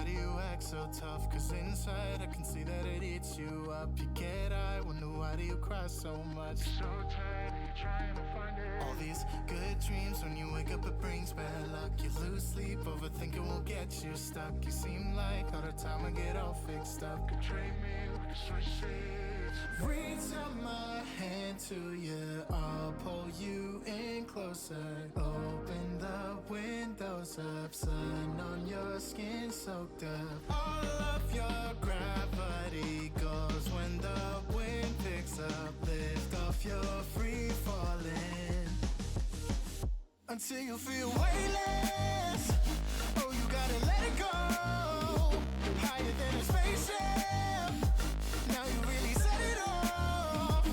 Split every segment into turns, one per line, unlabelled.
do you act so tough? Cause inside I can see that it eats you up. You get high, wonder why do you cry so much? So tired, are you trying to find it? All these good dreams, when you wake up it brings bad luck. You lose sleep, overthinking will get you stuck. You seem like all the time I get all fixed up. Could trade me, we could switch seats. Reach out my hand to you, I'll pull you in closer. Open the windows up, sun on your skin soaked up. All of your gravity goes when the wind picks up. Lift off your free falling until you feel weightless. Oh, you gotta let it go. Higher than a spaceship. Now you really set it off.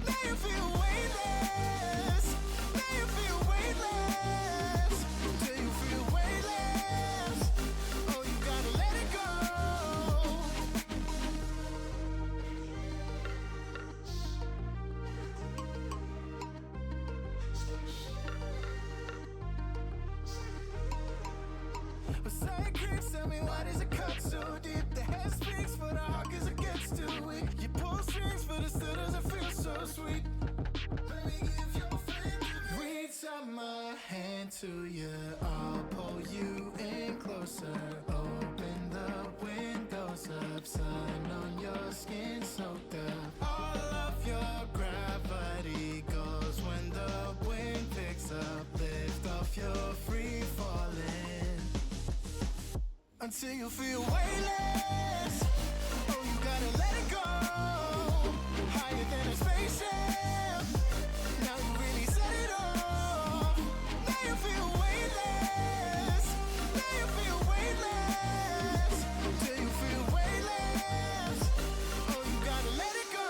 Now you feel weightless. Now you feel weightless. Till you feel weightless. Oh, you gotta let it go. Beside creeps, tell me why does it cut so deep? The head speaks for the heart cause it gets too weak. You pull strings but it still doesn't feel so sweet. Let me give your friend reach out my hand to you, I'll pull you in closer. Open the windows up, sun on your skin soaked up. All of your gravity goes when the wind picks up. Lift off your free falling until you feel weightless. Oh, you gotta let it go. Higher than a spaceship. Now you really set it off. Now you feel weightless. Now you feel weightless. Till you feel weightless. Oh, you gotta let it go.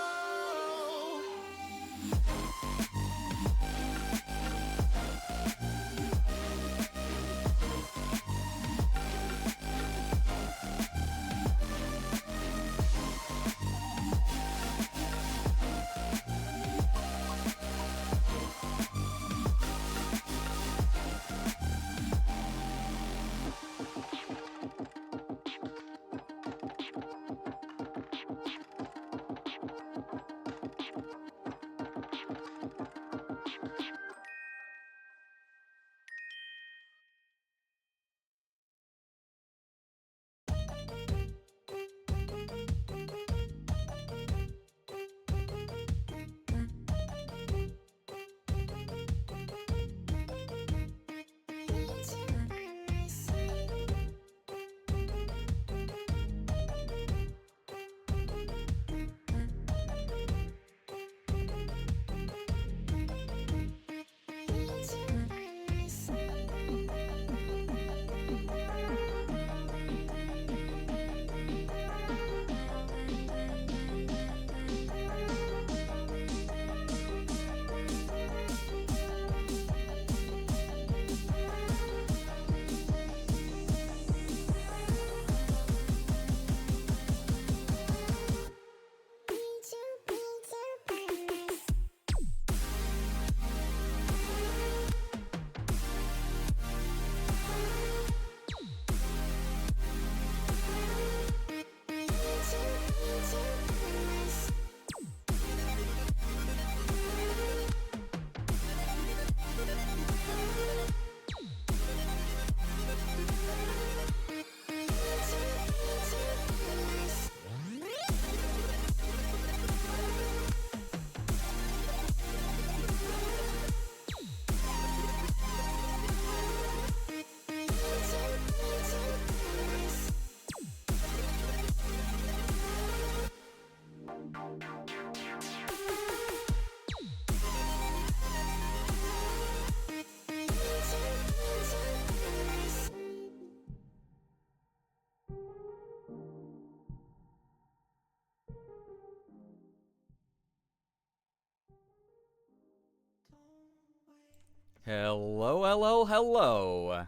Hello, hello, hello.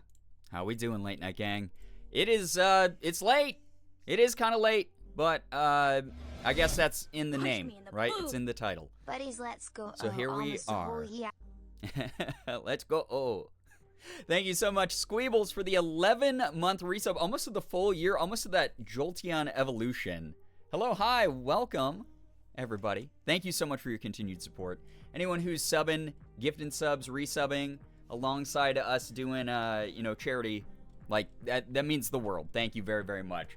How we doing, Late Night Gang? It is, it's late. It is kind of late, but, I guess that's in the name, right? It's in the title.
Buddies, let's go.
So here we are. Let's go. Oh. Thank you so much, Squeebles, for the 11-month resub. Almost to the full year. Almost to that Jolteon evolution. Hello, hi, welcome, everybody. Thank you so much for your continued support. Anyone who's subbing, gifting subs, resubbing, alongside us doing, charity, like, that means the world. Thank you very, very much.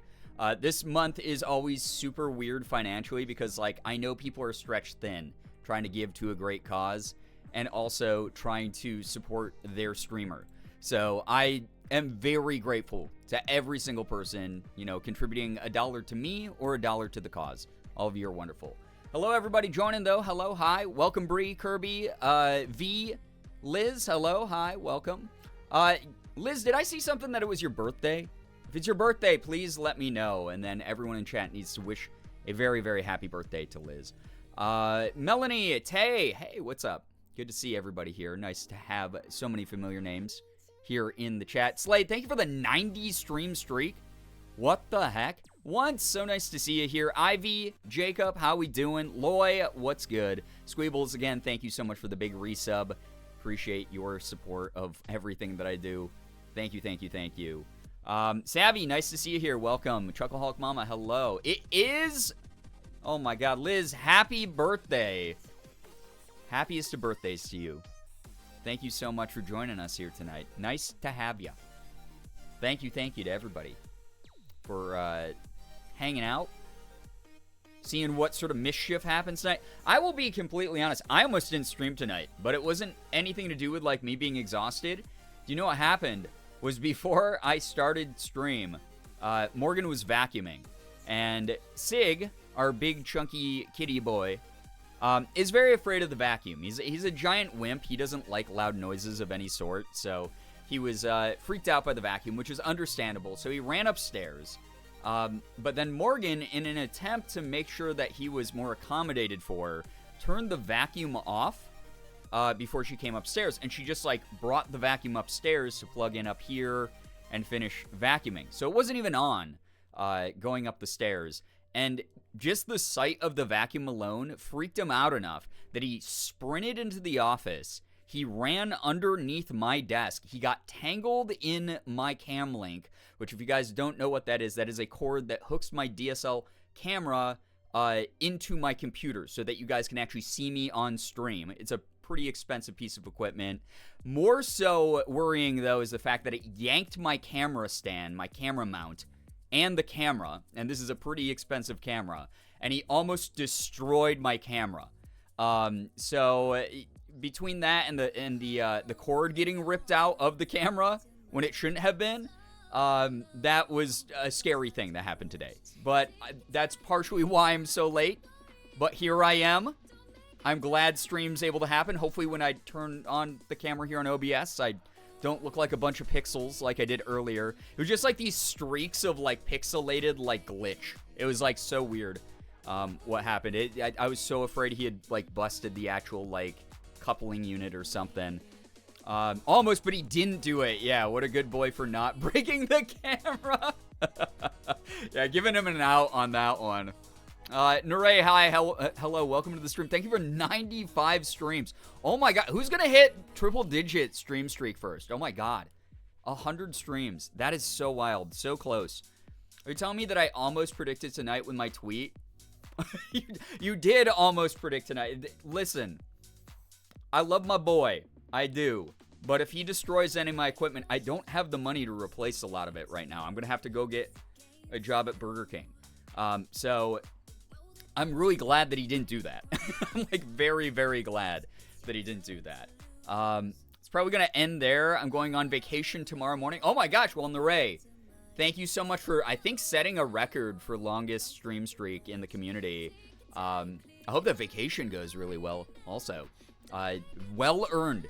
This month is always super weird financially because, like, I know people are stretched thin trying to give to a great cause and also trying to support their streamer. So I am very grateful to every single person, contributing $1 to me or $1 to the cause. All of you are wonderful. Hello, everybody joining, though. Hello, hi. Welcome, Bree, Kirby, V, Liz. Hello, hi, welcome. Liz, did I see something that it was your birthday? If it's your birthday, please let me know. And then everyone in chat needs to wish a very, very happy birthday to Liz. Melanie, Tay, hey, what's up? Good to see everybody here. Nice to have so many familiar names here in the chat. Slade, thank you for the 90 stream streak. What the heck? Once, so nice to see you here. Ivy, Jacob, how we doing? Loy, what's good? Squeebles, again, thank you so much for the big resub. Appreciate your support of everything that I do. Thank you, thank you, thank you. Savvy, nice to see you here. Welcome. Chuckleholic Mama, hello. It is... Oh my god, Liz, happy birthday. Happiest of birthdays to you. Thank you so much for joining us here tonight. Nice to have you. Thank you to everybody for hanging out, seeing what sort of mischief happens tonight. I will be completely honest, I almost didn't stream tonight, but it wasn't anything to do with, like, me being exhausted. Do you know what happened? Was before I started stream, Morgan was vacuuming, and Sig, our big chunky kitty boy, is very afraid of the vacuum. He's a giant wimp. He doesn't like loud noises of any sort, so he was freaked out by the vacuum, which is understandable. So he ran upstairs. But then Morgan, in an attempt to make sure that he was more accommodated for her, turned the vacuum off before she came upstairs. And she just, like, brought the vacuum upstairs to plug in up here and finish vacuuming. So it wasn't even on going up the stairs. And just the sight of the vacuum alone freaked him out enough that he sprinted into the office. He ran underneath my desk. He got tangled in my cam link, which, if you guys don't know what that is a cord that hooks my DSL camera into my computer so that you guys can actually see me on stream. It's a pretty expensive piece of equipment. More so worrying, though, is the fact that it yanked my camera stand, my camera mount, and the camera, and this is a pretty expensive camera, and he almost destroyed my camera. So between that and the cord getting ripped out of the camera when it shouldn't have been, that was a scary thing that happened today. But that's partially why I'm so late. But here I am. I'm glad stream's able to happen. Hopefully when I turn on the camera here on OBS, I don't look like a bunch of pixels like I did earlier. It was just like these streaks of, like, pixelated, like, glitch. It was, like, so weird what happened. I was so afraid he had, like, busted the actual, like, coupling unit or something. Almost, but he didn't do it. Yeah, what a good boy for not breaking the camera. Yeah, giving him an out on that one. Nuray, hi, hello, welcome to the stream. Thank you for 95 streams. Oh my god, who's gonna hit triple-digit stream streak first? Oh my god, 100 streams. That is so wild, so close. Are you telling me that I almost predicted tonight with my tweet? You did almost predict tonight. Listen, I love my boy, I do. But if he destroys any of my equipment, I don't have the money to replace a lot of it right now. I'm gonna have to go get a job at Burger King. So I'm really glad that he didn't do that. I'm, like, very, very glad that he didn't do that. It's probably going to end there. I'm going on vacation tomorrow morning. Oh my gosh, well, Nuray, thank you so much for, I think, setting a record for longest stream streak in the community. I hope that vacation goes really well also. Well earned.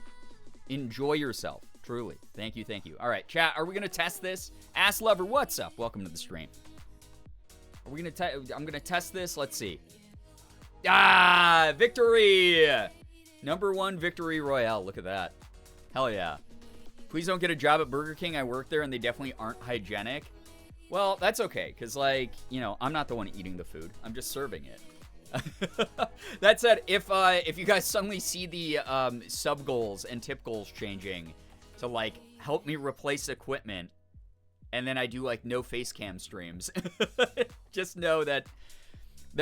Enjoy yourself, truly. Thank you, thank you. All right, chat, are we going to test this? Ass Lover, what's up? Welcome to the stream. Are we gonna I'm gonna test this. Let's see. Ah, victory! #1 victory royale. Look at that. Hell yeah. Please don't get a job at Burger King. I work there and they definitely aren't hygienic. Well, that's okay, because, like, you know, I'm not the one eating the food. I'm just serving it. That said, if you guys suddenly see the sub goals and tip goals changing to, like, help me replace equipment, and then I do like no face cam streams. Just know that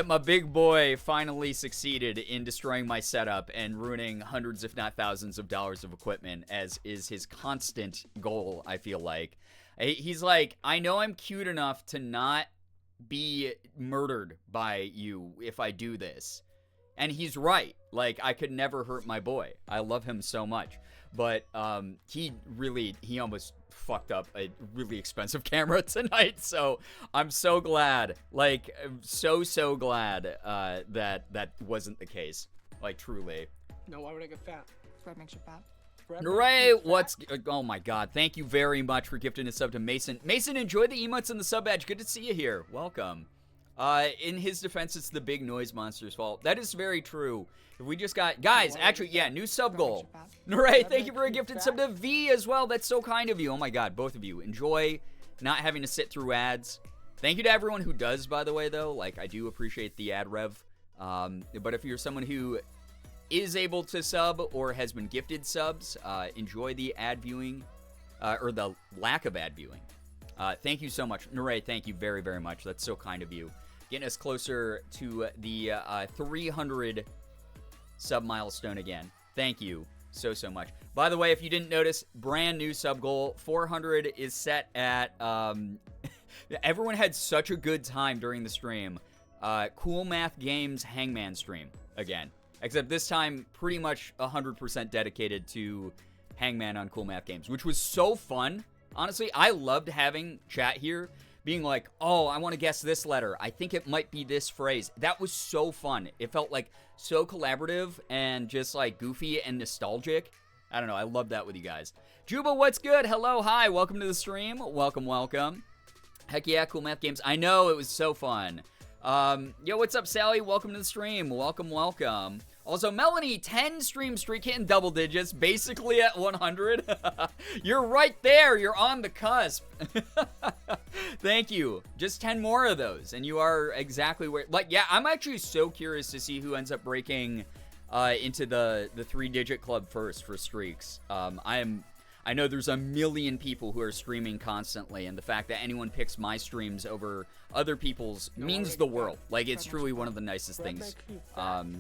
my big boy finally succeeded in destroying my setup and ruining hundreds if not thousands of dollars of equipment, as is his constant goal, I feel like. He's like, I know I'm cute enough to not be murdered by you if I do this. And he's right. Like, I could never hurt my boy. I love him so much. But he almost fucked up a really expensive camera tonight. So I'm so glad. Like, so glad that wasn't the case. Like, truly.
No, why would I get fat?
Bread makes you fat.
Hooray, oh my god, thank you very much for gifting a sub to Mason. Mason, enjoy the emotes and the sub badge. Good to see you here. Welcome. In his defense, it's the big noise monster's fault. That is very true. If we just got, guys, actually, yeah, new sub goal. Hooray, thank you for a gifted sub to V as well. That's so kind of you. Oh my god, both of you. Enjoy not having to sit through ads. Thank you to everyone who does, by the way, though. Like, I do appreciate the ad rev. But if you're someone who is able to sub or has been gifted subs, enjoy the ad viewing, or the lack of ad viewing. Thank you so much. Nuray, thank you very, very much. That's so kind of you. Getting us closer to the 300 sub milestone again. Thank you so much. By the way, if you didn't notice, brand new sub goal. 400 is set at, everyone had such a good time during the stream. Cool Math Games Hangman stream again. Except this time, pretty much 100% dedicated to Hangman on Cool Math Games, which was so fun. Honestly, I loved having chat here, being like, oh, I want to guess this letter. I think it might be this phrase. That was so fun. It felt like so collaborative and just like goofy and nostalgic. I don't know. I love that with you guys. Juba, what's good? Hello, hi. Welcome to the stream. Welcome. Heck yeah, Cool Math Games. I know, it was so fun. Yo, what's up, Sally? Welcome to the stream. Welcome. Also, Melanie, 10 stream streak hitting double digits, basically at 100. You're right there. You're on the cusp. Thank you. Just 10 more of those, and you are exactly where... Like, yeah, I'm actually so curious to see who ends up breaking into the 3-digit club first for streaks. I know there's a million people who are streaming constantly, and the fact that anyone picks my streams over other people's means the world. Like, it's truly one of the nicest things.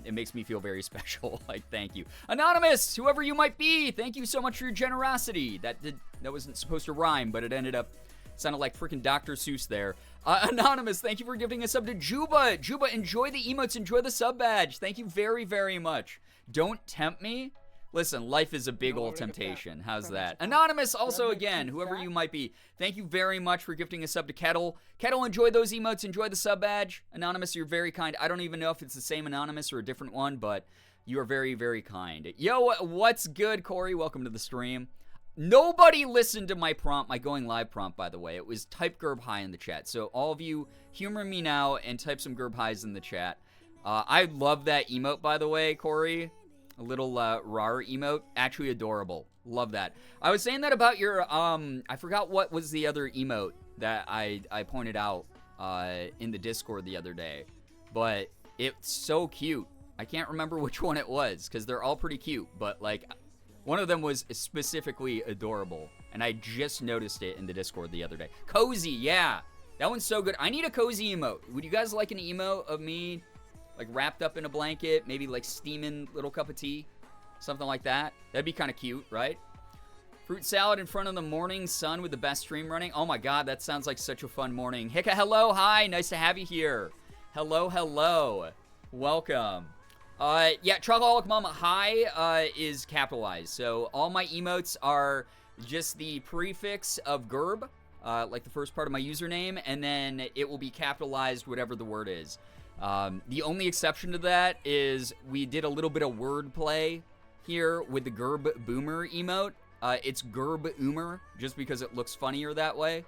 It makes me feel very special. Like, thank you. Anonymous, whoever you might be, thank you so much for your generosity. That wasn't supposed to rhyme, but it ended up sounded like freaking Dr. Seuss there. Anonymous, thank you for giving a sub to Juba. Juba, enjoy the emotes, enjoy the sub badge. Thank you very, very much. Don't tempt me. Listen, life is a big old temptation. How's that? Anonymous, also again, whoever you might be, thank you very much for gifting a sub to Kettle. Kettle, enjoy those emotes, enjoy the sub badge. Anonymous, you're very kind. I don't even know if it's the same Anonymous or a different one, but you are very, very kind. Yo, what's good, Corey? Welcome to the stream. Nobody listened to my prompt, my going live prompt, by the way. It was type Gerb High in the chat. So all of you, humor me now and type some Gerb Highs in the chat. I love that emote, by the way, Corey. A little rar emote. Actually adorable. Love that. I was saying that about your, I forgot what was the other emote that I pointed out in the Discord the other day. But it's so cute. I can't remember which one it was, because they're all pretty cute. But, like, one of them was specifically adorable. And I just noticed it in the Discord the other day. Cozy, yeah. That one's so good. I need a cozy emote. Would you guys like an emote of me, like, wrapped up in a blanket, maybe, like, steaming little cup of tea? Something like that. That'd be kind of cute, right? Fruit salad in front of the morning sun with the best stream running. Oh, my God, that sounds like such a fun morning. Hicka, hello, hi, nice to have you here. Hello. Welcome. Yeah, Chocoholic Mama Hi is capitalized. So all my emotes are just the prefix of Gerb, like the first part of my username, and then it will be capitalized whatever the word is. The only exception to that is we did a little bit of wordplay here with the Gerb Boomer emote. It's Gerb Oomer, just because it looks funnier that way.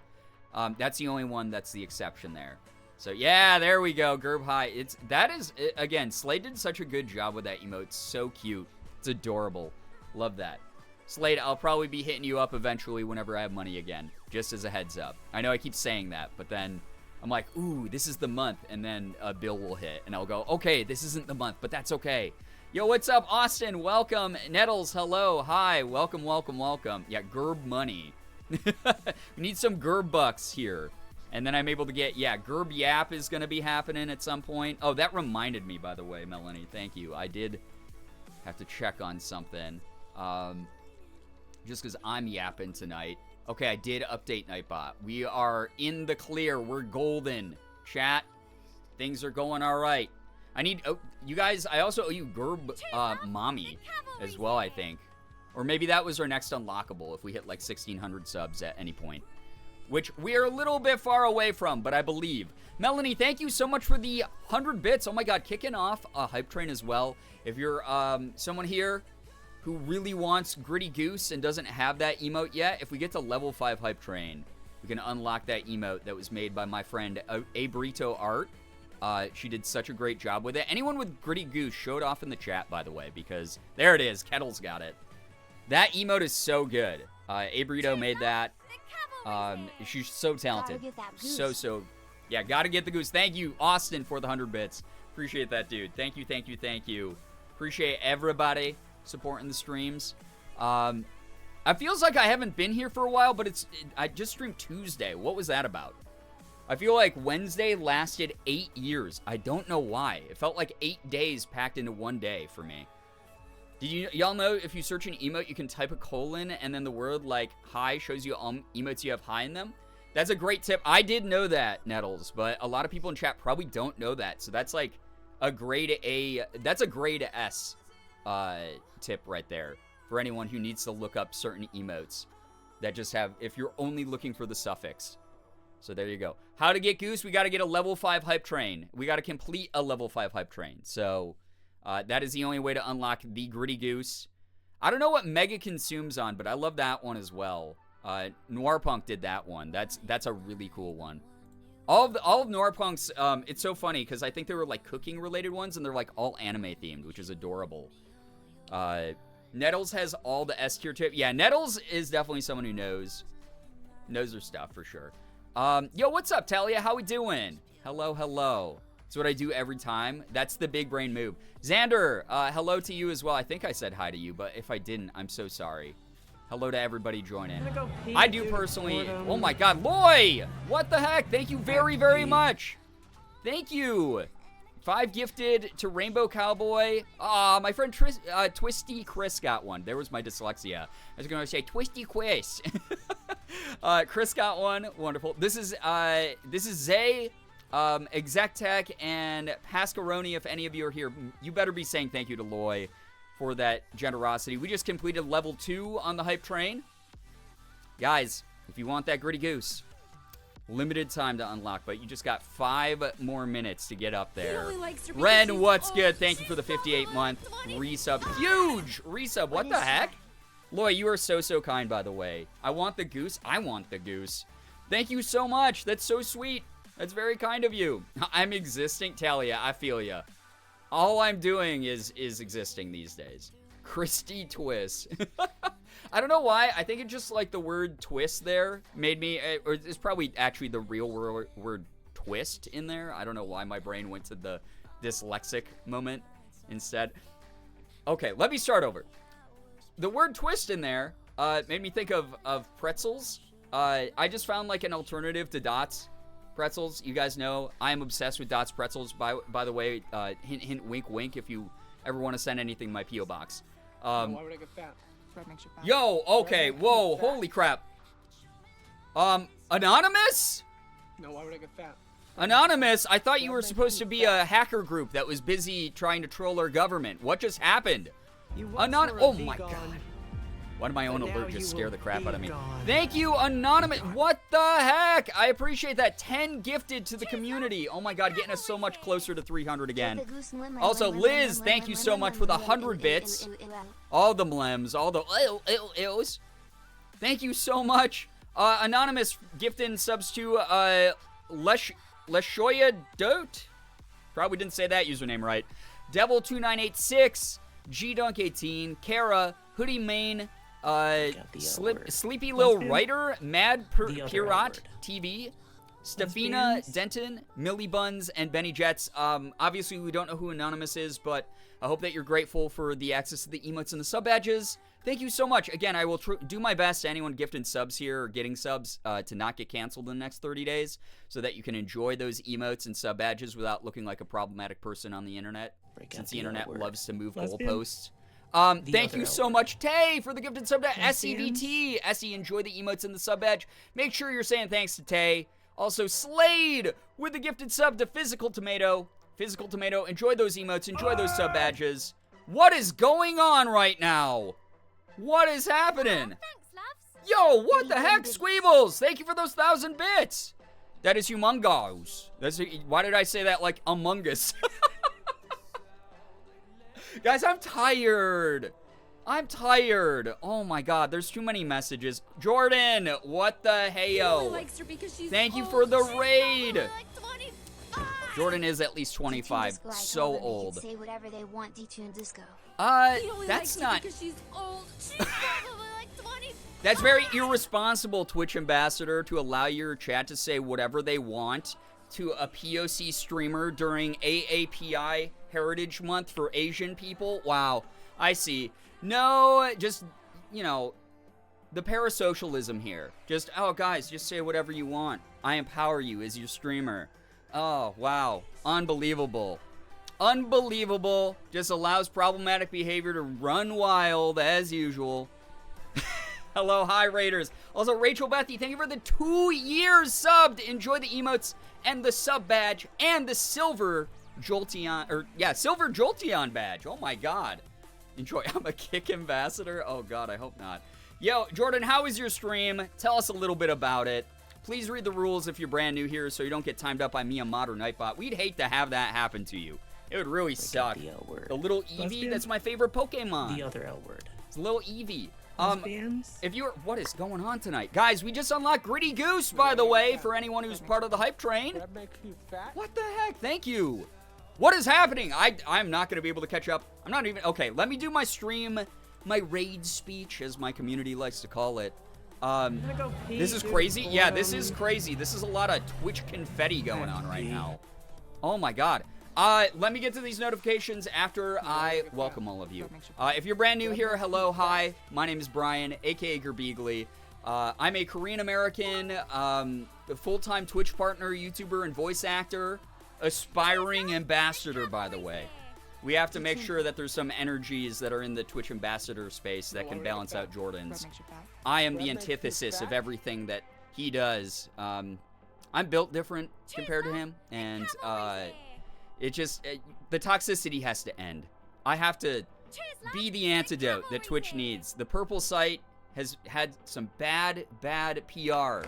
That's the only one that's the exception there. So yeah, there we go, Gerb High. Again, Slade did such a good job with that emote. So cute. It's adorable. Love that. Slade, I'll probably be hitting you up eventually whenever I have money again, just as a heads up. I know I keep saying that, but then I'm like, ooh, this is the month, and then a bill will hit, and I'll go, okay, this isn't the month, but that's okay. Yo, what's up, Austin? Welcome. Nettles, hello. Hi. Welcome, welcome, welcome. Yeah, Gerb money. We need some Gerb bucks here. And then I'm able to get, yeah, Gerb Yap is going to be happening at some point. Oh, that reminded me, by the way, Melanie. Thank you. I did have to check on something. Just because I'm yapping tonight. Okay, I did update Nightbot. We are in the clear. We're golden. Chat, things are going all right. I need, oh, you guys, I also owe you Gerb Mommy as well, I think. Or maybe that was our next unlockable if we hit like 1,600 subs at any point. Which we are a little bit far away from, but I believe. Melanie, thank you so much for the 100 bits. Oh my god, kicking off a hype train as well. If you're someone here who really wants Gritty Goose and doesn't have that emote yet, if we get to level 5 hype train, we can unlock that emote that was made by my friend Abrito Art. She did such a great job with it. Anyone with Gritty Goose, show it off in the chat, by the way, because there it is. Kettle's got it. That emote is so good. Abrito made that. She's so talented. So, yeah, gotta get the goose. Thank you, Austin, for the 100 bits. Appreciate that, dude. Thank you, thank you, thank you. Appreciate everybody supporting the streams. It feels like I haven't been here for a while, but I just streamed Tuesday. What was that about? I feel like Wednesday lasted 8 years. I don't know why. It felt like 8 days packed into one day for me. Did y'all know if you search an emote, you can type a colon and then the word like hi shows you emotes you have hi in them? That's a great tip. I did know that, Nettles, but a lot of people in chat probably don't know that. So that's like a grade A, that's a grade S tip right there for anyone who needs to look up certain emotes that just have, if you're only looking for the suffix. So there you go. How to get Goose? We got to get a level 5 hype train. We got to complete a level 5 hype train. So that is the only way to unlock the Gritty Goose. I don't know what Mega consumes on, but I love that one as well. Noirpunk did that one. That's a really cool one. All of Noirpunk's, it's so funny because I think they were like cooking related ones and they're like all anime themed, which is adorable. Nettles has all the S tier tip. Yeah, Nettles is definitely someone who knows her stuff for sure. Yo, what's up, Talia? How we doing? Hello, hello. That's what I do every time. That's the big brain move. Xander, hello to you as well. I think I said hi to you, but if I didn't, I'm so sorry. Hello to everybody joining. I do personally. Oh my god, Loy! What the heck? Thank you very, very much. Thank you. 5 gifted to Rainbow Cowboy. My friend Twisty Chris got one. There was my dyslexia. I was going to say Twisty Quiz. Chris got one. Wonderful. This is Zay, Exec and Pascaroni. If any of you are here, you better be saying thank you to Loy for that generosity. We just completed level 2 on the hype train. Guys, if you want that Gritty Goose, limited time to unlock, but you just got 5 more minutes to get up there. Ren, what's good? Thank you for the 58-month resub. Huge resub. What the heck? Loy, you are so kind, by the way. I want the goose. I want the goose. Thank you so much. That's so sweet. That's very kind of you. I'm existing. Talia, I feel ya. All I'm doing is existing these days. Christy Twist. I don't know why. I think it just like the word twist there made me, or it's probably actually the real word twist in there. I don't know why my brain went to the dyslexic moment instead. Okay, let me start over. The word twist in there made me think of pretzels. I just found like an alternative to Dots pretzels. You guys know I am obsessed with Dots pretzels. By the way, hint hint wink wink if you ever want to send anything in my P.O. box.
Why would I get fat?
Yo, okay, whoa, holy crap. Anonymous?
No, why would I get fat?
Anonymous, I thought you were supposed to be a hacker group that was busy trying to troll our government. What just happened? Oh my god. Why did my own alert just scare the crap out of me? Thank you, Anonymous. What the heck? I appreciate that. 10 gifted to the community. Oh my god, getting us so much closer to 300 again. Also, Liz, thank you so much for the 100 bits. All the mlems, all the ills. Thank you so much. Anonymous gifting subs to Leshoya Dote. Probably didn't say that username right. Devil2986, G-Dunk18, Kara, Hoodie Main, Sleepy Lil Writer, Mad Pirat TV, Stefina Denton, Millie Buns, and Benny Jets. Obviously, we don't know who Anonymous is, but I hope that you're grateful for the access to the emotes and the sub badges. Thank you so much. Again, I will do my best to anyone gifting subs here or getting subs to not get canceled in the next 30 days so that you can enjoy those emotes and sub badges without looking like a problematic person on the internet, since the internet loves to move goalposts. Thank you so much, Tay, for the gifted sub to SEVT. Essie, enjoy the emotes and the sub badge. Make sure you're saying thanks to Tay. Also, Slade with the gifted sub to Physical Tomato. Physical Tomato, enjoy those emotes, enjoy those sub badges. What is going on right now? What is happening?
Thanks, loves.
Yo, what the heck, Squeebles? Thank you for those 1,000 bits. That is humongous. Why did I say that like Among Us? Guys, I'm tired. I'm tired. Oh my god, there's too many messages. Jordan, what the heyo? Thank you for the raid. Jordan is at least 25. So old.
Say whatever they want, D2 and Disco.
That's not. That's very irresponsible, Twitch ambassador, to allow your chat to say whatever they want to a POC streamer during AAPI Heritage Month for Asian people. Wow, I see. No, just, you know, the parasocialism here. Just, oh, guys, just say whatever you want. I empower you as your streamer. Oh, wow. Unbelievable. Unbelievable. Just allows problematic behavior to run wild as usual. Hello, hi, Raiders. Also, Rachel Bethy, thank you for the 2 years subbed. Enjoy the emotes and the sub badge and the silver Jolteon, silver Jolteon badge. Oh, my God. Enjoy. I'm a kick ambassador. Oh, God, I hope not. Yo, Jordan, how was your stream? Tell us a little bit about it. Please read the rules if you're brand new here so you don't get timed up by me, a mod, or Nightbot. We'd hate to have that happen to you. It would really suck.
The L word.
The little Eevee, that's my favorite Pokemon.
The other L word.
It's a little Eevee. If you're, what is going on tonight? Guys, we just unlocked Gritty Goose, by the way, for anyone who's part of the hype train. What the heck? Thank you. What is happening? I'm not going to be able to catch up. I'm not even, okay, let me do my stream, my raid speech, as my community likes to call it. This is crazy. Yeah, this is crazy. This is a lot of Twitch confetti going on right now. Oh my God. Let me get to these notifications after I welcome all of you. If you're brand new here, hello, hi. My name is Brian, aka Girbeagly. I'm a Korean-American, full-time Twitch partner, YouTuber, and voice actor. Aspiring ambassador, by the way. We have to make sure that there's some energies that are in the Twitch ambassador space that can balance out Jordan's. I am the antithesis of everything that he does. I'm built different compared to him, and it just, the toxicity has to end. I have to be the antidote that Twitch needs. The purple site has had some bad PR.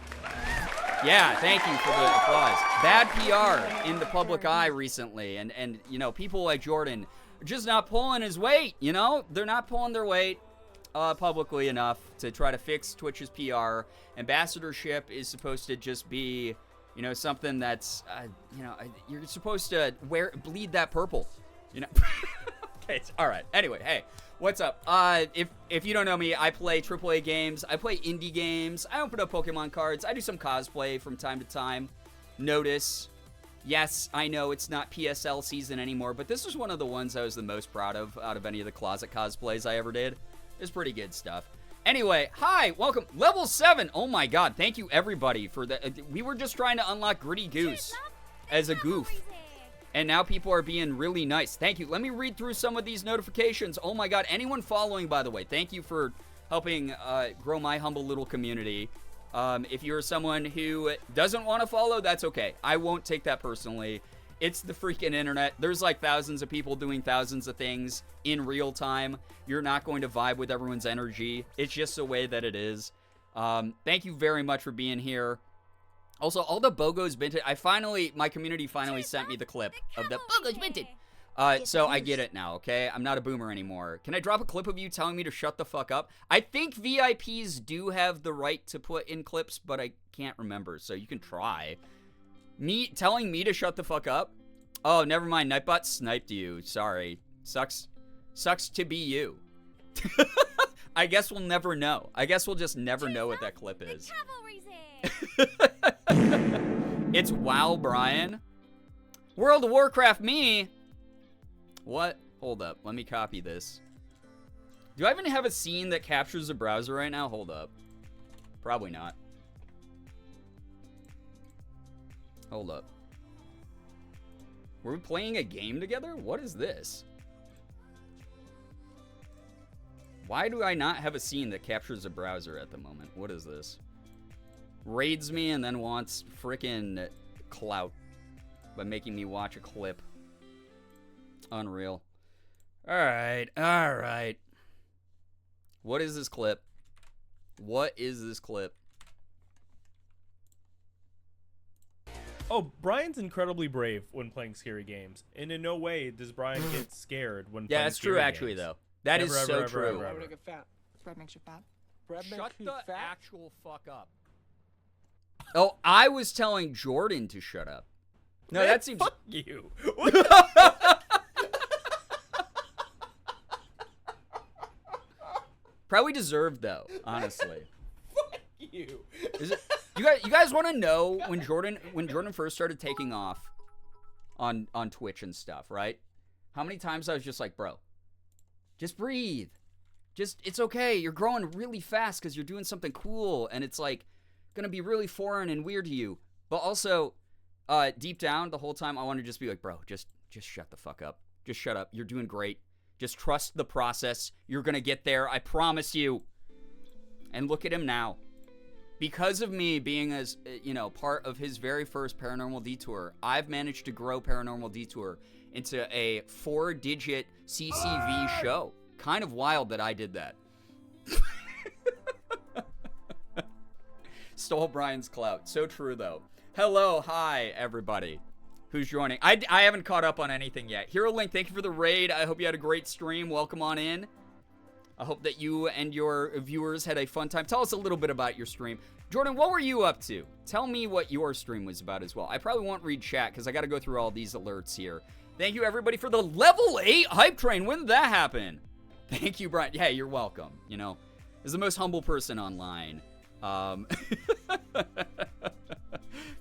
Yeah, thank you for the applause. Bad PR in the public eye recently, and you know, people like Jordan are just not pulling his weight, you know? They're not pulling their weight publicly enough to try to fix Twitch's PR. Ambassadorship is supposed to just be, you know, something that's, you know, you're supposed to bleed that purple, you know? Okay, all right. Anyway, hey, what's up? If you don't know me, I play AAA games. I play indie games. I open up Pokemon cards. I do some cosplay from time to time. Notice, yes, I know it's not PSL season anymore, but this was one of the ones I was the most proud of out of any of the closet cosplays I ever did. It's pretty good stuff. Anyway, hi, welcome. Level 7. Oh my God, thank you everybody for that. We were just trying to unlock Gritty Goose as a goof. And now people are being really nice. Thank you. Let me read through some of these notifications. Oh my God, anyone following, by the way, thank you for helping grow my humble little community. If you're someone who doesn't want to follow, that's okay. I won't take that personally. It's the freaking internet. There's like thousands of people doing thousands of things in real time. You're not going to vibe with everyone's energy. It's just the way that it is. Thank you very much for being here. Also, all the BOGO's minted. My community finally sent me the clip of the BOGO's minted. So I get it now, okay? I'm not a boomer anymore. Can I drop a clip of you telling me to shut the fuck up? I think VIPs do have the right to put in clips, but I can't remember, so you can try. Me telling me to shut the fuck up? Oh, never mind. Nightbot sniped you. Sorry. Sucks to be you. I guess we'll never know. I guess we'll just never know what that clip is. It's WoW, Brian. World of Warcraft me. What? Hold up. Let me copy this. Do I even have a scene that captures the browser right now? Hold up. Probably not. Hold up. Were we playing a game together? What is this? Why do I not have a scene that captures a browser at the moment? What is this? Raids me and then wants frickin' clout by making me watch a clip. Unreal. Alright, alright. What is this clip? What is this clip?
Oh, Brian's incredibly brave when playing scary games. And in no way does Brian get scared when playing
Yeah, that's true,
scary
actually,
games.
though. That is so
Ever,
true.
ever,
Why
ever.
would I get fat?
Bread makes you fat.
Bread makes
Shut
you
the
fat?
actual fuck up. Oh, I was telling Jordan to shut up. No,
Man,
that seems...
fuck you.
Probably deserved, though, honestly.
Fuck you.
Is it... You guys want to know when Jordan first started taking off on Twitch and stuff, right? How many times I was just like, bro, just breathe. It's okay. You're growing really fast because you're doing something cool, and it's like gonna be really foreign and weird to you. But also, deep down, the whole time I want to just be like, bro, just shut the fuck up. Just shut up. You're doing great. Just trust the process. You're gonna get there. I promise you. And look at him now. Because of me being as, part of his very first Paranormal Detour, I've managed to grow Paranormal Detour into a 4-digit CCV show. Kind of wild that I did that. Stole Brian's clout. So true, though. Hello, hi, everybody who's joining. I haven't caught up on anything yet. Hero Link, thank you for the raid. I hope you had a great stream. Welcome on in. I hope that you and your viewers had a fun time. Tell us a little bit about your stream. Jordan, what were you up to? Tell me what your stream was about as well. I probably won't read chat because I got to go through all these alerts here. Thank you, everybody, for the level 8 hype train. When did that happen? Thank you, Brian. Yeah, you're welcome. As the most humble person online.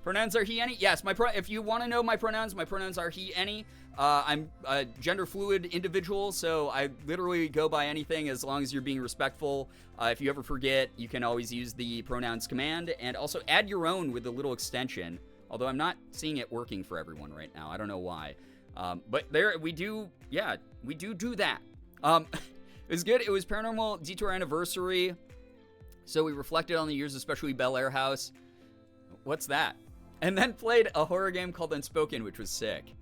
Pronouns are he, any? Yes, if you want to know my pronouns are he, any. I'm a gender fluid individual, so I literally go by anything as long as you're being respectful. If you ever forget, you can always use the pronouns command, and also add your own with the little extension, although I'm not seeing it working for everyone right now. I don't know why. But there, we do that. It was good. It was Paranormal Detour anniversary, so we reflected on the years, especially Bel Air House. What's that? And then played a horror game called Unspoken, which was sick.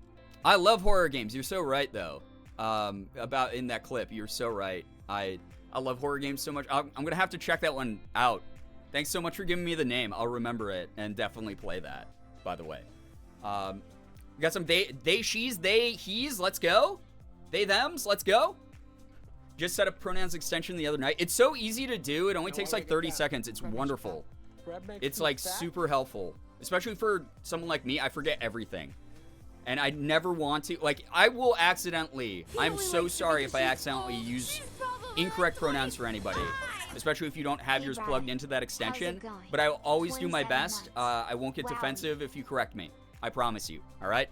I love horror games. You're so right, though. About in that clip, you're so right. I love horror games so much. I'm gonna have to check that one out. Thanks so much for giving me the name. I'll remember it and definitely play that. By the way, we got some they, she's, they, he's. Let's go. They, thems. Let's go. Just set up pronouns extension the other night. It's so easy to do. It only takes like 30 seconds. It's wonderful. It's like super helpful, especially for someone like me. I forget everything. And I never want to, I will accidentally, I'm so sorry if I accidentally use incorrect pronouns for anybody, especially if you don't have yours plugged into that extension, but I will always do my best. I won't get defensive if you correct me. I promise you, all right?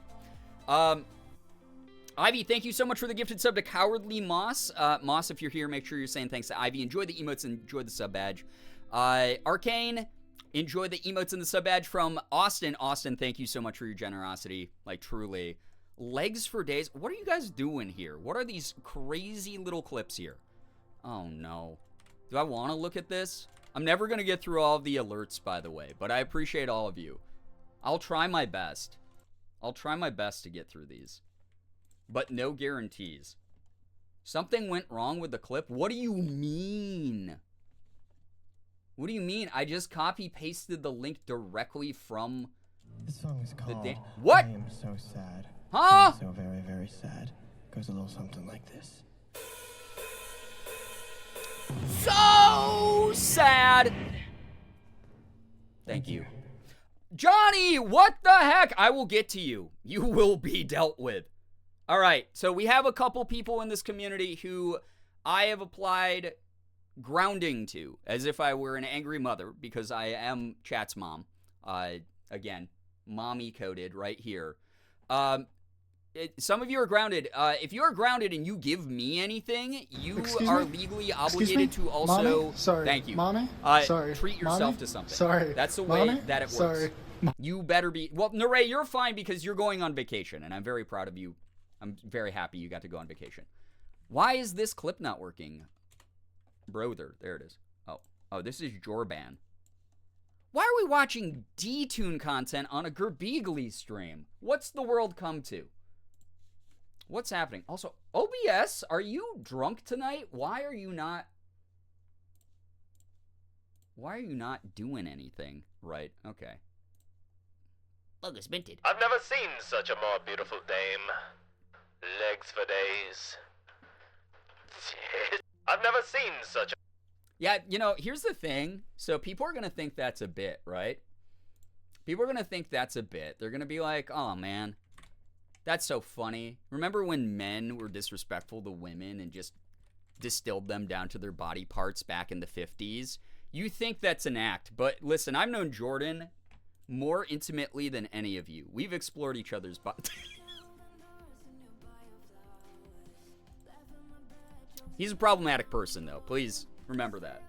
Ivy, thank you so much for the gifted sub to Cowardly Moss. Moss, if you're here, make sure you're saying thanks to Ivy. Enjoy the emotes and enjoy the sub badge. Arcane, enjoy the emotes and the sub badge from Austin. Austin, thank you so much for your generosity. Truly. Legs for days. What are you guys doing here? What are these crazy little clips here? Oh, no. Do I want to look at this? I'm never going to get through all of the alerts, by the way, but I appreciate all of you. I'll try my best. I'll try my best to get through these. But no guarantees. Something went wrong with the clip? What do you mean? What do you mean? I just copy-pasted the link directly from
This song is called
What?
I Am So Sad.
Huh?
I am so very, very sad. Goes a little something like this.
So sad. Thank you. Johnny, what the heck? I will get to you. You will be dealt with. All right, so we have a couple people in this community who I have applied grounding to, as if I were an angry mother, because I am Chat's mom. Again, mommy coded right here. Some of you are grounded. If you are grounded and you give me anything, you are legally obligated to also.
Mommy? Sorry.
Thank you.
Mommy? Sorry.
Treat yourself
Mommy?
to something.
Sorry.
That's the way
Mommy?
that it works.
Sorry.
You better be. Well, Naray, you're fine because you're going on vacation, and I'm very proud of you. I'm very happy you got to go on vacation. Why is this clip not working? Brother, there it is. Oh, this is Jorban. Why are we watching D-Tune content on a Girbeagly stream? What's the world come to? What's happening? Also, OBS, are you drunk tonight? Why are you not doing anything? Right, okay. Bogus minted.
I've never seen such a more beautiful dame. Legs for days. I've never seen such a...
Yeah, you know, here's the thing. So people are going to think that's a bit, right? People are going to think that's a bit. They're going to be like, oh, man, that's so funny. Remember when men were disrespectful to women and just distilled them down to their body parts back in the 50s? You think that's an act. But listen, I've known Jordan more intimately than any of you. We've explored each other's bodies. He's a problematic person, though. Please remember that.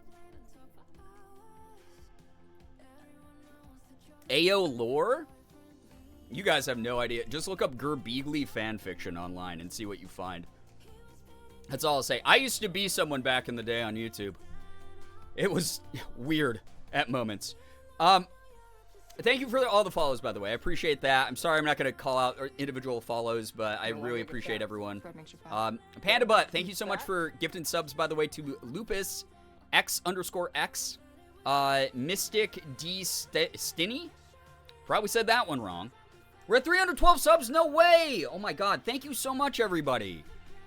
Ayo lore? You guys have no idea. Just look up Girbeagly fanfiction online and see what you find. That's all I'll say. I used to be someone back in the day on YouTube. It was weird at moments. Thank you for all the follows, by the way. I appreciate that. I'm sorry I'm not going to call out individual follows, but I really appreciate everyone. Panda Butt, thank you so much for gifting subs, by the way, to Lupus, X_X, Mystic D. Stinny. Probably said that one wrong. We're at 312 subs. No way. Oh, my God. Thank you so much, everybody.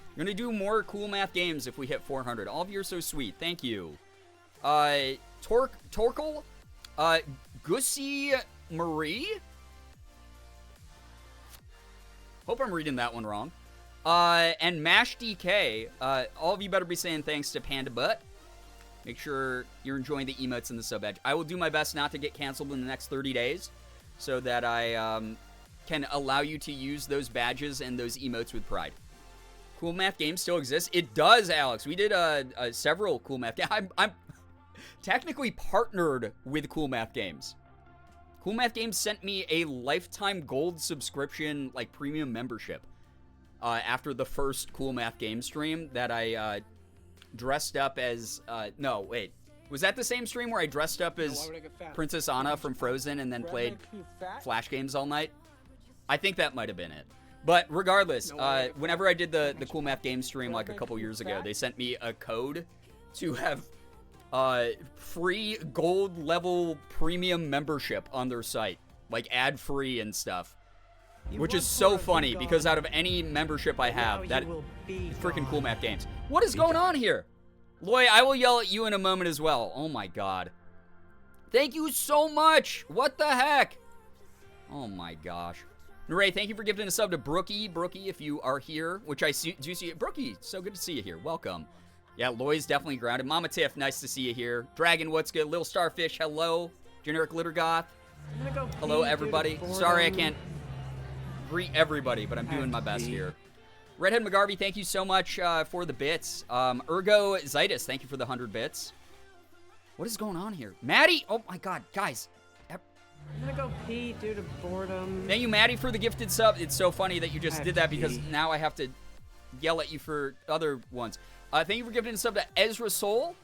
We're going to do more Cool Math games if we hit 400. All of you are so sweet. Thank you. Torkel, Gussie Marie. Hope I'm reading that one wrong. And Mash DK. All of you better be saying thanks to Panda Butt. Make sure you're enjoying the emotes and the sub badge. I will do my best not to get canceled in the next 30 days so that I can allow you to use those badges and those emotes with pride. Cool Math Games still exists. It does, Alex. We did several Cool Math games. I'm technically partnered with Cool Math Games. Cool Math Games sent me a lifetime gold subscription, like premium membership, after the first Cool Math Games stream that I dressed up as. No, wait. Was that the same stream where I dressed up as Princess Anna from Frozen and then played Flash games all night? I think that might have been it. But regardless, whenever I did the Cool Math Games stream like a couple years ago, they sent me a code to have free gold level premium membership on their site, like ad free and stuff, which is so funny because out of any membership I have, that freaking Cool Math Games. What is going on here? Loy, I will yell at you in a moment as well. Oh my God. Thank you so much. What the heck? Oh my gosh. Naray, thank you for gifting a sub to Brookie. Brookie, if you are here, which I do see. Brookie, so good to see you here. Welcome. Yeah, Loy's definitely grounded. Mama Tiff, nice to see you here. Dragon, what's good? Little Starfish, hello. Generic Litter Goth. Hello, everybody. Sorry I can't greet everybody, but I'm doing my best here. Redhead McGarvey, thank you so much for the bits. Ergo Zitus, thank you for the 100 bits. What is going on here? Maddie! Oh my God, guys.
I'm gonna go pee due to boredom.
Thank you, Maddie, for the gifted sub. It's so funny that you just did that because now I have to yell at you for other ones. Thank you for gifting a sub to Ezra Soul.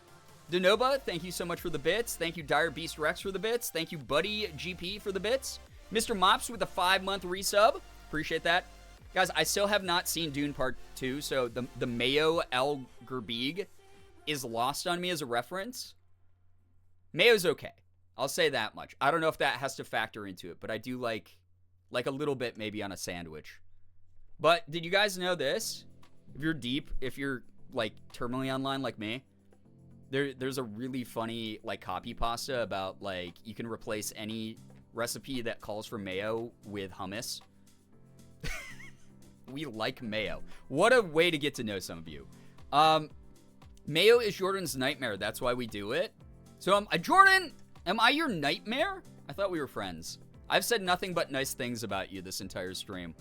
Denoba, thank you so much for the bits. Thank you, Dire Beast Rex, for the bits. Thank you, Buddy GP, for the bits. Mr. Mops with a 5-month resub. Appreciate that. Guys, I still have not seen Dune Part 2, so the Mayo El Gerbeag is lost on me as a reference. Mayo's okay. I'll say that much. I don't know if that has to factor into it, but I do like a little bit maybe on a sandwich. But did you guys know this? If you're deep, if you're like terminally online like me, there's a really funny like copy pasta about like you can replace any recipe that calls for mayo with hummus. We like mayo. What a way to get to know some of you. Mayo is Jordan's nightmare. That's why we do it. So Jordan, am I your nightmare? I thought we were friends. I've said nothing but nice things about you this entire stream.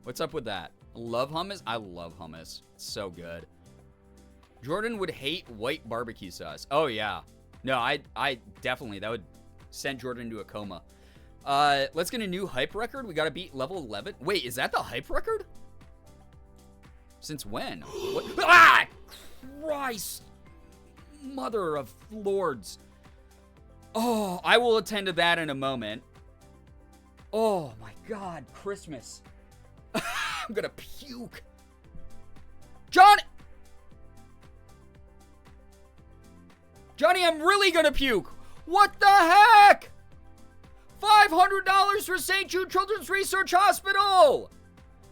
What's up with that? Love hummus? I love hummus. It's so good. Jordan would hate white barbecue sauce. Oh, yeah. No, I definitely, that would send Jordan into a coma. Let's get a new hype record. We got to beat level 11. Wait, is that the hype record? Since when? What? Ah! Christ. Mother of lords. Oh, I will attend to that in a moment. Oh, my God. Christmas. I'm gonna puke. Johnny, I'm really gonna puke. What the heck? $500 for St. Jude Children's Research Hospital.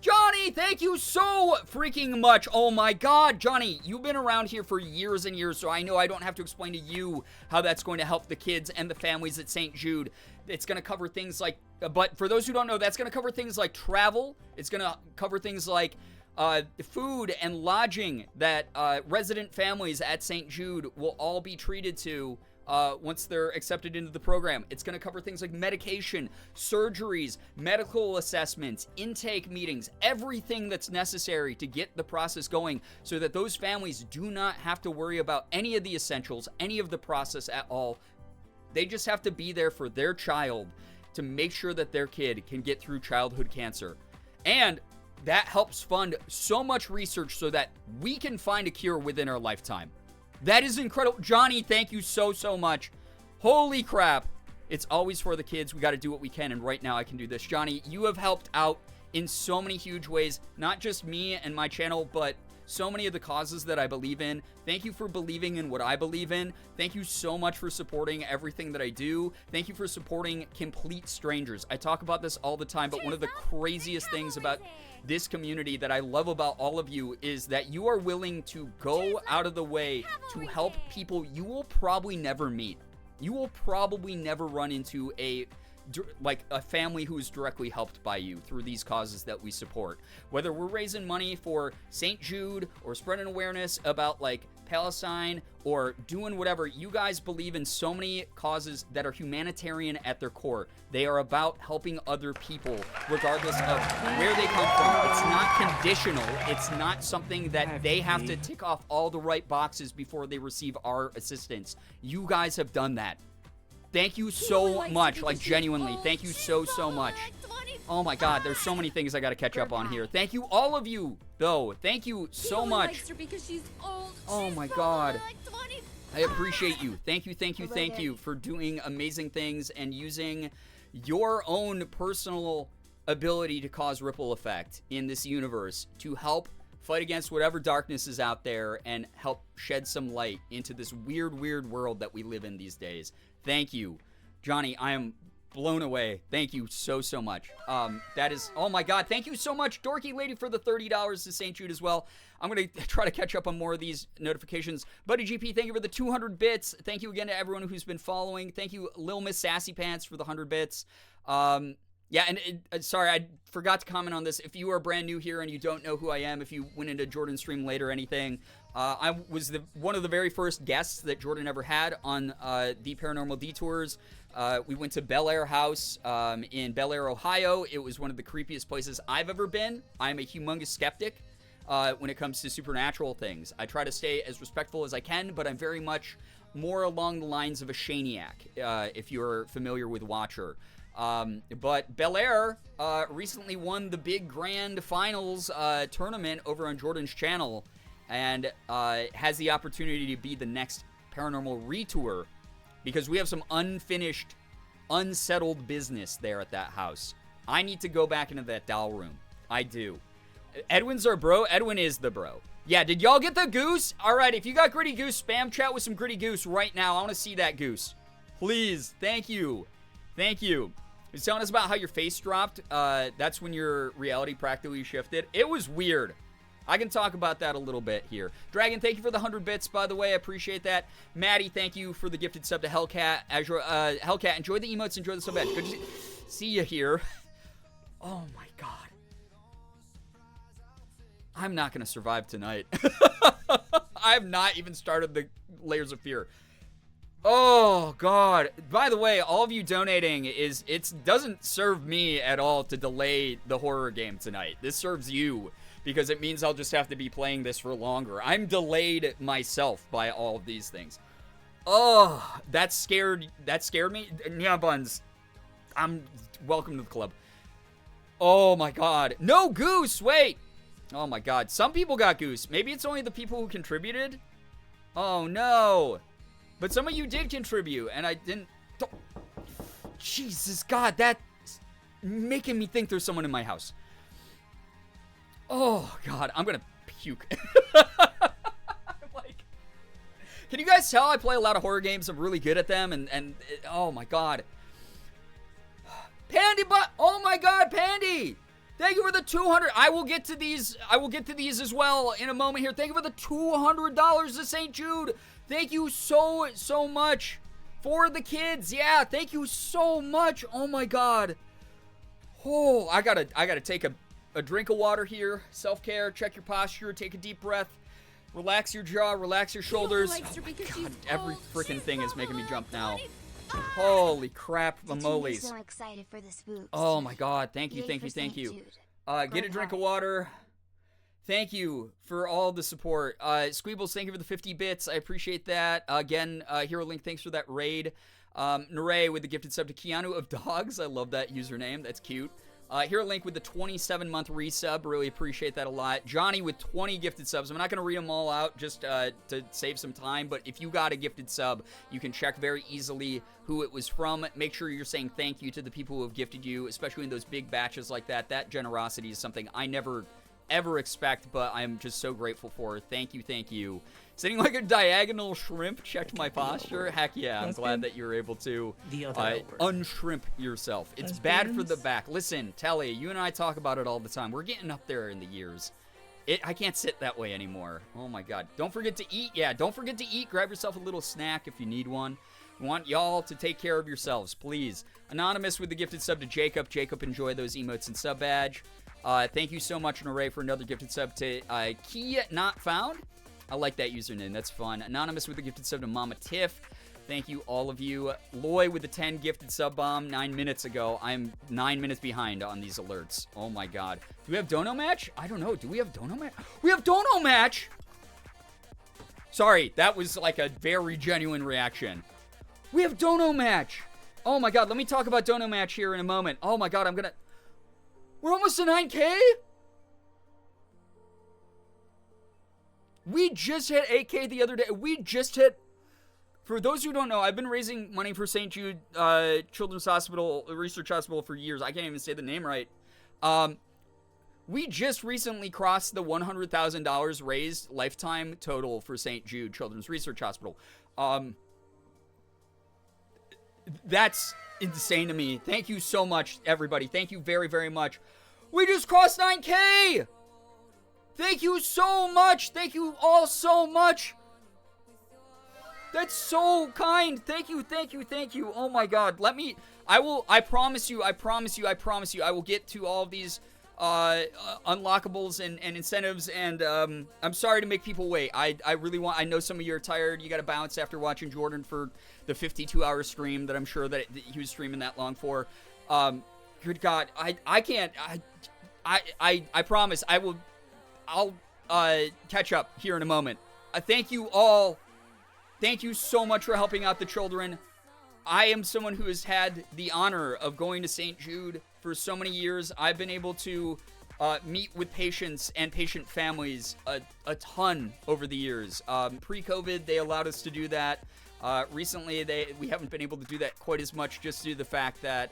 Johnny, thank you so freaking much. Oh my God, Johnny, you've been around here for years and years, so I know I don't have to explain to you how that's going to help the kids and the families at St. Jude. It's going to cover things like, but for those who don't know, that's going to cover things like travel. It's going to cover things like food and lodging that resident families at St. Jude will all be treated to once they're accepted into the program. It's going to cover things like medication, surgeries, medical assessments, intake meetings, everything that's necessary to get the process going so that those families do not have to worry about any of the essentials, any of the process at all. They just have to be there for their child to make sure that their kid can get through childhood cancer. And that helps fund so much research so that we can find a cure within our lifetime. That is incredible. Johnny, thank you so, so much. Holy crap. It's always for the kids. We got to do what we can, and right now I can do this. Johnny, you have helped out in so many huge ways, not just me and my channel, but so many of the causes that I believe in. Thank you for believing in what I believe in. Thank you so much for supporting everything that I do. Thank you for supporting complete strangers. I talk about this all the time, but one of the craziest things about this community that I love about all of you is that you are willing to go out of the way to help people you will probably never meet. You will probably never run into a family who is directly helped by you through these causes that we support. Whether we're raising money for St. Jude or spreading awareness about like Palestine or doing whatever, you guys believe in so many causes that are humanitarian at their core. They are about helping other people regardless of where they come from. It's not conditional. It's not something that they have to tick off all the right boxes before they receive our assistance. You guys have done that. Thank you so much, like genuinely, thank you so, so much. Oh my God, there's so many things I gotta catch up on here. Thank you, all of you, though. Thank you so much. Oh my God. I appreciate you. Thank you, thank you, thank you for doing amazing things and using your own personal ability to cause ripple effect in this universe to help fight against whatever darkness is out there and help shed some light into this weird, weird world that we live in these days. Thank you. Johnny, I am blown away. Thank you so, so much. That is, oh my God, thank you so much, Dorky Lady, for the $30 to St. Jude as well. I'm going to try to catch up on more of these notifications. Buddy GP, thank you for the 200 bits. Thank you again to everyone who's been following. Thank you, Lil Miss Sassy Pants, for the 100 bits. Yeah, and sorry, I forgot to comment on this. If you are brand new here and you don't know who I am, if you went into Jordan's stream late or anything, I was one of the very first guests that Jordan ever had on the Paranormal Detours. We went to Bel Air House in Bel Air, Ohio. It was one of the creepiest places I've ever been. I'm a humongous skeptic when it comes to supernatural things. I try to stay as respectful as I can, but I'm very much more along the lines of a Shaniac, if you're familiar with Watcher. But Bel Air recently won the big grand finals tournament over on Jordan's channel and has the opportunity to be the next Paranormal Retour because we have some unfinished, unsettled business there at that house. I need to go back into that doll room. I do. Edwin's our bro. Edwin is the bro. Yeah, did y'all get the goose? All right, if you got Gritty Goose, spam chat with some Gritty Goose right now. I want to see that goose. Please. Thank you. Thank you. He's telling us about how your face dropped. That's when your reality practically shifted. It was weird. I can talk about that a little bit here. Dragon, thank you for the 100 bits, by the way. I appreciate that. Maddie, thank you for the gifted sub to Hellcat. Hellcat, enjoy the emotes. Enjoy the sub badge. Good to see you here. Oh, my God. I'm not going to survive tonight. I have not even started the Layers of Fear. Oh, God. By the way, all of you donating it doesn't serve me at all to delay the horror game tonight. This serves you because it means I'll just have to be playing this for longer. I'm delayed myself by all of these things. Oh, that scared me. Neon Buns, welcome to the club. Oh, my God. No goose, wait. Oh, my God. Some people got goose. Maybe it's only the people who contributed? Oh, no. But some of you did contribute, and I didn't... Jesus, God, that's making me think there's someone in my house. Oh, God, I'm gonna puke. Like, can you guys tell I play a lot of horror games? I'm really good at them, and oh, my God. Pandy, oh, my God, Pandy! Thank you for the 200. I will get to these as well in a moment here. Thank you for the $200 to St. Jude. Thank you so much for the kids. Yeah, thank you so much. Oh my God. Oh, I gotta take a drink of water here. Self-care. Check your posture. Take a deep breath. Relax your jaw. Relax your shoulders. Oh my God, every freaking thing is making me jump now. Holy crap, mamolies.
So excited for the spooks.
Oh my God, thank you.
Jude.
Get a drink of water. Thank you for all the support. Squeebles, thank you for the 50 bits. I appreciate that. Again, Hero Link, thanks for that raid. Naray with the gifted sub to Keanu of Dogs. I love that username. That's cute. Hero Link with the 27-month resub. Really appreciate that a lot. Johnny with 20 gifted subs. I'm not going to read them all out just to save some time, but if you got a gifted sub, you can check very easily who it was from. Make sure you're saying thank you to the people who have gifted you, especially in those big batches like that. That generosity is something I never ever expect, but I'm just so grateful for. Thank you, thank you. Sitting like a diagonal shrimp, checked my posture. Heck yeah, I'm glad that you're able to unshrimp yourself. It's bad for the back. Listen, Telly, you and I talk about it all the time. We're getting up there in the years. I can't sit that way anymore. Oh my God. Don't forget to eat. Yeah, don't forget to eat. Grab yourself a little snack if you need one. We want y'all to take care of yourselves, please. Anonymous with the gifted sub to Jacob. Jacob, enjoy those emotes and sub badge. Thank you so much, Naray, for another gifted sub to Key Not Found. I like that username. That's fun. Anonymous with the gifted sub to Mama Tiff. Thank you, all of you. Loy with the 10 gifted sub bomb 9 minutes ago. I'm 9 minutes behind on these alerts. Oh, my God. Do we have Dono Match? I don't know. Do we have Dono Match? We have Dono Match! Sorry, that was like a very genuine reaction. We have Dono Match! Oh, my God. Let me talk about Dono Match here in a moment. Oh, my God. We're almost to 9K? We just hit 8K the other day. We just hit... For those who don't know, I've been raising money for St. Jude Children's Hospital, Research Hospital for years. I can't even say the name right. We just recently crossed the $100,000 raised lifetime total for St. Jude Children's Research Hospital. That's insane to me. Thank you so much, everybody. Thank you very, very much. We just crossed 9K! Thank you so much. Thank you all so much. That's so kind. Thank you, thank you, thank you. Oh my God. I promise you, I will get to all of these unlockables and incentives, and I'm sorry to make people wait. I really want, I know some of you are tired. You got to bounce after watching Jordan for the 52-hour stream that I'm sure that he was streaming that long for. Good God. I can't, I promise I'll catch up here in a moment. Thank you all. Thank you so much for helping out the children. I am someone who has had the honor of going to St. Jude for so many years. I've been able to meet with patients and patient families a ton over the years. Pre-COVID, they allowed us to do that. Recently, we haven't been able to do that quite as much just due to the fact that,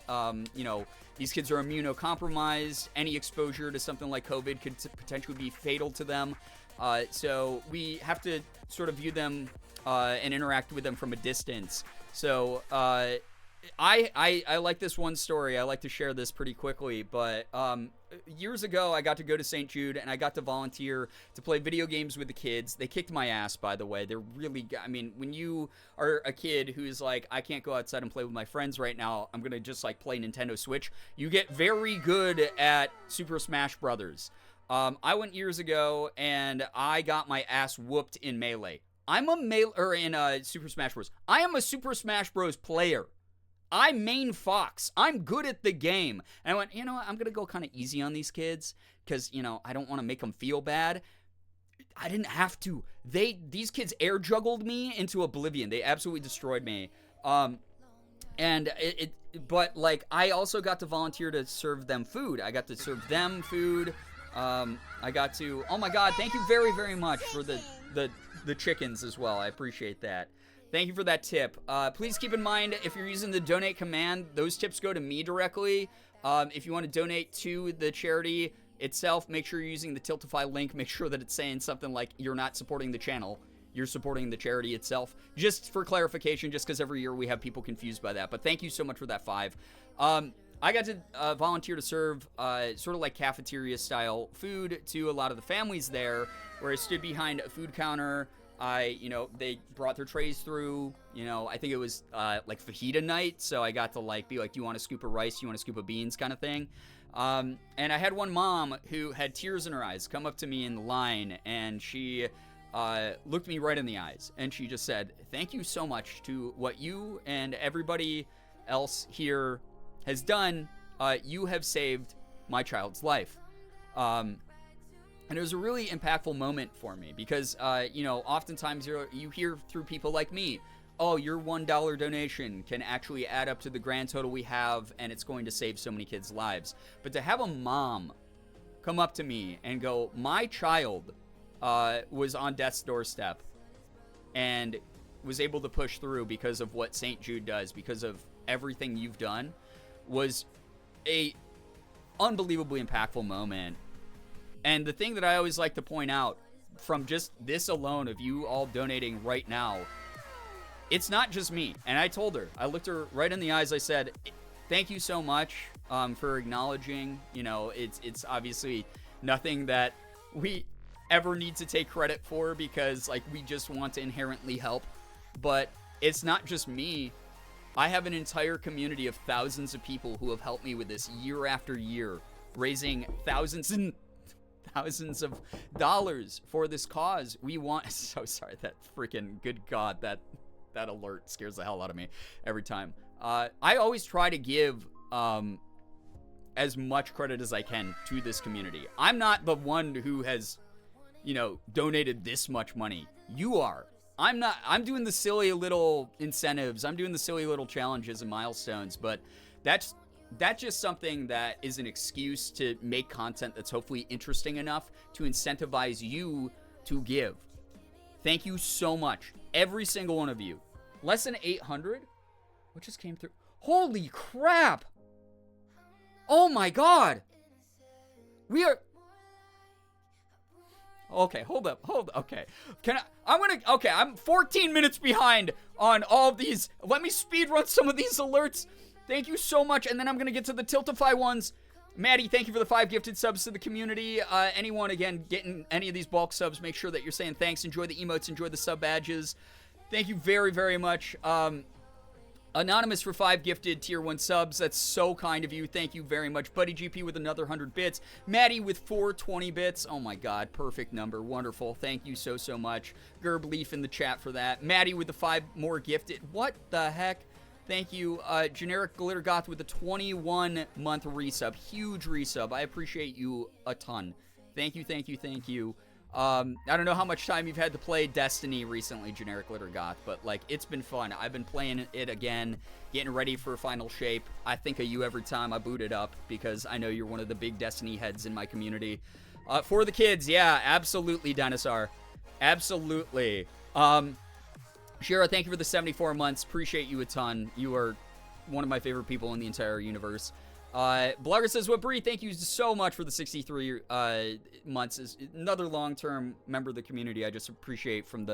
these kids are immunocompromised. Any exposure to something like COVID could potentially be fatal to them. So we have to sort of view them and interact with them from a distance. So I like this one story. I like to share this pretty quickly, but years ago I got to go to St. Jude and I got to volunteer to play video games with the kids. They kicked my ass, by the way. They're really, I mean, when you are a kid who's like, I can't go outside and play with my friends right now, I'm gonna just like play Nintendo Switch, you get very good at Super Smash Brothers. I went years ago and I got my ass whooped in Melee. I'm a in Super Smash Bros. I am a Super Smash Bros. Player. I main Fox. I'm good at the game. And I went, you know what? I'm going to go kind of easy on these kids because, you know, I don't want to make them feel bad. I didn't have to. These kids air juggled me into oblivion. They absolutely destroyed me. But like, I also got to volunteer to serve them food. I got to serve them food. I got to, oh my God, thank you very, very much for the chickens as well. I appreciate that. Thank you for that tip. Please keep in mind, if you're using the donate command, those tips go to me directly. If you want to donate to the charity itself, make sure you're using the Tiltify link. Make sure that it's saying something like you're not supporting the channel. You're supporting the charity itself. Just for clarification, just because every year we have people confused by that. But thank you so much for that 5. I got to volunteer to serve sort of like cafeteria-style food to a lot of the families there, where I stood behind a food counter. They brought their trays through, I think it was like fajita night, so I got to like be like, do you want a scoop of rice, do you want a scoop of beans kind of thing. And I had one mom who had tears in her eyes come up to me in the line, and she looked me right in the eyes, and she just said, thank you so much to what you and everybody else here has done. You have saved my child's life. And it was a really impactful moment for me because, oftentimes you hear through people like me, oh, your $1 donation can actually add up to the grand total we have, and it's going to save so many kids' lives. But to have a mom come up to me and go, my child was on death's doorstep and was able to push through because of what St. Jude does, because of everything you've done, was a unbelievably impactful moment. And the thing that I always like to point out from just this alone of you all donating right now, it's not just me. And I told her, I looked her right in the eyes. I said, thank you so much for acknowledging, it's obviously nothing that we ever need to take credit for because like we just want to inherently help. But it's not just me. I have an entire community of thousands of people who have helped me with this year after year, raising thousands of dollars for this cause. We want, so sorry, that freaking, good God, that alert scares the hell out of me every time. I always try to give as much credit as I can to this community. I'm not the one who has, donated this much money. You are. I'm not. I'm doing the silly little incentives. I'm doing the silly little challenges and milestones, but that's just something that is an excuse to make content that's hopefully interesting enough to incentivize you to give. Thank you so much. Every single one of you. Less than 800? What just came through? Holy crap! Oh my God! We are... Okay, hold up. Okay. I'm 14 minutes behind on all of these. Let me speed run some of these alerts. Thank you so much, and then I'm going to get to the Tiltify ones. Maddie, thank you for the 5 gifted subs to the community. Anyone, again, getting any of these bulk subs, make sure that you're saying thanks. Enjoy the emotes. Enjoy the sub badges. Thank you very, very much. Anonymous for 5 gifted tier 1 subs. That's so kind of you. Thank you very much. Buddy GP with another 100 bits. Maddie with 420 bits. Oh my God, perfect number. Wonderful. Thank you so, so much. Girbeagly in the chat for that. Maddie with the 5 more gifted. What the heck? Thank you. Generic Glitter Goth with the 21-month resub. Huge resub. I appreciate you a ton. Thank you, thank you, thank you. I don't know how much time you've had to play Destiny recently, Generic Glitter Goth, but, like, it's been fun. I've been playing it again, getting ready for Final Shape. I think of you every time I boot it up because I know you're one of the big Destiny heads in my community. For the kids, yeah, absolutely, Denisar. Absolutely. Shira, thank you for the 74 months. Appreciate you a ton. You are one of my favorite people in the entire universe. Blogger says, what Bree, thank you so much for the 63 months. Is another long-term member of the community. I just appreciate from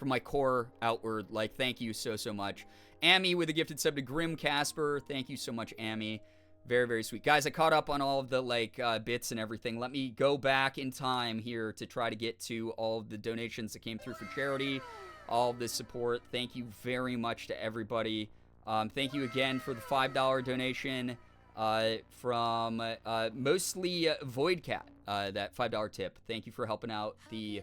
my core outward. Like, thank you so, so much. Amy with a gifted sub to Grim Casper. Thank you so much, Amy. Very, very sweet. Guys, I caught up on all of the, bits and everything. Let me go back in time here to try to get to all of the donations that came through for charity, all of the support. Thank you very much to everybody. Thank you again for the $5 donation. From mostly Voidcat, that $5 tip. Thank you for helping out the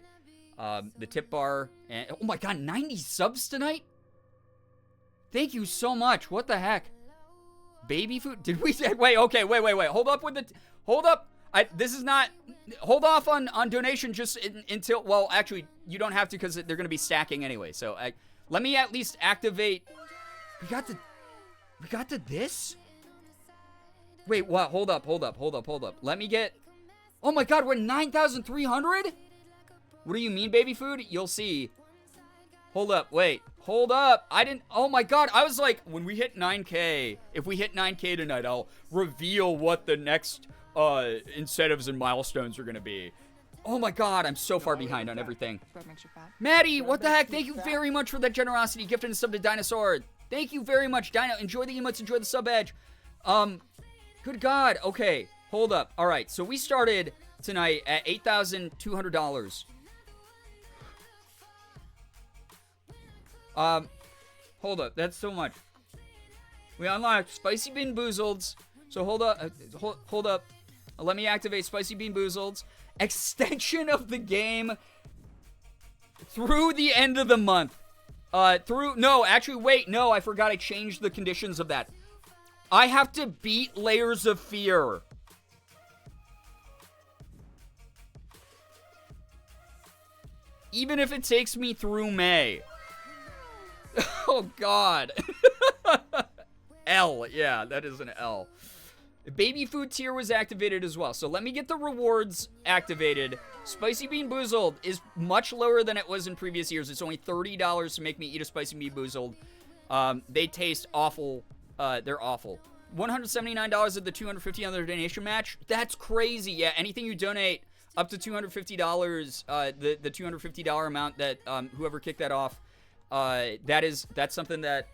the tip bar, and oh my god, 90 subs tonight? Thank you so much. What the heck? Baby food? Did we say, wait, okay, wait. Hold up with the, hold up. This is not, hold off on donation just until, well, actually, you don't have to because they're going to be stacking anyway. So let me at least activate. We got to this? Wait, what? Hold up. Let me get, oh my god, we're 9,300? What do you mean, baby food? You'll see. Hold up, wait. Hold up. Oh my god, I was like, when we hit 9K, if we hit 9K tonight, I'll reveal what the next incentives and milestones are gonna be. Oh my god, I'm so far behind on everying. Maddie, what the heck? Thank you very much for that generosity. Gift and sub to Dinosaur. Thank you very much, Dino. Enjoy the emotes, enjoy the sub badge. Good god. Okay, hold up. All right, so we started tonight at $8,200. Hold up. That's so much. We unlocked Spicy Bean Boozleds. So hold up. Hold up. Let me activate Spicy Bean Boozleds. Extension of the game through the end of the month. No, actually, wait. No, I forgot I changed the conditions of that. I have to beat Layers of Fear. Even if it takes me through May. Oh, God. L. Yeah, that is an L. The baby food tier was activated as well. So let me get the rewards activated. Spicy Bean Boozled is much lower than it was in previous years. It's only $30 to make me eat a Spicy Bean Boozled. They taste awful. They're awful. $179 at the $250 donation match. That's crazy. Yeah, anything you donate up to $250, the $250 amount that whoever kicked that off, that's something that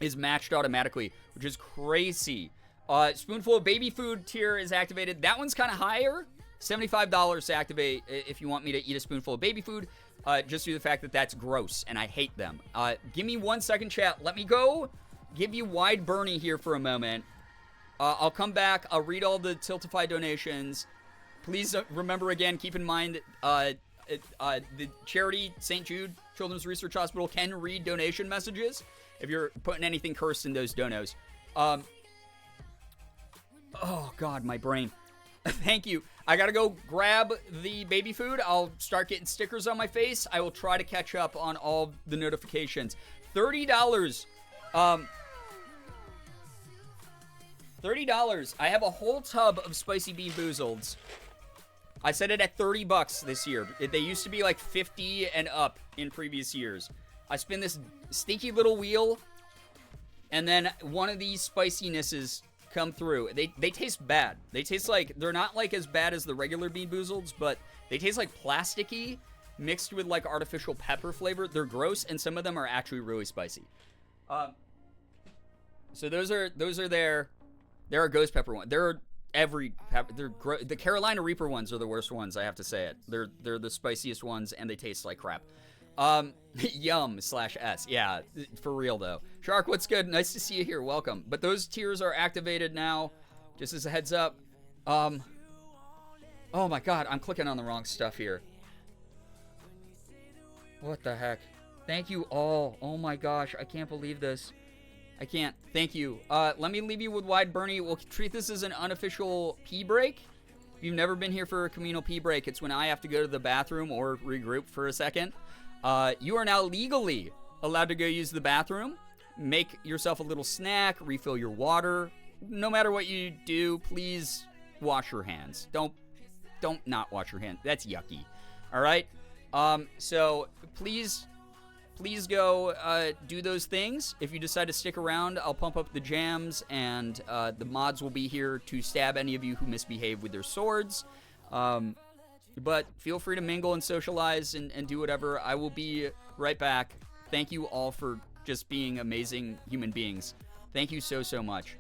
is matched automatically, which is crazy. Spoonful of baby food tier is activated. That one's kind of higher. $75 to activate if you want me to eat a spoonful of baby food, just due to the fact that that's gross and I hate them. Give me 1 second, chat. Let me go give you Wide Bernie here for a moment. I'll come back. I'll read all the Tiltify donations. Please remember again, keep in mind the charity St. Jude Children's Research Hospital can read donation messages if you're putting anything cursed in those donos. Oh, God, my brain. Thank you. I gotta go grab the baby food. I'll start getting stickers on my face. I will try to catch up on all the notifications. $30. $30. I have a whole tub of Spicy Bean Boozleds. I set it at $30 this year. They used to be like 50 and up in previous years. I spin this stinky little wheel, and then one of these spicinesses come through. They taste bad. They taste like, they're not like as bad as the regular Bean Boozleds, but they taste like plasticky mixed with like artificial pepper flavor. They're gross, and some of them are actually really spicy. So those are there. There are ghost pepper ones. There are every pepper. The Carolina Reaper ones are the worst ones. I have to say it. They're the spiciest ones, and they taste like crap. Yum/S. Yeah, for real though. Shark, what's good? Nice to see you here. Welcome. But those tiers are activated now. Just as a heads up. Oh my God, I'm clicking on the wrong stuff here. What the heck? Thank you all. Oh my gosh, I can't believe this. I can't. Thank you. Let me leave you with Wide Bernie. We'll treat this as an unofficial pee break. If you've never been here for a communal pee break, it's when I have to go to the bathroom or regroup for a second. You are now legally allowed to go use the bathroom. Make yourself a little snack, refill your water. No matter what you do, please wash your hands. Don't not wash your hands. That's yucky. All right? So please go do those things. If you decide to stick around, I'll pump up the jams, and the mods will be here to stab any of you who misbehave with their swords. But feel free to mingle and socialize and do whatever. I will be right back. Thank you all for just being amazing human beings. Thank you so, so much.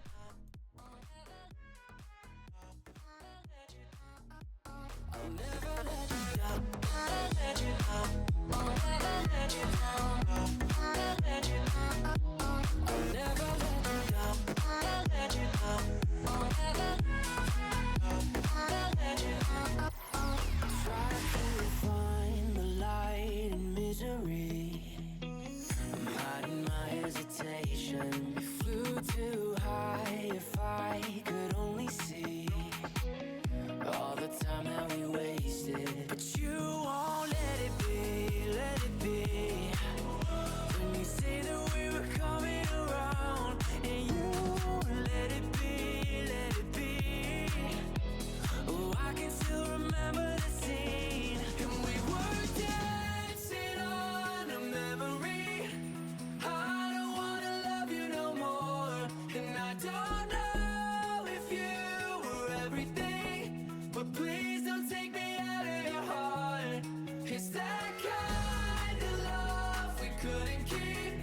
Try to find It's that kind of love we couldn't keep.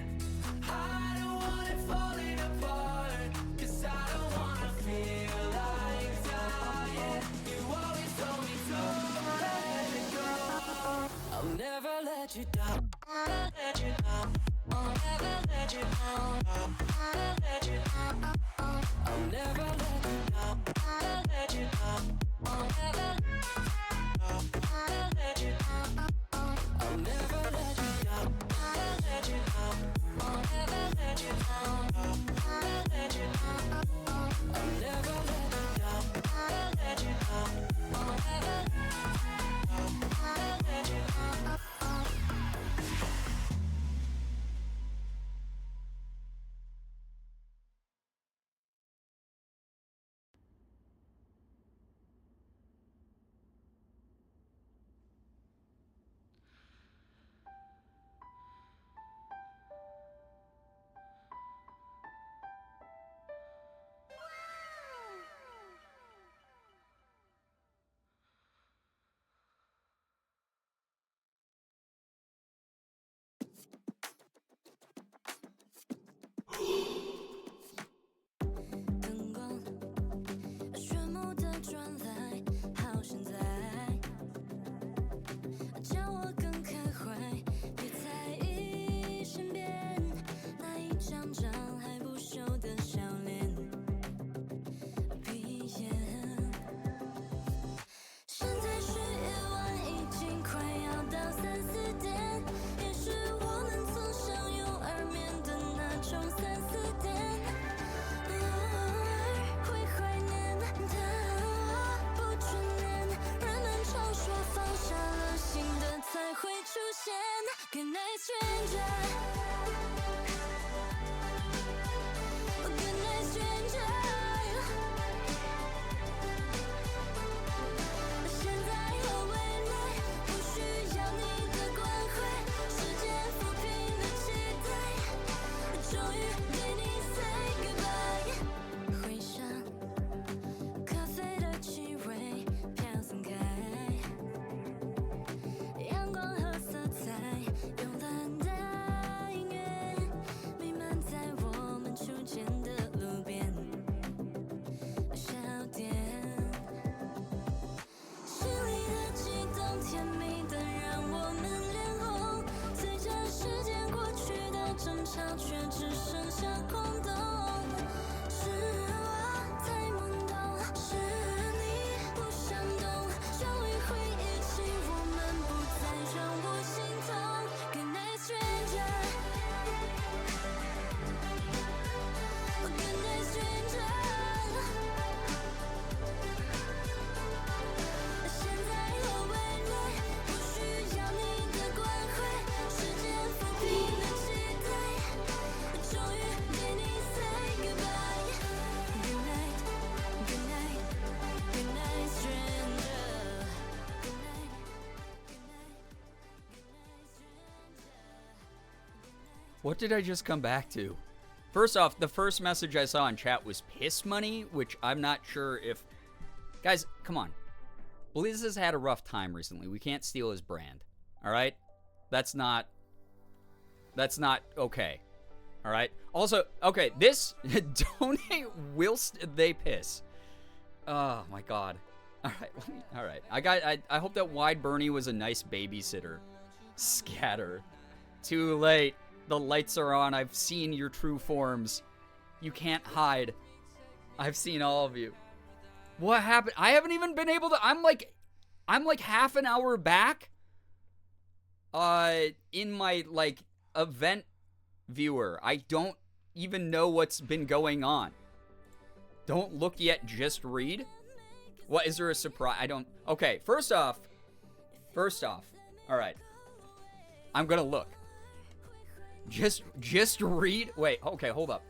I don't want it falling apart, 'cause I don't wanna feel like dying. You always told me don't let it go. I'll never let you down. I'll let you down. I'll never let you down. I'll let you down. I'll never let you down. I'll let you down. I'll never let you down. I'll never let you down. I'll let you down. I'll never let you down. I'll let you down. I'll never let you down. I'll let you down. I'll never let you down. Good night, stranger. Good night, stranger. 现在和未来不需要你的关怀，时间抚平了期待，终于对你 say goodbye。回想咖啡的气味飘散开，阳光和色彩。慵懒的音乐弥漫在我们初见的路边小店，心里的悸动甜蜜的让我们脸红，随着时间过去的争吵却只剩下空洞。是我太懵懂，是你不想懂，终于回忆起我们不再让我心痛。Good night, stranger. Good night, stranger. 现在和未来不需要你的关怀，时间抚平了期待，终于对你 say goodbye. Good night, good night, good night, stranger. Good night, good night, good night, stranger.
What did I just come back to? First off, the first message I saw in chat was piss money, which I'm not sure if... Guys, come on. Blizz has had a rough time recently. We can't steal his brand. Alright? That's not okay. Alright? Also, okay, this... donate whilst they piss. Oh, my God. Alright. I hope that Wide Bernie was a nice babysitter. Scatter. Too late. The lights are on. I've seen your true forms. You can't hide. I've seen all of you. What happened? I haven't even been able to... I'm like half an hour back. In my, like, event viewer. I don't even know what's been going on. Don't look yet, just read? What, is there a surprise? I don't... Okay, first off. Alright. I'm gonna look. Just read. Wait, okay, hold up.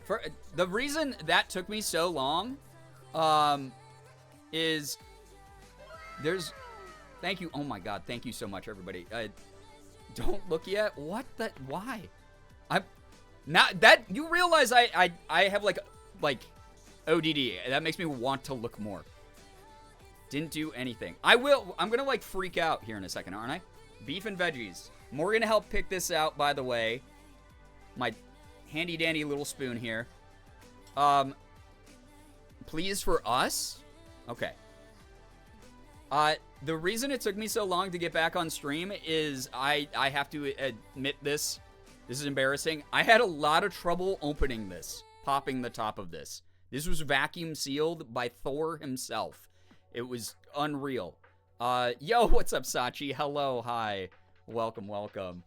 For the reason that took me so long, is there's. Thank you. Oh my God, thank you so much, everybody. Don't look yet. What the? Why? I'm not that. You realize I have like ODD. That makes me want to look more. Didn't do anything. I'm gonna like freak out here in a second, aren't I? Beef and veggies. Morgan helped pick this out, by the way. My handy dandy little spoon here. Please for us? Okay. The reason it took me so long to get back on stream is I have to admit this. This is embarrassing. I had a lot of trouble opening this, popping the top of this. This was vacuum sealed by Thor himself. It was unreal. Yo, what's up, Sachi? Hello, hi. Welcome, welcome.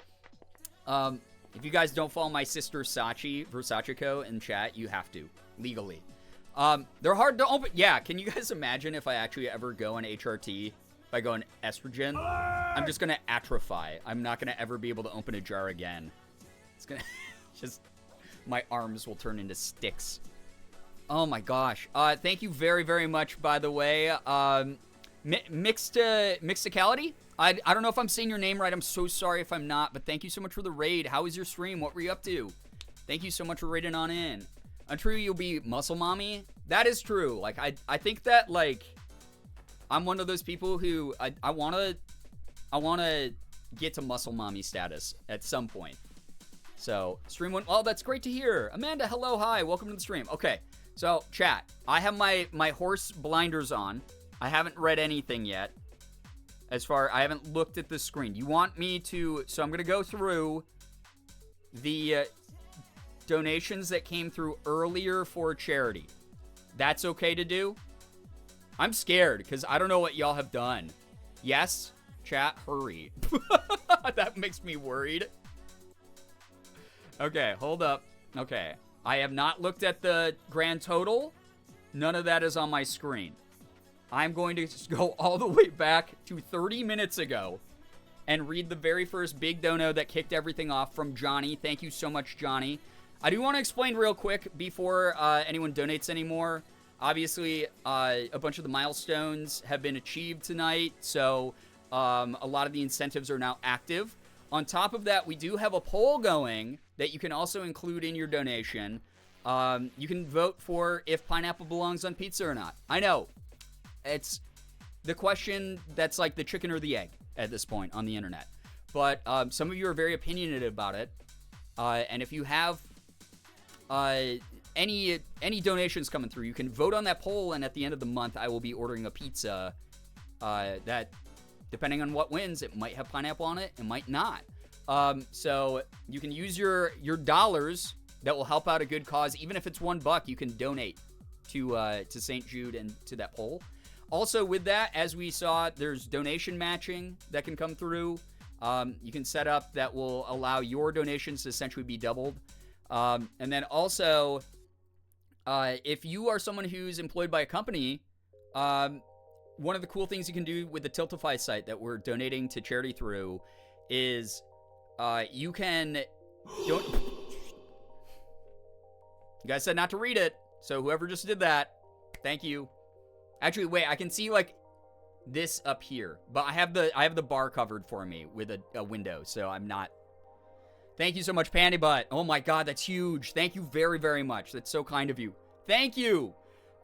If you guys don't follow my sister Sachi, Versachiko, in chat, you have to, legally. They're hard to open. Yeah, can you guys imagine if I actually ever go on HRT by going estrogen? I'm just gonna atrophy. I'm not gonna ever be able to open a jar again. It's gonna just, my arms will turn into sticks. Oh my gosh. Thank you very, very much, by the way. Mixticality? I don't know if I'm saying your name right. I'm so sorry if I'm not, but thank you so much for the raid. How was your stream? What were you up to? Thank you so much for raiding on in. Untrue, you'll be muscle mommy. That is true. Like, I think that, like, I'm one of those people who I wanna get to muscle mommy status at some point. So, stream one. Oh, that's great to hear. Amanda, hello, hi. Welcome to the stream. Okay, so, chat. I have my horse blinders on. I haven't read anything yet. I haven't looked at the screen. You want me to, so I'm going to go through the donations that came through earlier for charity. That's okay to do? I'm scared because I don't know what y'all have done. Yes? Chat, hurry. That makes me worried. Okay, hold up. Okay. I have not looked at the grand total. None of that is on my screen. I'm going to go all the way back to 30 minutes ago and read the very first big dono that kicked everything off from Johnny. Thank you so much, Johnny. I do want to explain real quick before anyone donates anymore. Obviously, a bunch of the milestones have been achieved tonight, so a lot of the incentives are now active. On top of that, we do have a poll going that you can also include in your donation. You can vote for if pineapple belongs on pizza or not. I know. It's the question that's like the chicken or the egg at this point on the internet. But some of you are very opinionated about it. And if you have any donations coming through, you can vote on that poll, and at the end of the month, I will be ordering a pizza that, depending on what wins, it might have pineapple on it, it might not. So you can use your dollars that will help out a good cause. Even if it's $1, you can donate to St. Jude and to that poll. Also, with that, as we saw, there's donation matching that can come through. You can set up that will allow your donations to essentially be doubled. And then also, if you are someone who's employed by a company, one of the cool things you can do with the Tiltify site that we're donating to charity through is you can... You guys said not to read it, so whoever just did that, thank you. Actually, wait, I can see, like, this up here. But I have the bar covered for me with a window, so I'm not... Thank you so much, Pandy Butt. Oh my god, that's huge. Thank you very, very much. That's so kind of you. Thank you!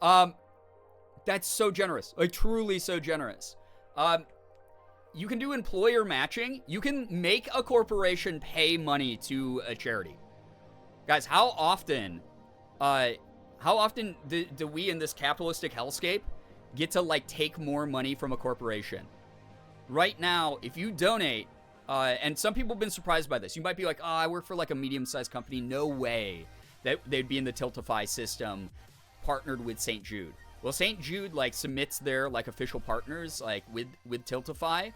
That's so generous. Like, truly so generous. You can do employer matching. You can make a corporation pay money to a charity. Guys, how often do we in this capitalistic hellscape get to, like, take more money from a corporation? Right now, if you donate, and some people have been surprised by this. You might be like, oh, I work for, like, a medium-sized company. No way that they'd be in the Tiltify system partnered with St. Jude. Well, St. Jude, like, submits their, like, official partners, like, with Tiltify.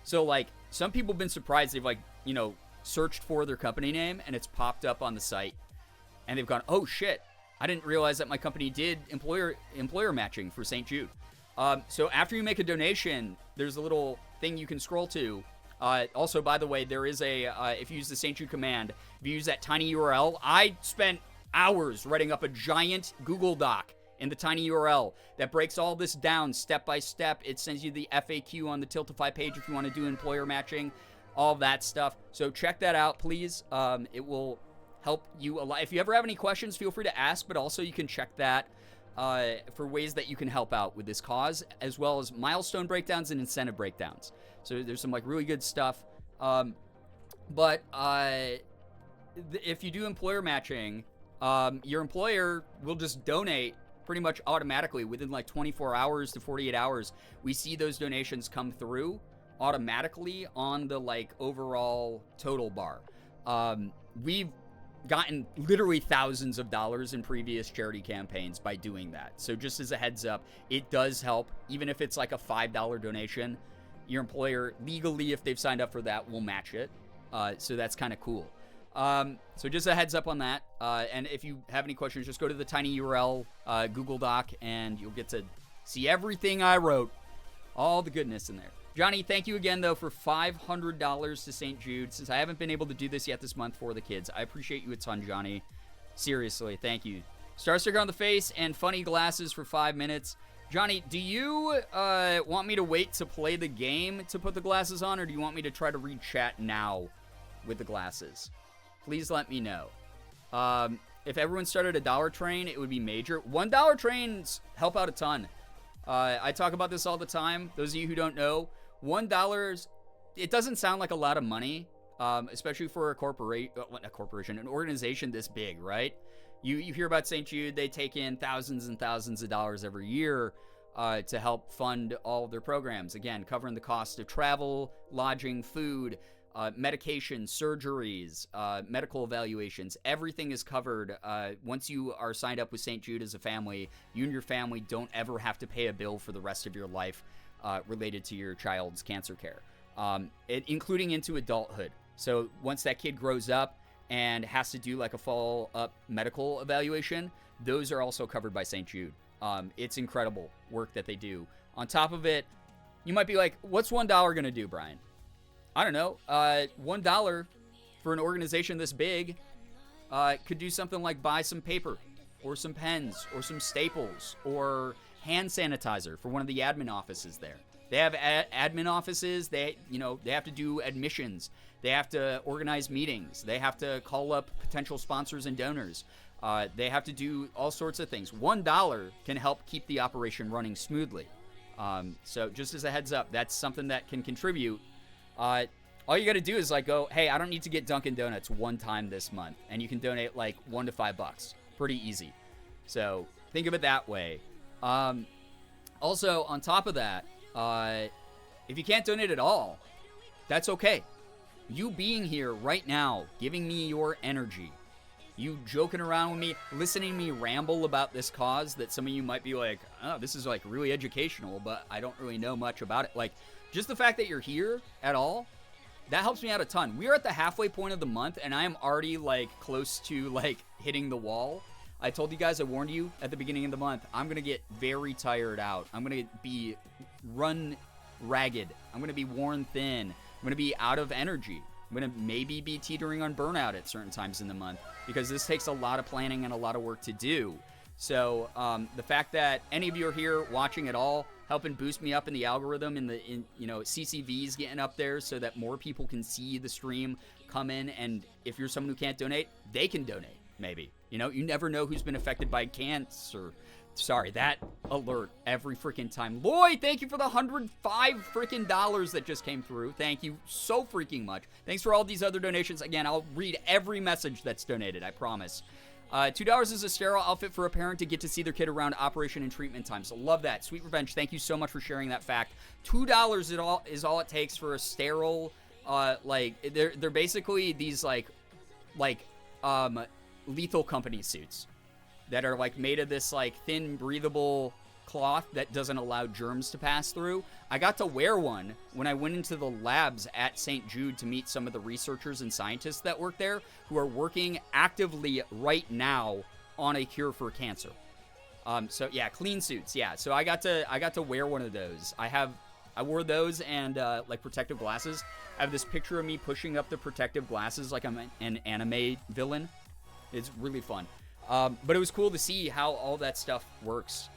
So, like, some people have been surprised. They've, like, you know, searched for their company name, and it's popped up on the site. And they've gone, oh, shit. I didn't realize that my company did employer matching for St. Jude. So after you make a donation, there's a little thing you can scroll to. Also, by the way, there is a, if you use the St. Jude command, if you use that tiny URL, I spent hours writing up a giant Google Doc in the tiny URL that breaks all this down step by step. It sends you the FAQ on the Tiltify page if you want to do employer matching, all that stuff. So check that out, please. It will help you a lot. If you ever have any questions, feel free to ask, but also you can check that for ways that you can help out with this cause, as well as milestone breakdowns and incentive breakdowns. So there's some like really good stuff. But if you do employer matching, your employer will just donate pretty much automatically within like 24 hours to 48 hours. We see those donations come through automatically on the like overall total bar. We've gotten literally thousands of dollars in previous charity campaigns by doing that. So just as a heads up, it does help. Even if it's like a $5 donation, your employer legally, if they've signed up for that, will match it. So that's kind of cool. So just a heads up on that. And if you have any questions, just go to the tiny URL Google Doc and you'll get to see everything I wrote. All the goodness in there. Johnny, thank you again, though, for $500 to St. Jude. Since I haven't been able to do this yet this month for the kids, I appreciate you a ton, Johnny. Seriously, thank you. Star sticker on the face and funny glasses for 5 minutes. Johnny, do you want me to wait to play the game to put the glasses on, or do you want me to try to read chat now with the glasses? Please let me know. If everyone started a dollar train, it would be major. $1 trains help out a ton. I talk about this all the time. Those of you who don't know, $1, it doesn't sound like a lot of money, especially for an organization this big, right? You hear about St. Jude, they take in thousands and thousands of dollars every year to help fund all of their programs. Again, covering the cost of travel, lodging, food, medication, surgeries, medical evaluations. Everything is covered. Once you are signed up with St. Jude as a family, you and your family don't ever have to pay a bill for the rest of your life related to your child's cancer care, including into adulthood. So once that kid grows up and has to do like a follow-up medical evaluation, those are also covered by St. Jude. It's incredible work that they do. On top of it, you might be like, what's $1 going to do, Brian? I don't know. $1 for an organization this big could do something like buy some paper or some pens or some staples or hand sanitizer for one of the admin offices there. They have admin offices. They have to do admissions. They have to organize meetings. They have to call up potential sponsors and donors. They have to do all sorts of things. $1 can help keep the operation running smoothly. So just as a heads up, that's something that can contribute. All you got to do is like go, hey, I don't need to get Dunkin' Donuts one time this month, and you can donate like $1 to $5. Pretty easy. So think of it that way. Also, on top of that, if you can't donate at all, that's okay. You being here right now, giving me your energy, you joking around with me, listening to me ramble about this cause that some of you might be like, oh, this is like really educational, but I don't really know much about it. Like, just the fact that you're here at all, that helps me out a ton. We are at the halfway point of the month, and I am already, like, close to, like, hitting the wall. I told you guys, I warned you at the beginning of the month, I'm going to get very tired out. I'm going to be run ragged. I'm going to be worn thin. I'm going to be out of energy. I'm going to maybe be teetering on burnout at certain times in the month, because this takes a lot of planning and a lot of work to do. So the fact that any of you are here watching at all, helping boost me up in the algorithm, CCVs getting up there so that more people can see the stream come in. And if you're someone who can't donate, they can donate, maybe. You never know who's been affected by cancer. Sorry, that alert every freaking time. Lloyd, thank you for the $105 freaking dollars that just came through. Thank you so freaking much. Thanks for all these other donations. Again, I'll read every message that's donated, I promise. $2 is a sterile outfit for a parent to get to see their kid around operation and treatment time. So love that. Sweet Revenge, thank you so much for sharing that fact. $2 is all it takes for a sterile, they're basically these Lethal Company suits that are like made of this like thin, breathable cloth that doesn't allow germs to pass through. I got to wear one when I went into the labs at St. Jude to meet some of the researchers and scientists that work there who are working actively right now on a cure for cancer. So yeah, clean suits. Yeah. So I got to wear one of those. I wore those and like protective glasses. I have this picture of me pushing up the protective glasses like I'm an anime villain. It's really fun. But it was cool to see how all that stuff works.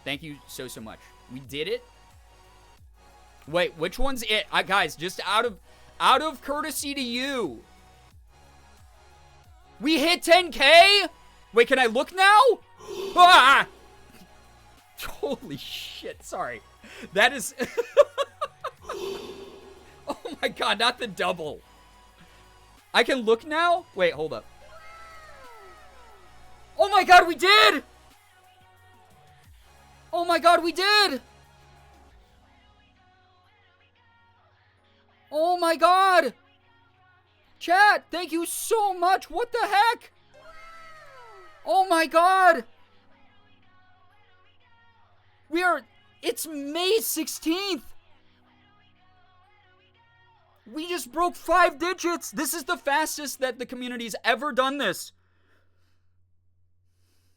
Thank you so much. We did it. Wait, which one's it? Guys, just out of courtesy to you. We hit 10K? Wait, can I look now? Ah! Holy shit, sorry. That is... Oh my god, not the double. I can look now? Wait, hold up. Oh my god, we did! Oh my god, we did! Oh my god! Chat, thank you so much. What the heck? Oh my god! It's May 16th! We just broke 5 digits! This is the fastest that the community's ever done this.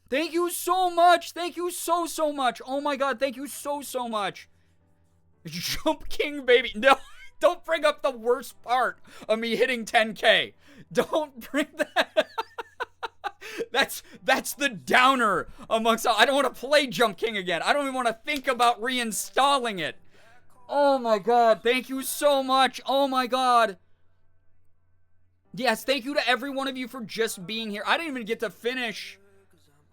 Thank you so much! Thank you so much! Oh my god, thank you so much! Jump King, baby! No, don't bring up the worst part of me hitting 10K. Don't bring that. That's the downer amongst all. I don't want to play Jump King again. I don't even want to think about reinstalling it. Oh my god, thank you so much. Oh my god. Yes, thank you to every one of you for just being here. I didn't even get to finish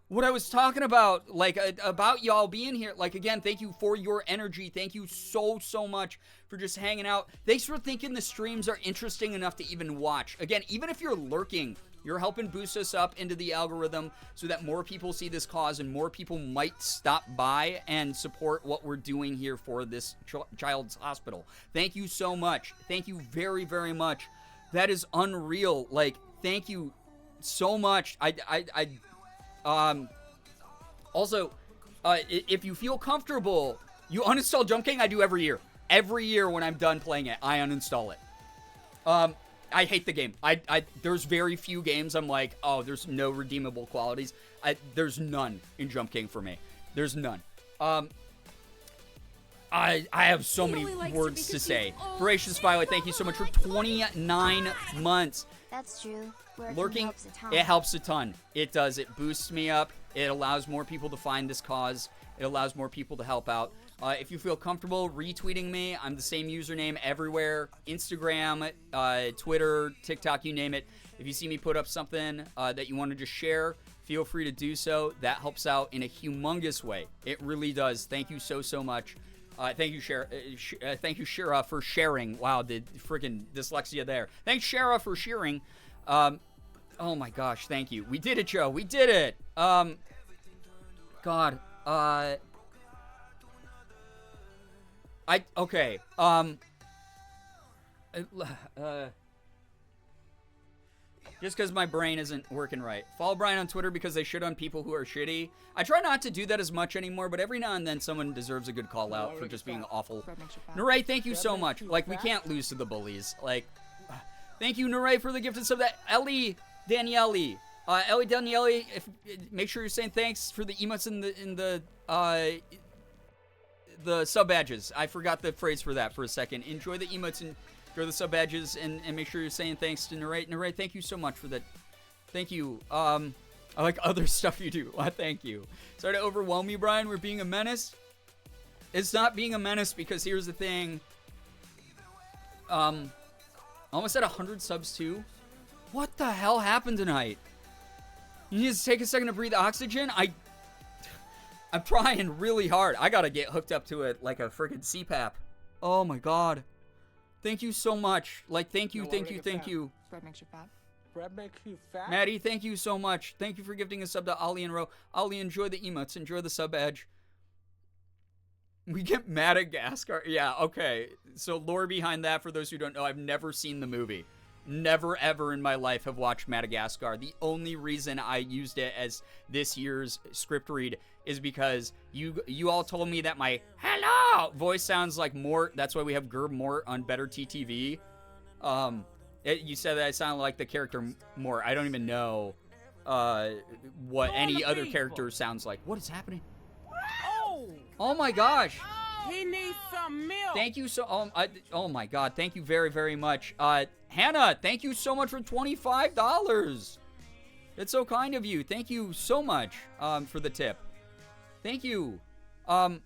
what I was talking about, like, about y'all being here. Like, again, thank you for your energy. Thank you so much for just hanging out. Thanks for thinking the streams are interesting enough to even watch. Again, even if you're lurking, you're helping boost us up into the algorithm so that more people see this cause and more people might stop by and support what we're doing here for this child's hospital. Thank you so much. Thank you very much. That is unreal. Like, thank you so much. Also, if you feel comfortable, you uninstall Jump King. I do every year. Every year when I'm done playing it, I uninstall it. I hate the game. There's very few games I'm like, oh, there's no redeemable qualities. There's none in Jump King for me. There's none. I have so many words to say. Voracious Violet, thank you so much for 29 months.
That's true.
Lurking, it helps a ton. It does. It boosts me up. It allows more people to find this cause. It allows more people to help out. If you feel comfortable retweeting me, I'm the same username everywhere. Instagram, Twitter, TikTok, you name it. If you see me put up something that you want to just share, feel free to do so. That helps out in a humongous way. It really does. Thank you so much. Thank you, Shara, for sharing. Wow, the freaking dyslexia there. Thanks, Shara, for sharing. Oh my gosh, thank you. We did it, Joe. We did it. God. Okay. Just because my brain isn't working right. Follow Brian on Twitter because they shit on people who are shitty. I try not to do that as much anymore, but every now and then someone deserves a good call out for just being awful. Naray, thank you so much. Like, we can't lose to the bullies. Like, thank you, Naray, for the gifted sub. That Ellie Daniele. Ellie Daniele, make sure you're saying thanks for the emotes in the sub badges. I forgot the phrase for that for a second. Enjoy the emotes and enjoy the sub badges, and make sure you're saying thanks to Naray. Naray, thank you so much for that. Thank you. I like other stuff you do. Thank you. Sorry to overwhelm you, Brian. We're being a menace. It's not being a menace because here's the thing. Almost at 100 subs too. What the hell happened tonight? You need to take a second to breathe oxygen? I'm trying really hard. I gotta get hooked up to it like a freaking CPAP. Oh my god. Thank you so much. Like, thank you.
Bread makes you fat. Bread makes you fat?
Maddie, thank you so much. Thank you for gifting a sub to Ollie and Ro. Ollie, enjoy the emotes. Enjoy the sub badge. We get Madagascar. Yeah, okay. So lore behind that, for those who don't know, I've never seen the movie. Never ever in my life have watched Madagascar. The only reason I used it as this year's script read is because you all told me that my hello voice sounds like Mort. That's why we have Gerb Mort on Better TTV. You said that I sounded like the character Mort. I don't even know what any other character sounds like. What is happening? Oh my gosh.
He needs some milk.
Thank you so. Oh my god. Thank you very much. Hannah, thank you so much for $25. It's so kind of you. Thank you so much for the tip. Thank you. I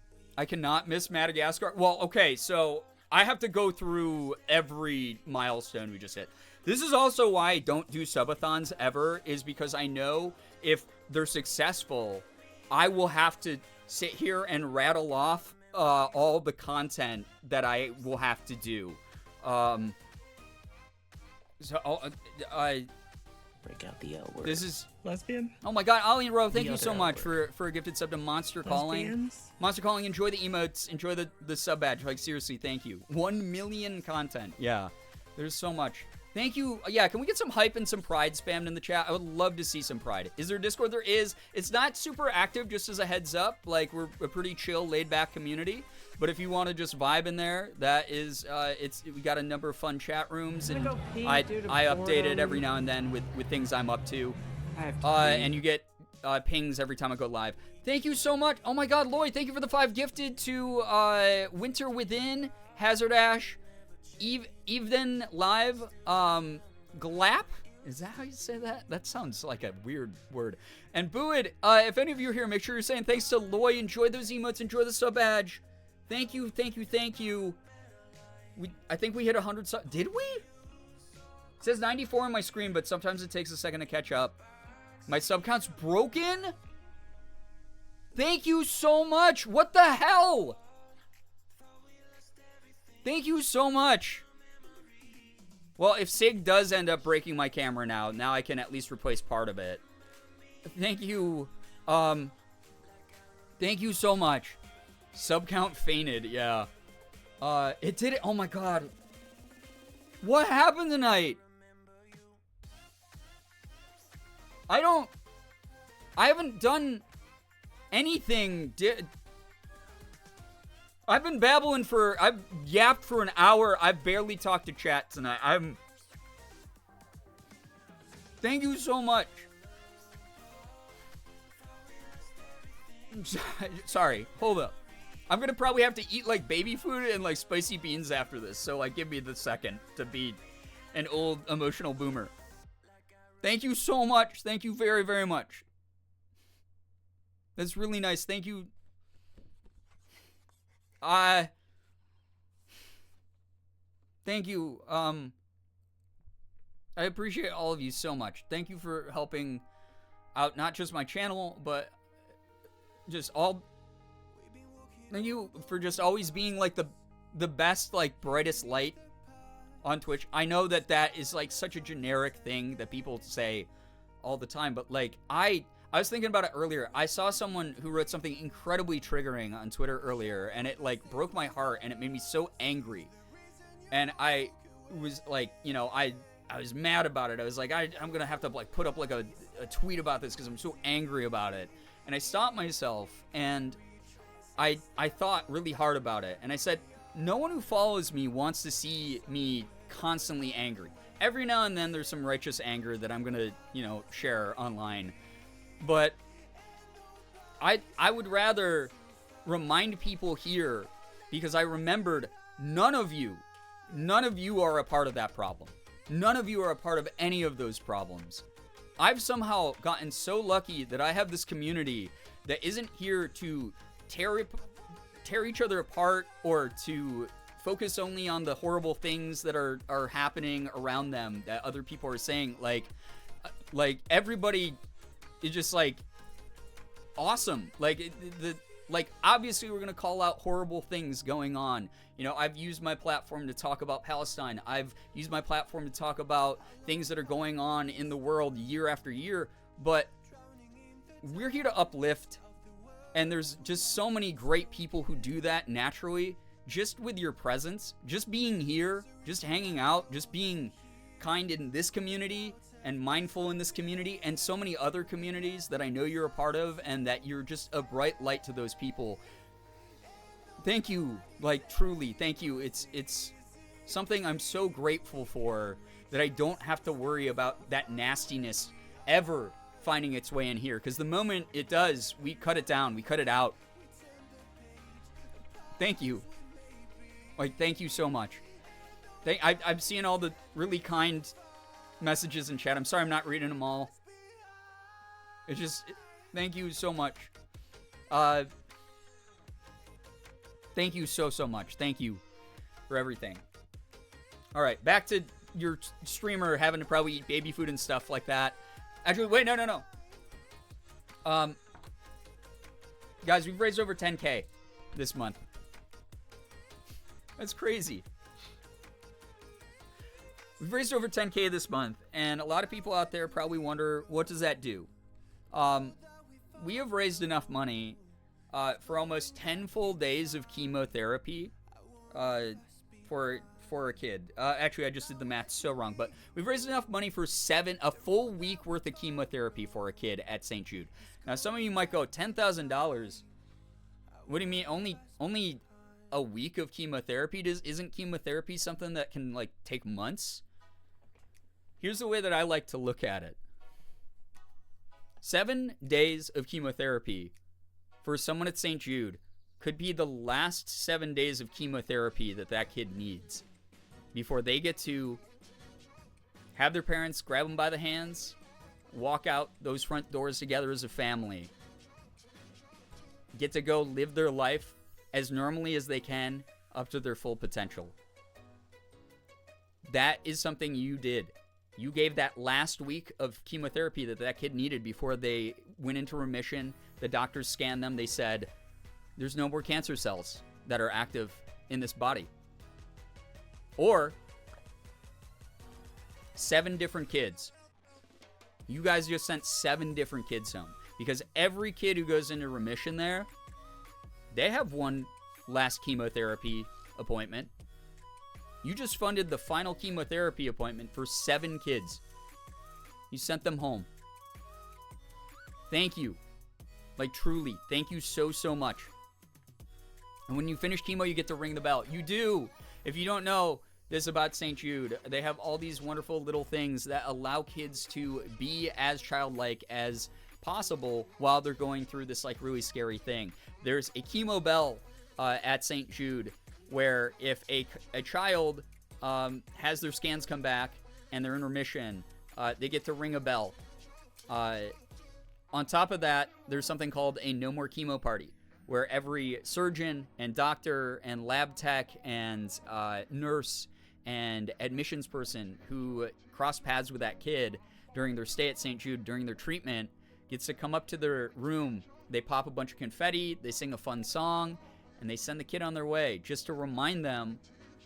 cannot miss Madagascar. Well, okay, so I have to go through every milestone we just hit. This is also why I don't do subathons ever, is because I know if they're successful, I will have to sit here and rattle off all the content that I will have to do.
Break out the L word.
This is
lesbian.
Oh my God, Ali Rowe, thank
The
you so
other
much
word.
for a gifted sub to Monster Calling.
Lesbians?
Monster Calling, enjoy the emotes, enjoy the sub badge. Like, seriously, thank you. 1 million content. Yeah, there's so much. Thank you. Yeah, can we get some hype and some pride spammed in the chat? I would love to see some pride. Is there a Discord? There is. It's not super active, just as a heads up. Like, we're a pretty chill, laid-back community. But if you want to just vibe in there, that is, we got a number of fun chat rooms, and I update it every now and then with things I'm up to. And you get pings every time I go live. Thank you so much. Oh my God, Lloyd, thank you for the 5 gifted to Winter Within, Hazard Ash, Evethen Live, Glap. Is that how you say that? That sounds like a weird word. And Buid, if any of you are here, make sure you're saying thanks to Loy. Enjoy those emotes. Enjoy the sub badge. Thank you, thank you, thank you. I think we hit 100 subs. Did we? It says 94 on my screen, but sometimes it takes a second to catch up. My sub count's broken? Thank you so much. What the hell? Thank you so much. Well, if Sig does end up breaking my camera now I can at least replace part of it. Thank you. Thank you so much. Sub count fainted, yeah. It did it. Oh my God. What happened tonight? I haven't done anything. I've been babbling I've yapped for an hour. I've barely talked to chat tonight. Thank you so much. Sorry, hold up. I'm gonna probably have to eat like baby food and like spicy beans after this, so like give me the second to be an old emotional boomer. Thank you so much. Thank you very, very much. That's really nice. Thank you. Thank you. I appreciate all of you so much. Thank you for helping out not just my channel, but just all. Thank you for just always being like the best, like brightest light on Twitch. I know that is like such a generic thing that people say all the time, but like I was thinking about it earlier. I saw someone who wrote something incredibly triggering on Twitter earlier, and it like broke my heart, and it made me so angry. And I was like, you know, I was mad about it. I was like, I'm gonna have to like put up like a tweet about this because I'm so angry about it. And I stopped myself, and I thought really hard about it, and I said, no one who follows me wants to see me constantly angry. Every now and then there's some righteous anger that I'm gonna, you know, share online. But I would rather remind people here, because I remembered none of you are a part of that problem. None of you are a part of any of those problems. I've somehow gotten so lucky that I have this community that isn't here to tear each other apart or to focus only on the horrible things that are happening around them that other people are saying. Like everybody is just like awesome. Like obviously we're gonna call out horrible things going on. You know, I've used my platform to talk about Palestine. I've used my platform to talk about things that are going on in the world year after year. But we're here to uplift. And there's just so many great people who do that naturally, just with your presence, just being here, just hanging out, just being kind in this community and mindful in this community and so many other communities that I know you're a part of, and that you're just a bright light to those people. Thank you, like truly, thank you. It's something I'm so grateful for, that I don't have to worry about that nastiness ever finding its way in here, because the moment it does, we cut it down, we cut it out. Thank you. Like, thank you so much. I've seen all the really kind messages in chat. I'm sorry I'm not reading them all. It's just, thank you so much. Thank you so much. Thank you for everything. All right, back to your streamer having to probably eat baby food and stuff like that. Actually, wait, no. Guys, we've raised over 10K this month. That's crazy. We've raised over 10K this month, and a lot of people out there probably wonder, what does that do? We have raised enough money for almost 10 full days of chemotherapy for a kid. Actually, I just did the math so wrong, but we've raised enough money for a full week worth of chemotherapy for a kid at St. Jude. Now, some of you might go, $10,000? What do you mean, only a week of chemotherapy? Isn't chemotherapy something that can, like, take months? Here's the way that I like to look at it. 7 days of chemotherapy for someone at St. Jude could be the last 7 days of chemotherapy that kid needs before they get to have their parents grab them by the hands, walk out those front doors together as a family, get to go live their life as normally as they can up to their full potential. That is something you did. You gave that last week of chemotherapy that kid needed before they went into remission. The doctors scanned them. They said, there's no more cancer cells that are active in this body. Or 7 different kids. You guys just sent 7 different kids home. Because every kid who goes into remission there, they have one last chemotherapy appointment. You just funded the final chemotherapy appointment for 7 kids. You sent them home. Thank you. Like, truly, thank you so, so much. And when you finish chemo, you get to ring the bell. You do. If you don't know this about St. Jude, they have all these wonderful little things that allow kids to be as childlike as possible while they're going through this, like, really scary thing. There's a chemo bell at St. Jude, where if a child has their scans come back and they're in remission, they get to ring a bell. On top of that, there's something called a no more chemo party, where every surgeon and doctor and lab tech and nurse and admissions person who crossed paths with that kid during their stay at St. Jude, during their treatment, gets to come up to their room. They pop a bunch of confetti, they sing a fun song, and they send the kid on their way just to remind them,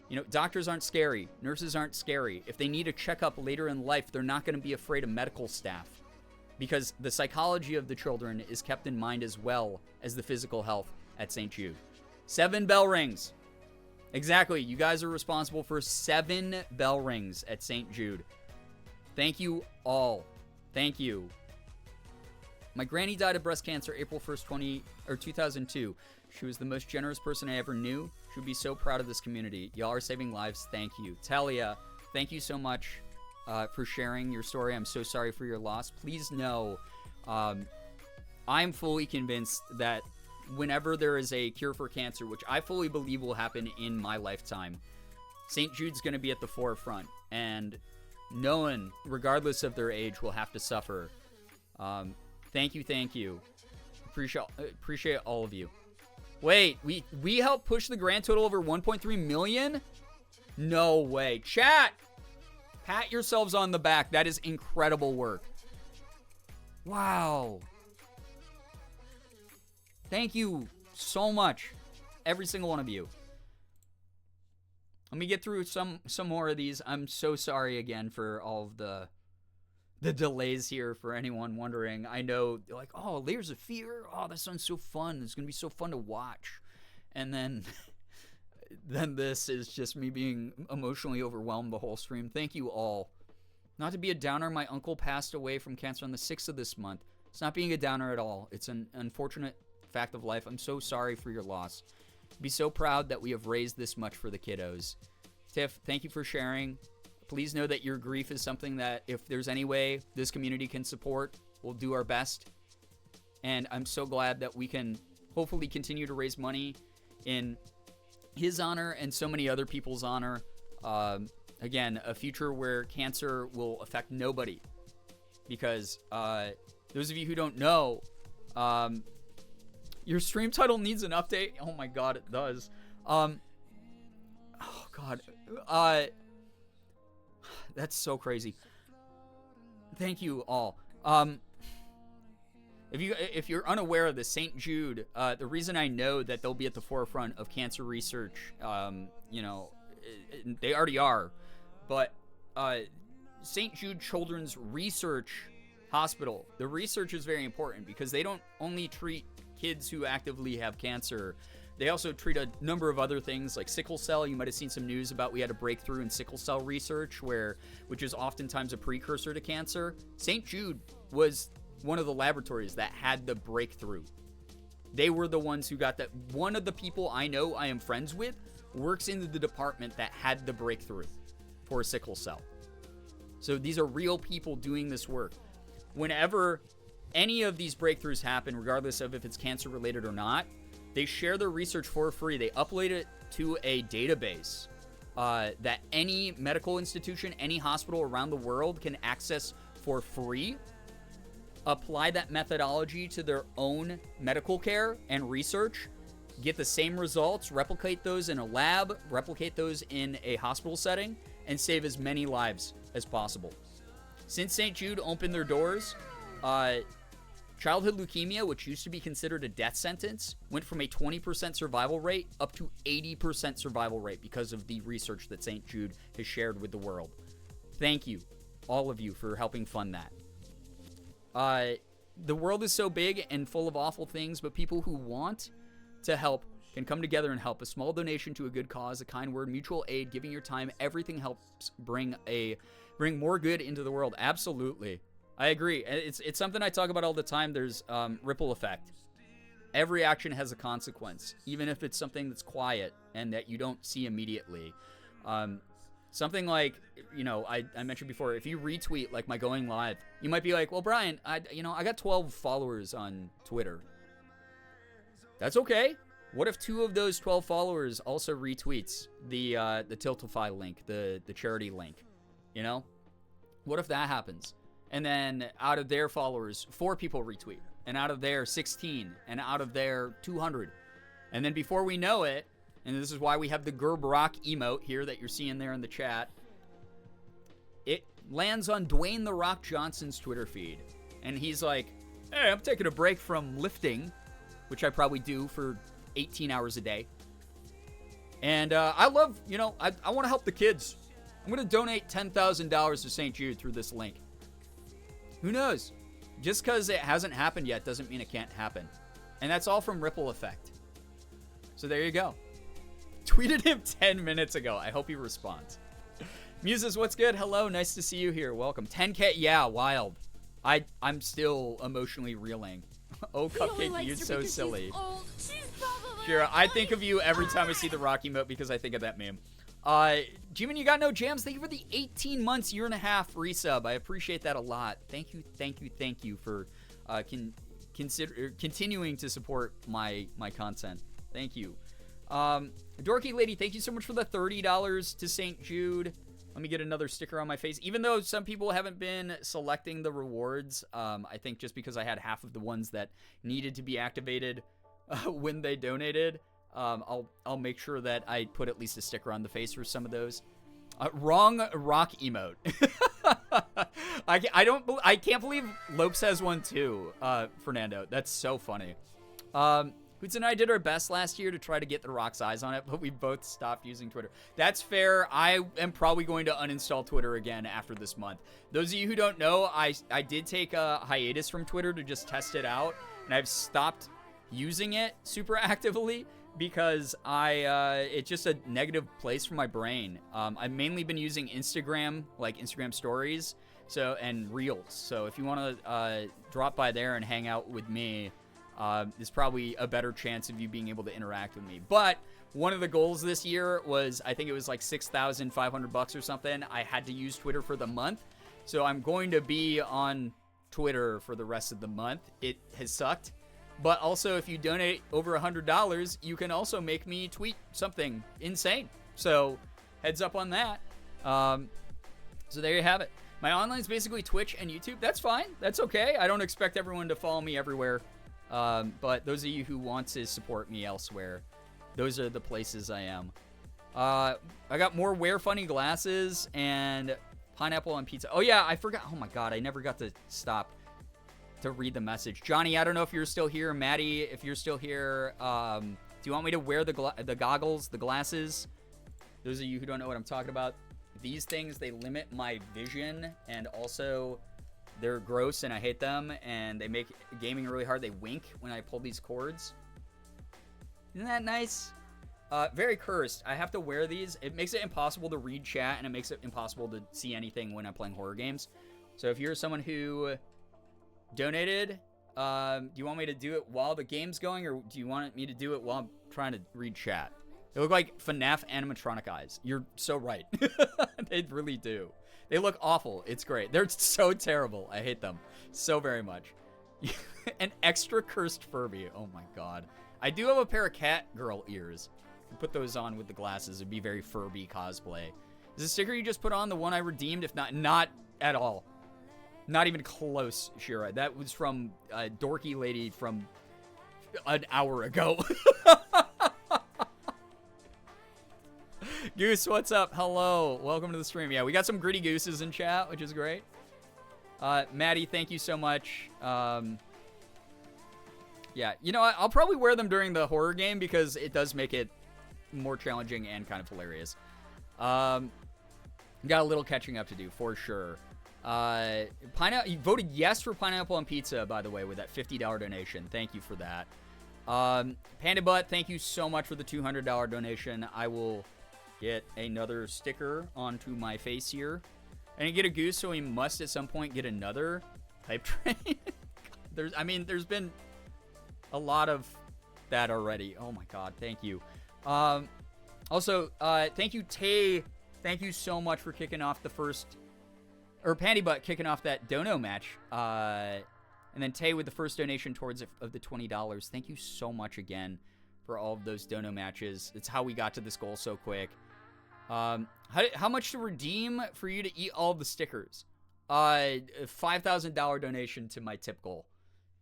you know, doctors aren't scary. Nurses aren't scary. If they need a checkup later in life, they're not going to be afraid of medical staff, because the psychology of the children is kept in mind as well as the physical health at St. Jude. 7 bell rings. Exactly. You guys are responsible for 7 bell rings at St. Jude. Thank you all. Thank you. My granny died of breast cancer April 1st, 2002. She was the most generous person I ever knew. She would be so proud of this community. Y'all are saving lives. Thank you. Talia, thank you so much for sharing your story. I'm so sorry for your loss. Please know, I'm fully convinced that whenever there is a cure for cancer, which I fully believe will happen in my lifetime, St. Jude's going to be at the forefront, and no one, regardless of their age, will have to suffer. Thank you. Appreciate all of you. Wait, we helped push the grand total over 1.3 million? No way. Chat! Pat yourselves on the back. That is incredible work. Wow. Thank you so much, every single one of you. Let me get through some more of these. I'm so sorry again for all of the delays here, for anyone wondering. I know, like, oh, Layers of Fear. Oh, that sounds so fun. It's going to be so fun to watch. And then this is just me being emotionally overwhelmed the whole stream. Thank you all. Not to be a downer, my uncle passed away from cancer on the 6th of this month. It's not being a downer at all. It's an unfortunate fact of life. I'm so sorry for your loss. Be so proud that we have raised this much for the kiddos. Tiff, thank you for sharing. Please know that your grief is something that, if there's any way this community can support, we'll do our best. And I'm so glad that we can hopefully continue to raise money in his honor and so many other people's honor. Again, a future where cancer will affect nobody. Because those of you who don't know, your stream title needs an update. Oh my god, it does. Oh god. That's so crazy. Thank you all. If you're unaware of this, St. Jude, the reason I know that they'll be at the forefront of cancer research, they already are, but St. Jude Children's Research Hospital, the research is very important because they don't only treat kids who actively have cancer. They also treat a number of other things like sickle cell. You might have seen some news about we had a breakthrough in sickle cell research, which is oftentimes a precursor to cancer. St. Jude was one of the laboratories that had the breakthrough. They were the ones who got that. One of the people I know I am friends with works in the department that had the breakthrough for sickle cell. So these are real people doing this work. Whenever any of these breakthroughs happen, regardless of if it's cancer related or not, they share their research for free. They upload it to a database that any medical institution, any hospital around the world can access for free. Apply that methodology to their own medical care and research, get the same results, replicate those in a lab, replicate those in a hospital setting, and save as many lives as possible. Since St. Jude opened their doors, childhood leukemia, which used to be considered a death sentence, went from a 20% survival rate up to 80% survival rate because of the research that St. Jude has shared with the world. Thank you, all of you, for helping fund that. The world is so big and full of awful things, but people who want to help can come together and help. A small donation to a good cause, a kind word, mutual aid, giving your time, everything helps bring more good into the world. Absolutely. I agree. It's something I talk about all the time. There's ripple effect. Every action has a consequence, even if it's something that's quiet and that you don't see immediately. Something like, I mentioned before, if you retweet like my going live, you might be like, well, Brian, I got 12 followers on Twitter. That's okay. What if 2 of those 12 followers also retweets the Tiltify link, the charity link? What if that happens? And then out of their followers, 4 people retweet, and out of their 16, and out of their 200. And then before we know it, and this is why we have the Girbeagly emote here that you're seeing there in the chat, it lands on Dwayne The Rock Johnson's Twitter feed. And he's like, hey, I'm taking a break from lifting, which I probably do for 18 hours a day. And I love, I want to help the kids. I'm going to donate $10,000 to St. Jude through this link. Who knows? Just because it hasn't happened yet doesn't mean it can't happen. And that's all from Ripple Effect. So there you go. Tweeted him 10 minutes ago. I hope he responds. Muses, what's good? Hello, nice to see you here. Welcome. 10K, yeah, wild. I'm still emotionally reeling. Oh, Cupcake, you're so silly. Sure, I think of you every time I see the Rocky emote because I think of that meme. Jimin, you got no jams. Thank you for the 18 months, year and a half resub. I appreciate that a lot. Thank you for continuing to support my content. Thank you. Dorky Lady, thank you so much for the $30 to St. Jude. Let me get another sticker on my face. Even though some people haven't been selecting the rewards, I think just because I had half of the ones that needed to be activated when they donated, I'll make sure that I put at least a sticker on the face for some of those. Wrong rock emote. I can't believe Lopes has one too, Fernando. That's so funny. Hoots and I did our best last year to try to get the Rock's eyes on it, but we both stopped using Twitter. That's fair. I am probably going to uninstall Twitter again after this month. Those of you who don't know, I did take a hiatus from Twitter to just test it out, and I've stopped using it super actively because it's just a negative place for my brain. I've mainly been using Instagram, like Instagram stories, and Reels. So if you want to drop by there and hang out with me, there's probably a better chance of you being able to interact with me. But one of the goals this year was, I think it was like $6,500 or something. I had to use Twitter for the month. So I'm going to be on Twitter for the rest of the month. It has sucked. But also, if you donate over $100, you can also make me tweet something insane. So heads up on that. So there you have it. My online is basically Twitch and YouTube. That's fine. That's okay. I don't expect everyone to follow me everywhere. But those of you who want to support me elsewhere, those are the places I am. I got more Wear Funny glasses and pineapple on pizza. Oh, yeah, I forgot. Oh, my God. I never got to stop to read the message. Johnny, I don't know if you're still here. Maddie, if you're still here, do you want me to wear the goggles, the glasses? Those of you who don't know what I'm talking about, these things, they limit my vision, and also they're gross and I hate them, and they make gaming really hard. They wink when I pull these cords. Isn't that nice? Very cursed. I have to wear these. It makes it impossible to read chat, and it makes it impossible to see anything when I'm playing horror games. So if you're someone who donated, do you want me to do it while the game's going, or do you want me to do it while I'm trying to read chat? They look like FNAF animatronic eyes. You're so right. They really do. They look awful. It's great. They're so terrible. I hate them so very much. An extra cursed Furby. Oh my god. I do have a pair of cat girl ears. Put those on with the glasses. It'd be very Furby cosplay. Is the sticker you just put on the one I redeemed? If not at all. Not even close, Shira. That was from a dorky lady from an hour ago. Goose, what's up? Hello. Welcome to the stream. Yeah, we got some gritty gooses in chat, which is great. Maddie, thank you so much. Yeah, you know what? I'll probably wear them during the horror game because it does make it more challenging and kind of hilarious. Got a little catching up to do, for sure. You voted yes for pineapple on pizza, by the way, with that $50 donation. Thank you for that. Panda Butt, thank you so much for the $200 donation. I will get another sticker onto my face here. And you get a goose, so we must at some point get another hype train. There's been a lot of that already. Oh my god, thank you. Also, thank you, Tay. Thank you so much for kicking off the first, or Panty Butt kicking off that dono match. And then Tay with the first donation towards it of the $20. Thank you so much again for all of those dono matches. It's how we got to this goal so quick. How much to redeem for you to eat all of the stickers? $5,000 donation to my tip goal.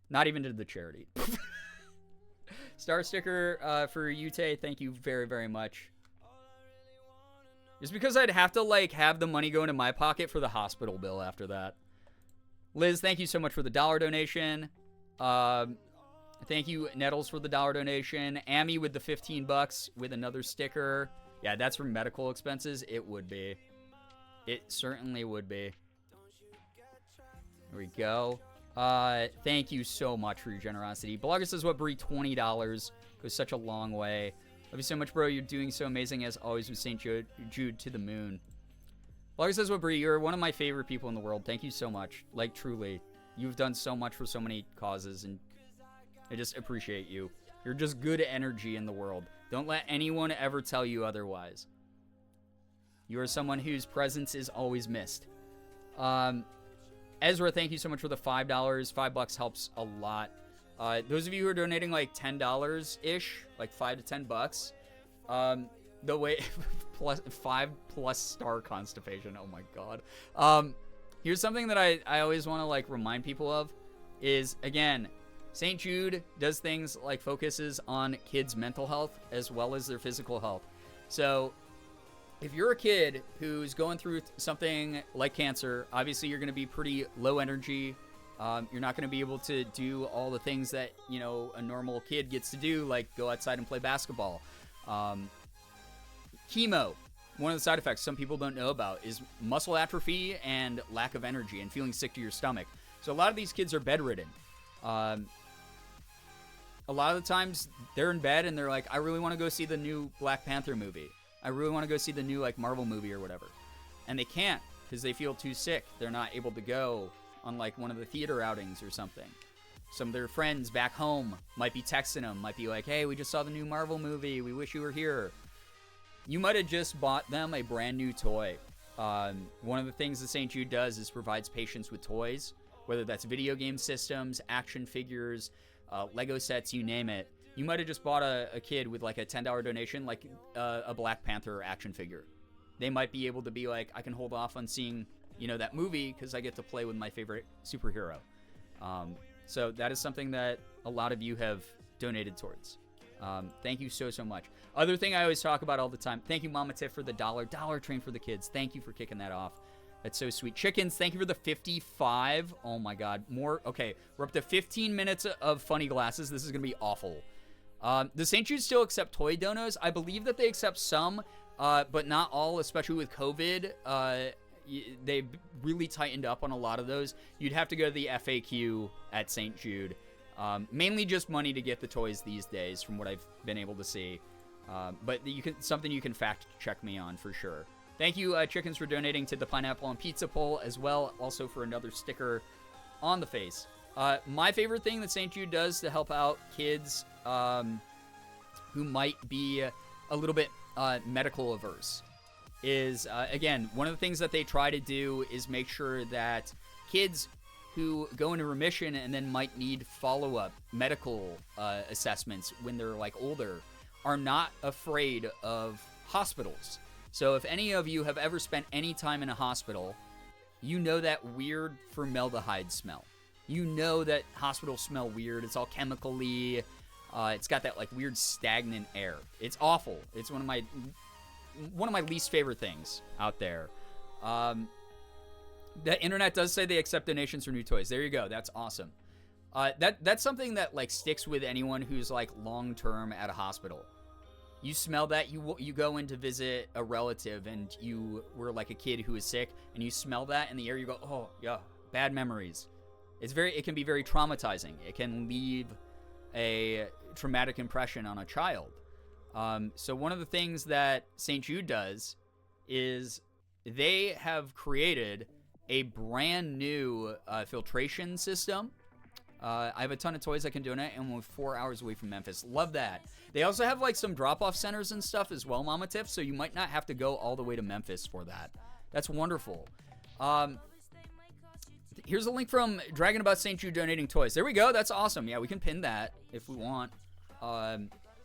Not even to the charity. Star sticker for you, Tay. Thank you very, very much. Just because I'd have to, have the money go into my pocket for the hospital bill after that. Liz, thank you so much for the $1 donation. Thank you, Nettles, for the $1 donation. Amy with the $15 with another sticker. Yeah, that's for medical expenses. It would be. It certainly would be. There we go. Thank you so much for your generosity. Blogger says, what, Brie? $20 goes such a long way. Love you so much, bro. You're doing so amazing as always with St. Jude to the moon. Blogger says, what, Brie? You're one of my favorite people in the world. Thank you so much. Truly. You've done so much for so many causes, and I just appreciate you. You're just good energy in the world. Don't let anyone ever tell you otherwise. You are someone whose presence is always missed. Ezra, thank you so much for the $5. $5 helps a lot. Those of you who are donating $10-ish, $5 to $10, the way plus 5+ star constipation. Oh my god. Here's something that I always want to remind people of is, again, St. Jude does things focuses on kids' mental health as well as their physical health. So if you're a kid who's going through something like cancer, obviously you're going to be pretty low energy. You're not going to be able to do all the things that, a normal kid gets to do, like go outside and play basketball. Chemo, one of the side effects some people don't know about is muscle atrophy and lack of energy and feeling sick to your stomach. So a lot of these kids are bedridden. A lot of the times they're in bed and they're like, I really want to go see the new Black Panther movie. I really want to go see the new Marvel movie or whatever. And they can't because they feel too sick. They're not able to go on one of the theater outings or something. Some of their friends back home might be texting them, might be like, hey, we just saw the new Marvel movie. We wish you were here. You might have just bought them a brand new toy. One of the things that St. Jude does is provides patients with toys, whether that's video game systems, action figures, Lego sets, you name it. You might have just bought a kid with a $10 donation, a Black Panther action figure. They might be able to be like, I can hold off on seeing, that movie because I get to play with my favorite superhero. So that is something that a lot of you have donated towards. Thank you so much. Other thing I always talk about all the time, thank you, Mama Tiff, for the $1 train for the kids. Thank you for kicking that off. That's so sweet. Chickens, thank you for the 55. Oh my god. More. Okay, we're up to 15 minutes of funny glasses. This is going to be awful. Does St. Jude still accept toy donos? I believe that they accept some, but not all, especially with COVID. They've really tightened up on a lot of those. You'd have to go to the FAQ at St. Jude. Mainly just money to get the toys these days, from what I've been able to see. But something you can fact check me on for sure. Thank you, Chickens, for donating to the Pineapple on Pizza poll as well. Also for another sticker on the face. My favorite thing that St. Jude does to help out kids who might be a little bit medical averse is, again, one of the things that they try to do is make sure that kids who go into remission and then might need follow-up medical assessments when they're like older are not afraid of hospitals. So if any of you have ever spent any time in a hospital, you know that weird formaldehyde smell. You know that hospitals smell weird. It's all chemically. It's got that like weird stagnant air. It's awful. It's one of my least favorite things out there. The internet does say they accept donations for new toys. There you go. That's awesome. That's something that like sticks with anyone who's like long term at a hospital. You smell that, you go in to visit a relative and you were like a kid who was sick and you smell that in the air, you go, oh yeah, bad memories. It can be very traumatizing. It can leave a traumatic impression on a child. So one of the things that St. Jude does is they have created a brand new filtration system. I have a ton of toys I can donate, and we're 4 hours away from Memphis. Love that. They also have like some drop-off centers and stuff as well, Mama Tiff, so you might not have to go all the way to Memphis for that. That's wonderful. Here's a link from Dragon About St. Jude donating toys. There we go. That's awesome. Yeah, we can pin that if we want.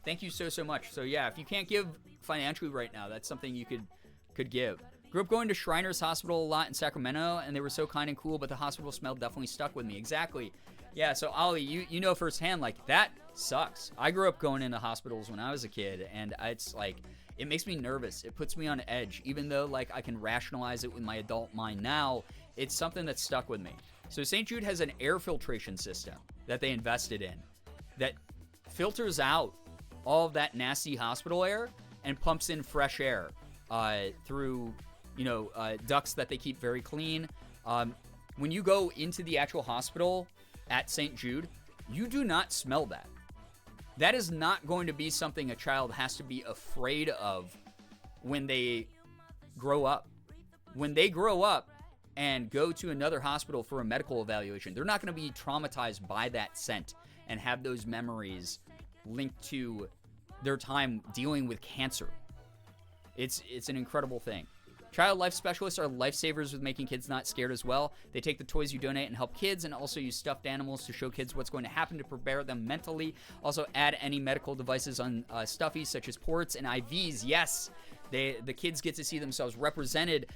Thank you so much. So yeah, if you can't give financially right now, that's something you could give. Grew up going to Shriners Hospital a lot in Sacramento, and they were so kind and cool, but the hospital smell definitely stuck with me. Exactly. Yeah, so Ollie, you know firsthand, like, that sucks. I grew up going into hospitals when I was a kid, and it's like, it makes me nervous. It puts me on edge. Even though, like, I can rationalize it with my adult mind now, it's something that's stuck with me. So St. Jude has an air filtration system that they invested in that filters out all of that nasty hospital air and pumps in fresh air through, ducts that they keep very clean. When you go into the actual hospital at St. Jude, you do not smell that. That is not going to be something a child has to be afraid of when they grow up. When they grow up and go to another hospital for a medical evaluation, they're not going to be traumatized by that scent and have those memories linked to their time dealing with cancer. It's an incredible thing. Child life specialists are lifesavers with making kids not scared as well. They take the toys you donate and help kids, and also use stuffed animals to show kids what's going to happen to prepare them mentally. Also add any medical devices on stuffies such as ports and IVs. Yes, the kids get to see themselves represented.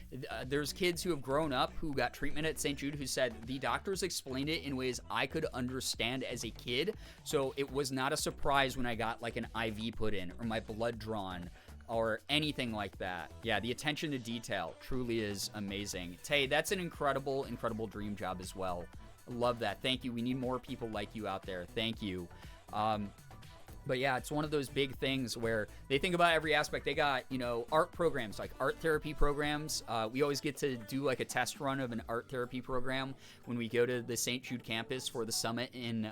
There's kids who have grown up who got treatment at St. Jude who said the doctors explained it in ways I could understand as a kid, so it was not a surprise when I got like an IV put in or my blood drawn or anything like that. Yeah, the attention to detail truly is amazing. Tay, that's an incredible dream job as well. I love that. Thank you. We need more people like you out there. Thank you. But yeah, it's one of those big things where they think about every aspect. They got, art programs, like art therapy programs. We always get to do like a test run of an art therapy program when we go to the St. Jude campus for the summit in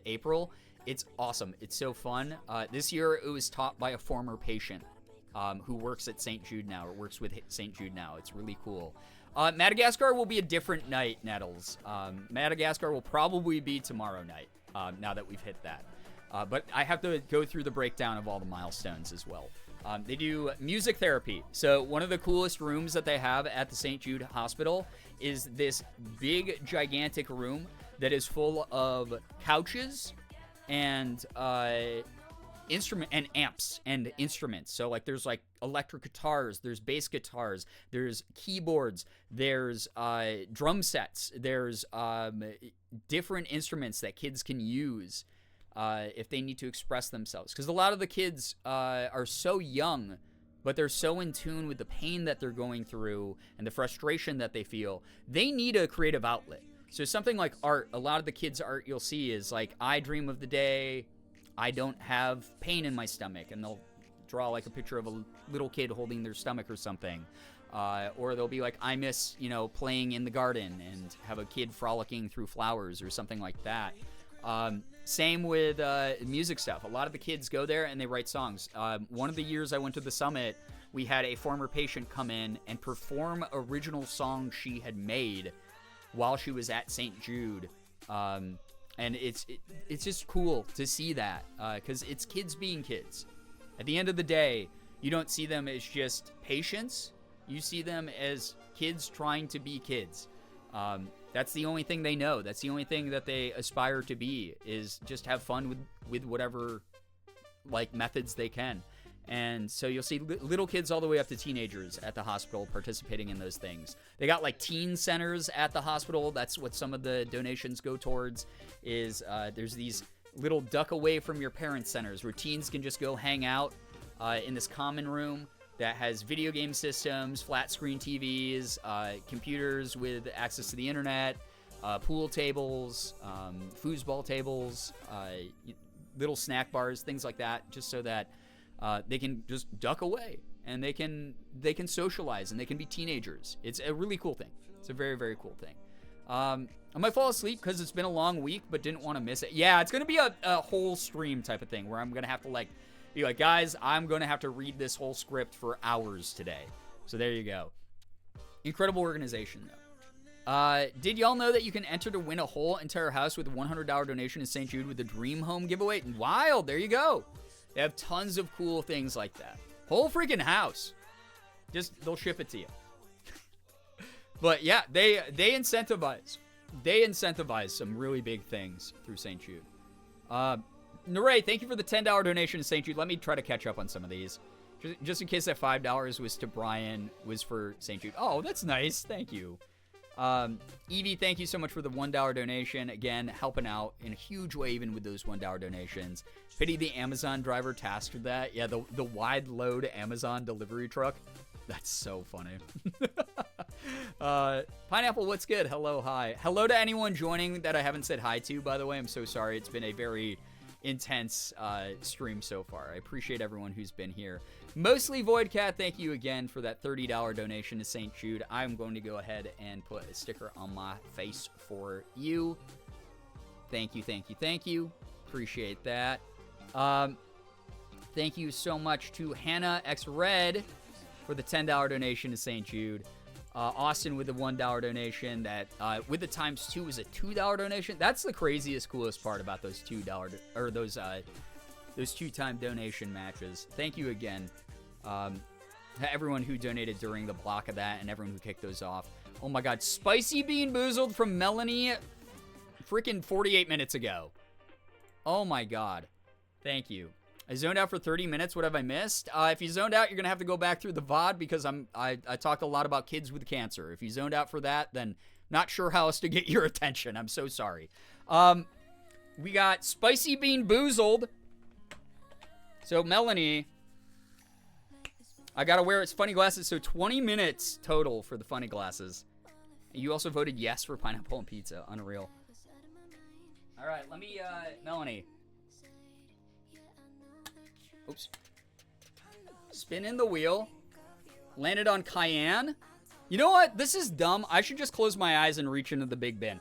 April. It's awesome. It's so fun. This year it was taught by a former patient who works at St. Jude now, or works with St. Jude now. It's really cool. Madagascar will be a different night, Nettles. Madagascar will probably be tomorrow night, now that we've hit that. But I have to go through the breakdown of all the milestones as well. They do music therapy. So one of the coolest rooms that they have at the St. Jude Hospital is this big, gigantic room that is full of couches and instrument and amps and instruments. So like there's like electric guitars, there's bass guitars, there's keyboards, there's drum sets, there's different instruments that kids can use if they need to express themselves, because a lot of the kids are so young but they're so in tune with the pain that they're going through and the frustration that they feel. They need a creative outlet. So something like art, a lot of the kids' art you'll see is like, I dream of the day I don't have pain in my stomach, and they'll draw like a picture of a little kid holding their stomach or something. Or they'll be like, I miss, playing in the garden, and have a kid frolicking through flowers or something like that. Same with music stuff. A lot of the kids go there and they write songs. One of the years I went to the summit, we had a former patient come in and perform original songs she had made while she was at St. Jude. And it's just cool to see that, because it's kids being kids. At the end of the day, you don't see them as just patients. You see them as kids trying to be kids. That's the only thing they know. That's the only thing that they aspire to be, is just have fun with whatever like methods they can. And so you'll see little kids all the way up to teenagers at the hospital participating in those things. They got like teen centers at the hospital. That's what some of the donations go towards, is there's these little duck away from your parents centers where teens can just go hang out in this common room that has video game systems, flat screen TVs, computers with access to the internet, pool tables, foosball tables, little snack bars, things like that, just so that they can just duck away and they can socialize and they can be teenagers. It's a really cool thing. It's a very, very cool thing. I might fall asleep because it's been a long week, but didn't want to miss it. Yeah, it's going to be a whole stream type of thing where I'm going to have to be like, guys, I'm going to have to read this whole script for hours today. So there you go. Incredible organization, though. Did y'all know that you can enter to win a whole entire house with a $100 donation to St. Jude with the Dream Home giveaway? Wild. There you go. They have tons of cool things like that. Whole freaking house. Just, they'll ship it to you. But yeah, they incentivize. They incentivize some really big things through St. Jude. Naray, thank you for the $10 donation to St. Jude. Let me try to catch up on some of these. Just in case that $5 was to Brian, was for St. Jude. Oh, that's nice. Thank you. Evie, thank you so much for the $1 donation. Again, helping out in a huge way, even with those $1 donations. Pity the Amazon driver tasked that. Yeah, the wide load Amazon delivery truck. That's so funny. Pineapple, what's good? Hello, hi. Hello to anyone joining that I haven't said hi to, by the way. I'm so sorry. It's been a very intense stream so far. I appreciate everyone who's been here. Mostly Voidcat, thank you again for that $30 donation to St. Jude. I'm going to go ahead and put a sticker on my face for you. Thank you, thank you, thank you. Appreciate that. Thank you so much to Hannah X Red for the $10 donation to St. Jude. Austin with the $1 donation. That with the times 2 is a $2 donation. That's the craziest, coolest part about those $2 or those 2-time donation matches. Thank you again, everyone who donated during the block of that and everyone who kicked those off. Oh my God, Spicy Bean Boozled from Melanie, freaking 48 minutes ago. Oh my God, thank you. I zoned out for 30 minutes. What have I missed? If you zoned out, you're going to have to go back through the VOD because I talked a lot about kids with cancer. If you zoned out for that, then not sure how else to get your attention. I'm so sorry. We got Spicy Bean Boozled. So, Melanie, I got to wear its funny glasses. So, 20 minutes total for the funny glasses. You also voted yes for pineapple and pizza. Unreal. All right, let me, Melanie. Oops. Spin in the wheel. Landed on Cayenne. You know what? This is dumb. I should just close my eyes and reach into the big bin.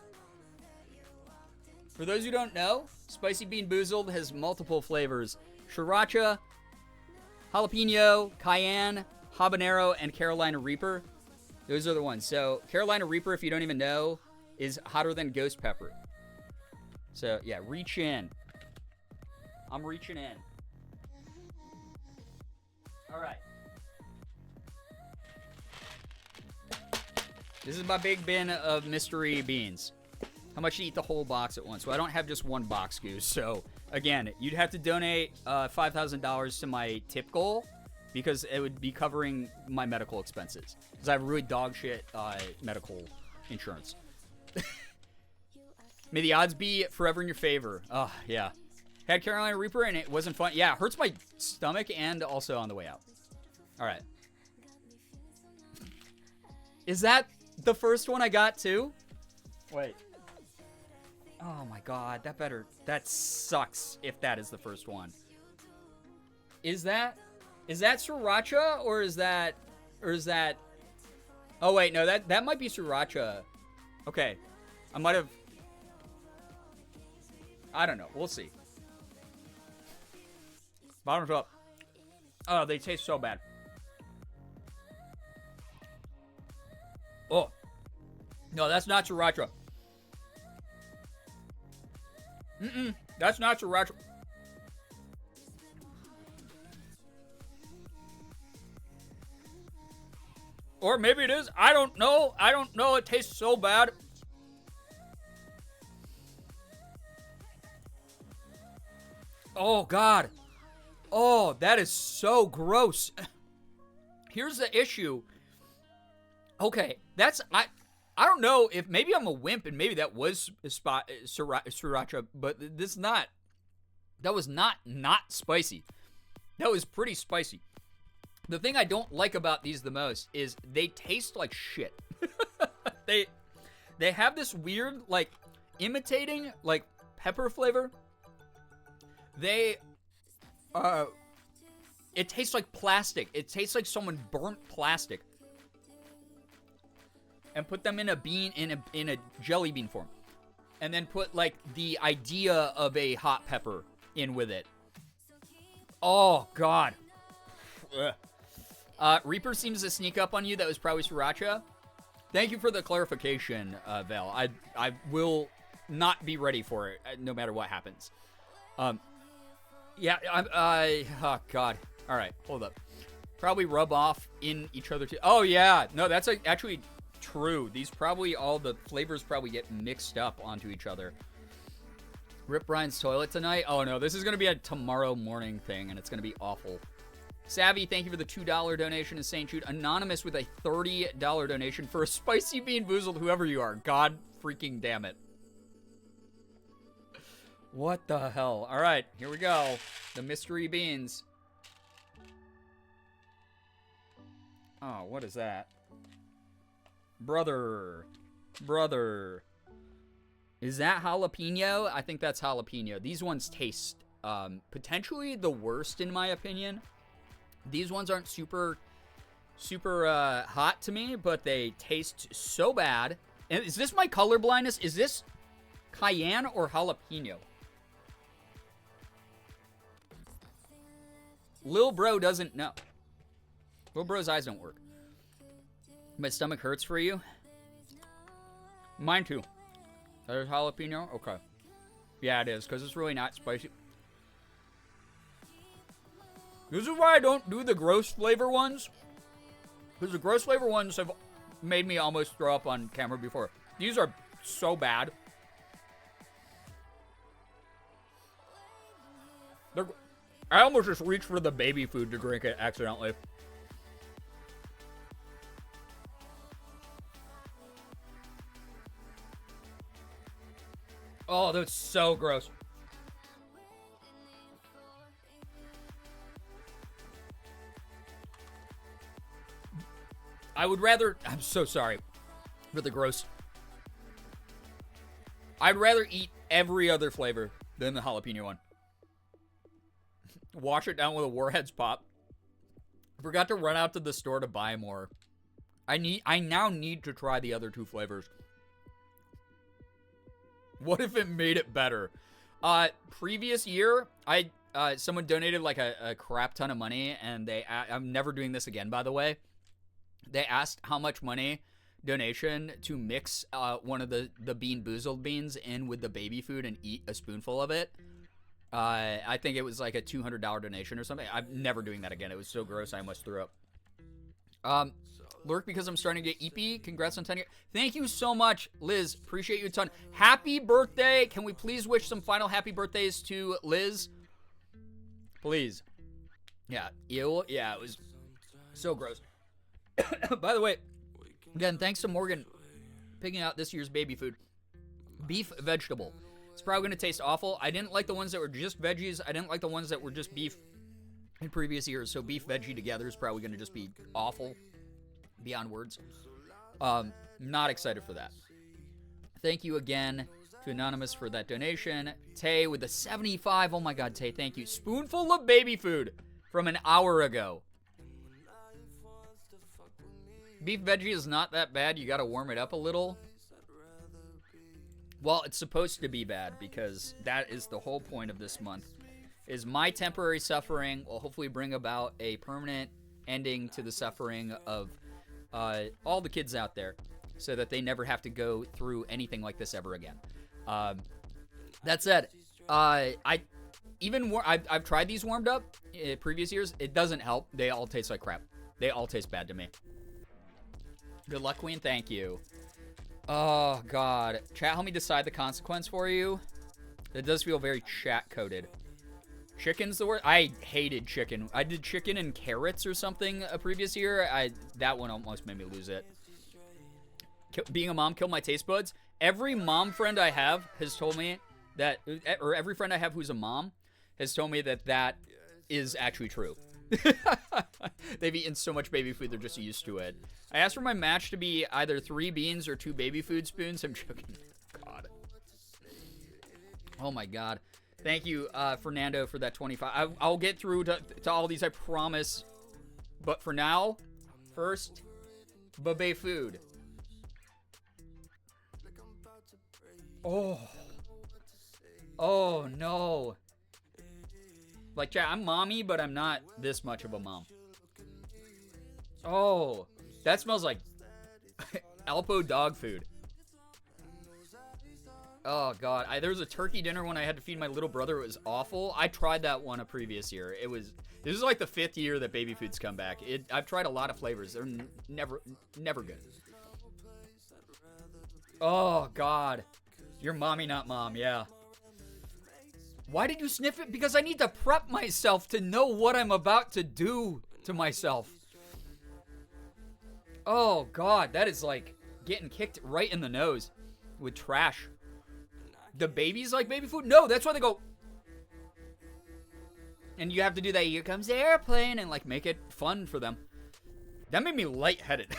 For those who don't know, Spicy Bean Boozled has multiple flavors. Sriracha, jalapeno, cayenne, habanero, and Carolina Reaper. Those are the ones. So, Carolina Reaper, if you don't even know, is hotter than ghost pepper. So, yeah, reach in. I'm reaching in. All right. This is my big bin of mystery beans. How much to eat the whole box at once? Well, I don't have just one box, Goose. So, again, you'd have to donate $5,000 to my tip goal because it would be covering my medical expenses. Because I have really dog shit medical insurance. May the odds be forever in your favor. Oh, yeah. Had Carolina Reaper and it wasn't fun. Yeah, it hurts my stomach and also on the way out. All right. Is that the first one I got too? Wait. Oh my god, that sucks if that is the first one. Is that sriracha or is that oh wait, no, that might be sriracha. Okay. I might have I don't know. We'll see. Bottoms up. Oh, they taste so bad. Oh. No, that's not sriracha. That's not sriracha. Or maybe it is. I don't know. It tastes so bad. Oh, God. Oh, that is so gross. Here's the issue. Okay, I don't know if maybe I'm a wimp and maybe that was sriracha, but that was not spicy. That was pretty spicy. The thing I don't like about these the most is they taste like shit. They have this weird, like, imitating, like, pepper flavor. It tastes like plastic. It tastes like someone burnt plastic and put them in a jelly bean form, and then put like the idea of a hot pepper in with it. Oh God. Reaper seems to sneak up on you. That was probably sriracha. Thank you for the clarification, Val. I will not be ready for it no matter what happens. Yeah. Oh God. All right. Hold up. Probably rub off in each other too. Oh yeah. No, that's actually true. All the flavors probably get mixed up onto each other. Rip Brian's toilet tonight? Oh no, this is going to be a tomorrow morning thing, and it's going to be awful. Savvy, thank you for the $2 donation to St. Jude. Anonymous with a $30 donation for a spicy bean boozled, whoever you are. God freaking damn it. What the hell? All right, here we go. The mystery beans. Oh, what is that? Brother. Is that jalapeno? I think that's jalapeno. These ones taste potentially the worst in my opinion. These ones aren't super hot to me, but they taste so bad. And is this my color blindness? Is this cayenne or jalapeno? Lil bro doesn't know. Lil bro's eyes don't work. My stomach hurts for you. Mine too. That is jalapeno? Okay. Yeah, it is, because it's really not spicy. This is why I don't do the gross flavor ones. Because the gross flavor ones have made me almost throw up on camera before. These are so bad. I almost just reached for the baby food to drink it accidentally. Oh, that's so gross. I would rather... I'm so sorry for the gross. I'd rather eat every other flavor than the jalapeno one. Wash it down with a Warheads Pop. Forgot to run out to the store to buy more. I now need to try the other two flavors. What if it made it better? Previous year, someone donated like a crap ton of money, and I'm never doing this again, by the way. They asked how much money donation to mix one of the Bean Boozled beans in with the baby food and eat a spoonful of it. I think it was like a $200 donation or something. I'm never doing that again. It was so gross I almost threw up. Lurk because I'm starting to get EP. Congrats on 10 years. Thank you so much, Liz. Appreciate you a ton. Happy birthday. Can we please wish some final happy birthdays to Liz? Please. Yeah. Ew. Yeah, it was so gross. By the way, again, thanks to Morgan picking out this year's baby food. Beef vegetable. It's probably going to taste awful. I didn't like the ones that were just veggies. I didn't like the ones that were just beef. in previous years, so beef veggie together is probably going to just be awful, beyond words. Not excited for that. Thank you again to Anonymous for that donation. Tay with the 75. Oh my god, Tay, thank you. Spoonful of baby food from an hour ago. Beef veggie is not that bad. You got to warm it up a little. Well, it's supposed to be bad because that is the whole point of this month. Is my temporary suffering will hopefully bring about a permanent ending to the suffering of all the kids out there, so that they never have to go through anything like this ever again. That said, I've tried these warmed up in previous years. It doesn't help. They all taste like crap. They all taste bad to me. Good luck, Queen. Thank you. Oh, God. Chat, help me decide the consequence for you. It does feel very chat-coded. Chicken's the word. I hated chicken. I did chicken and carrots or something a previous year. That one almost made me lose it. Being a mom killed my taste buds. Every mom friend I have has told me that, or every friend I have who's a mom has told me that that is actually true. They've eaten so much baby food, they're just used to it. I asked for my match to be either 3 beans or 2 baby food spoons. I'm joking. God. Oh my God. Thank you, Fernando, for that 25. I'll get through to all these, I promise. But for now, first, baby food. Oh. Oh, no. Like, chat, I'm mommy, but I'm not this much of a mom. Oh. That smells like Alpo dog food. Oh, God. There was a turkey dinner when I had to feed my little brother. It was awful. I tried that one a previous year. This is like the 5th year that baby food's come back. I've tried a lot of flavors. They're never good. Oh, God. You're mommy, not mom. Yeah. Why did you sniff it? Because I need to prep myself to know what I'm about to do to myself. Oh, God. That is like getting kicked right in the nose with trash. The babies like baby food? No, that's why they go. And you have to do that, here comes the airplane, and like make it fun for them. That made me lightheaded.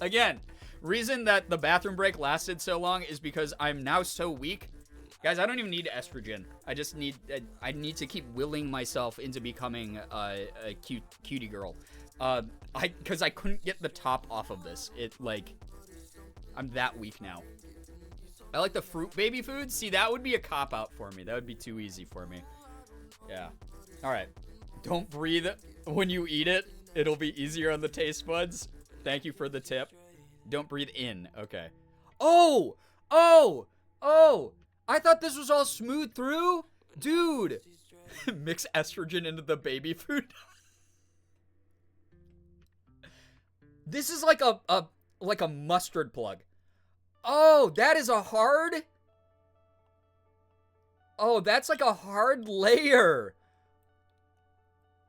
Again, reason that the bathroom break lasted so long is because I'm now so weak. Guys, I don't even need estrogen. I need to keep willing myself into becoming a cutie girl. Because I couldn't get the top off of this. I'm that weak now. I like the fruit baby food. See, that would be a cop-out for me. That would be too easy for me. Yeah. All right. Don't breathe when you eat it. It'll be easier on the taste buds. Thank you for the tip. Don't breathe in. Okay. Oh! Oh! Oh! I thought this was all smooth through? Dude! Mix estrogen into the baby food. This is like a mustard plug. Oh, that is a hard... Oh, that's like a hard layer.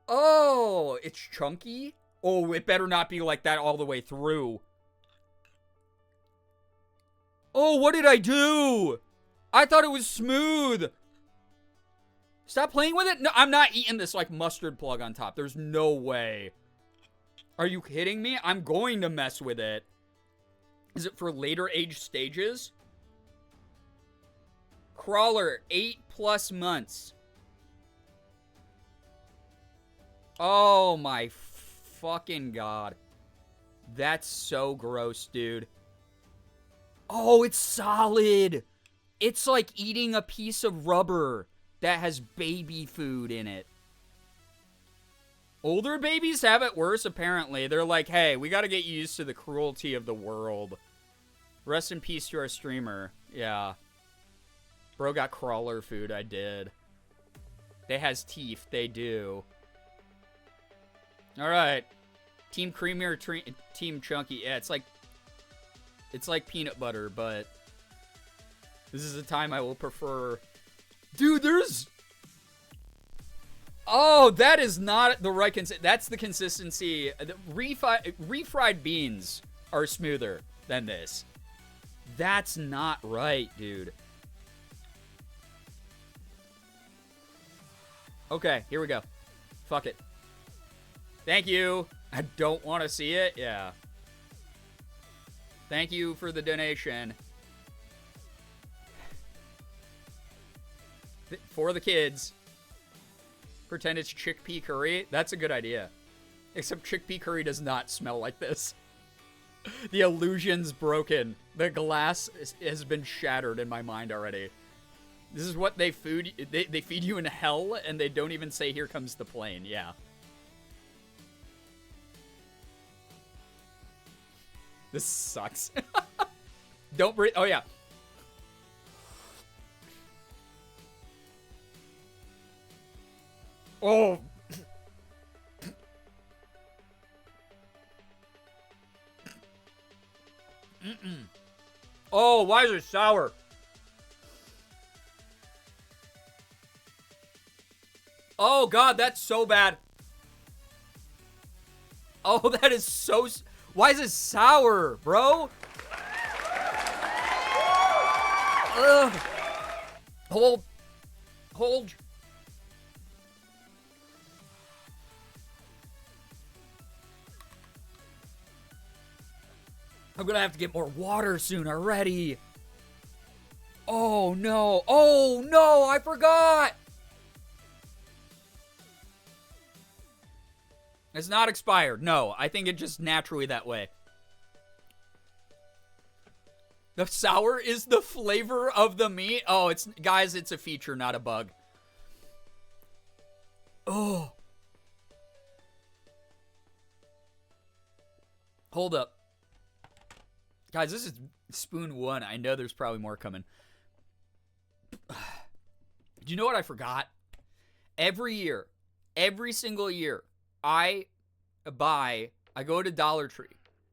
Oh, it's chunky? Oh, it better not be like that all the way through. Oh, what did I do? I thought it was smooth. Stop playing with it. No, I'm not eating this like mustard plug on top. There's no way. Are you kidding me? I'm going to mess with it. Is it for later age stages? Crawler, 8+ months. Oh my fucking God. That's so gross, dude. Oh, it's solid. It's like eating a piece of rubber that has baby food in it. Older babies have it worse, apparently. They're like, hey, we gotta get used to the cruelty of the world. Rest in peace to our streamer. Yeah. Bro got crawler food, I did. They has teeth, they do. Alright. Team creamy or team chunky? Yeah, it's like peanut butter, but this is a time I will prefer. Dude, there's... Oh, that is not the right consistency. That's the consistency. Refried beans are smoother than this. That's not right, dude. Okay, here we go. Fuck it. Thank you. I don't want to see it. Yeah. Thank you for the donation. For the kids. Pretend it's chickpea curry. That's a good idea. Except chickpea curry does not smell like this. The illusion's broken. The glass has been shattered in my mind already. This is what they feed you in hell, and they don't even say, here comes the plane. Yeah. This sucks. Don't breathe. Oh, yeah. Oh. Oh, why is it sour? Oh, God, that's so bad. Oh, that is so... Why is it sour, bro? Ugh. Hold. I'm gonna have to get more water soon already. Oh, no. Oh, no, I forgot. It's not expired. No, I think it's just naturally that way. The sour is the flavor of the meat. Oh, guys, it's a feature, not a bug. Oh. Hold up. Guys, this is spoon one. I know there's probably more coming. Do you know what I forgot? Every year, every single year, I go to Dollar Tree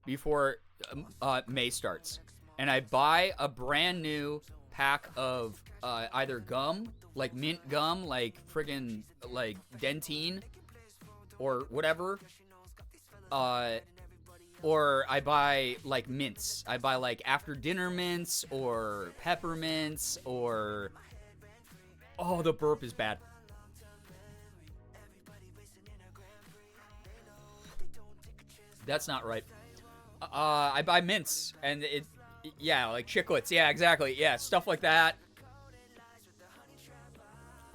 before May starts, and I buy a brand new pack of either gum, like mint gum, like friggin' like Dentine, or whatever, or I buy like mints. I buy like after dinner mints or peppermints or... Oh, the burp is bad. That's not right. I buy mints, and yeah, like chiclets. Yeah, exactly. Yeah, stuff like that.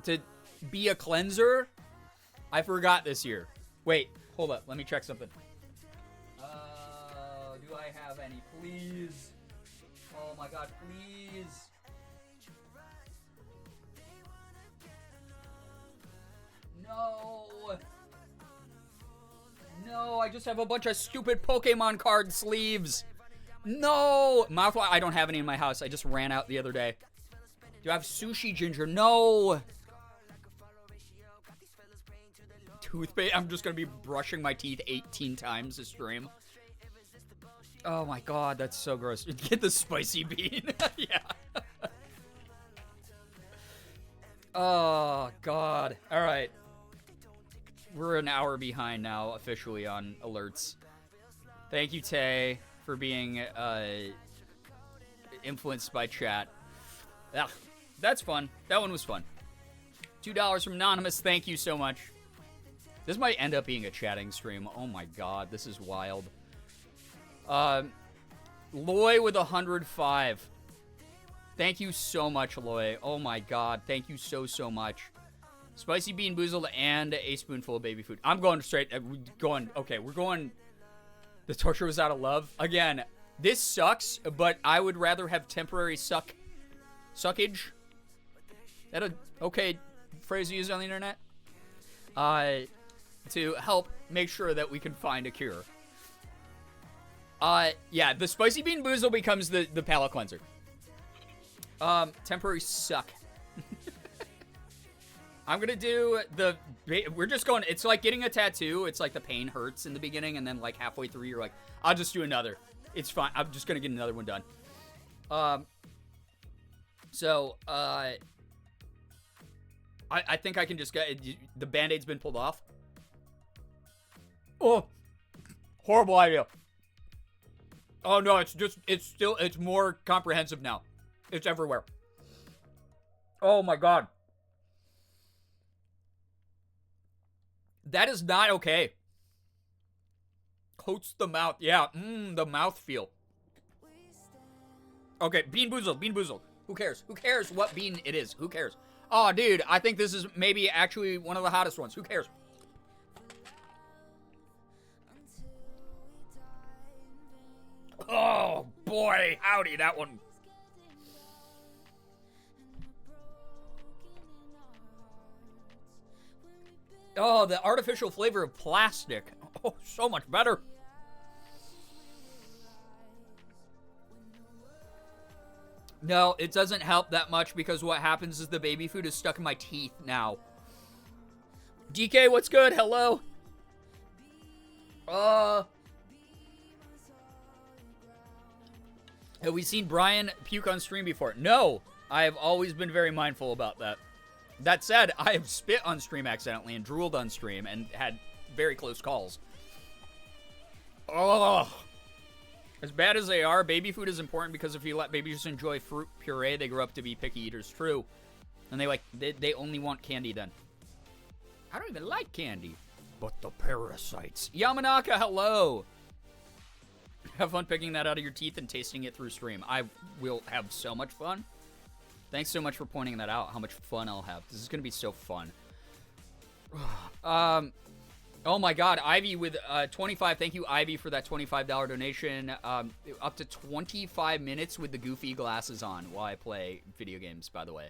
To be a cleanser, I forgot this year. Wait, hold up. Let me check something. Do I have any? Please. Oh my God, please. No. No, I just have a bunch of stupid Pokemon card sleeves. No. Mouthwash, I don't have any in my house. I just ran out the other day. Do I have sushi ginger? No. Toothpaste. I'm just going to be brushing my teeth 18 times this stream. Oh my God, that's so gross. Get the spicy bean. Yeah. Oh, God. All right. We're an hour behind now, officially, on alerts. Thank you, Tay, for being influenced by chat. Ah, that's fun. That one was fun. $2 from Anonymous. Thank you so much. This might end up being a chatting stream. Oh, my God. This is wild. Loy with 105. Thank you so much, Loy. Oh, my God. Thank you so, so much. Spicy bean boozled and a spoonful of baby food. I'm going straight. Okay, we're going. The torture was out of love. Again, this sucks, but I would rather have temporary suckage. That a okay phrase used on the internet? To help make sure that we can find a cure. Yeah, the spicy bean boozle becomes the palate cleanser. Temporary suck. I'm gonna do we're just going, it's like getting a tattoo. It's like the pain hurts in the beginning, and then like halfway through, you're like, I'll just do another. It's fine. I'm just gonna get another one done. I think I can just get, the Band-Aid's been pulled off. Oh, horrible idea. Oh no, it's more comprehensive now. It's everywhere. Oh my God. That is not okay. Coats the mouth. Yeah, the mouth feel. Okay, Bean Boozled, Bean Boozled. Who cares? Who cares what bean it is? Who cares? Oh, dude, I think this is maybe actually one of the hottest ones. Who cares? Oh, boy. Howdy, that one. Oh, the artificial flavor of plastic. Oh, so much better. No, it doesn't help that much because what happens is the baby food is stuck in my teeth now. DK, what's good? Hello. Have we seen Brian puke on stream before? No, I have always been very mindful about that. That said, I have spit on stream accidentally and drooled on stream and had very close calls. Oh. As bad as they are, baby food is important because if you let babies enjoy fruit puree, they grow up to be picky eaters. True. And they only want candy then. I don't even like candy. But the parasites. Yamanaka, hello. Have fun picking that out of your teeth and tasting it through stream. I will have so much fun. Thanks so much for pointing that out, how much fun I'll have. This is going to be so fun. Oh my god, Ivy with 25. Thank you, Ivy, for that $25 donation. Up to 25 minutes with the goofy glasses on while I play video games, by the way.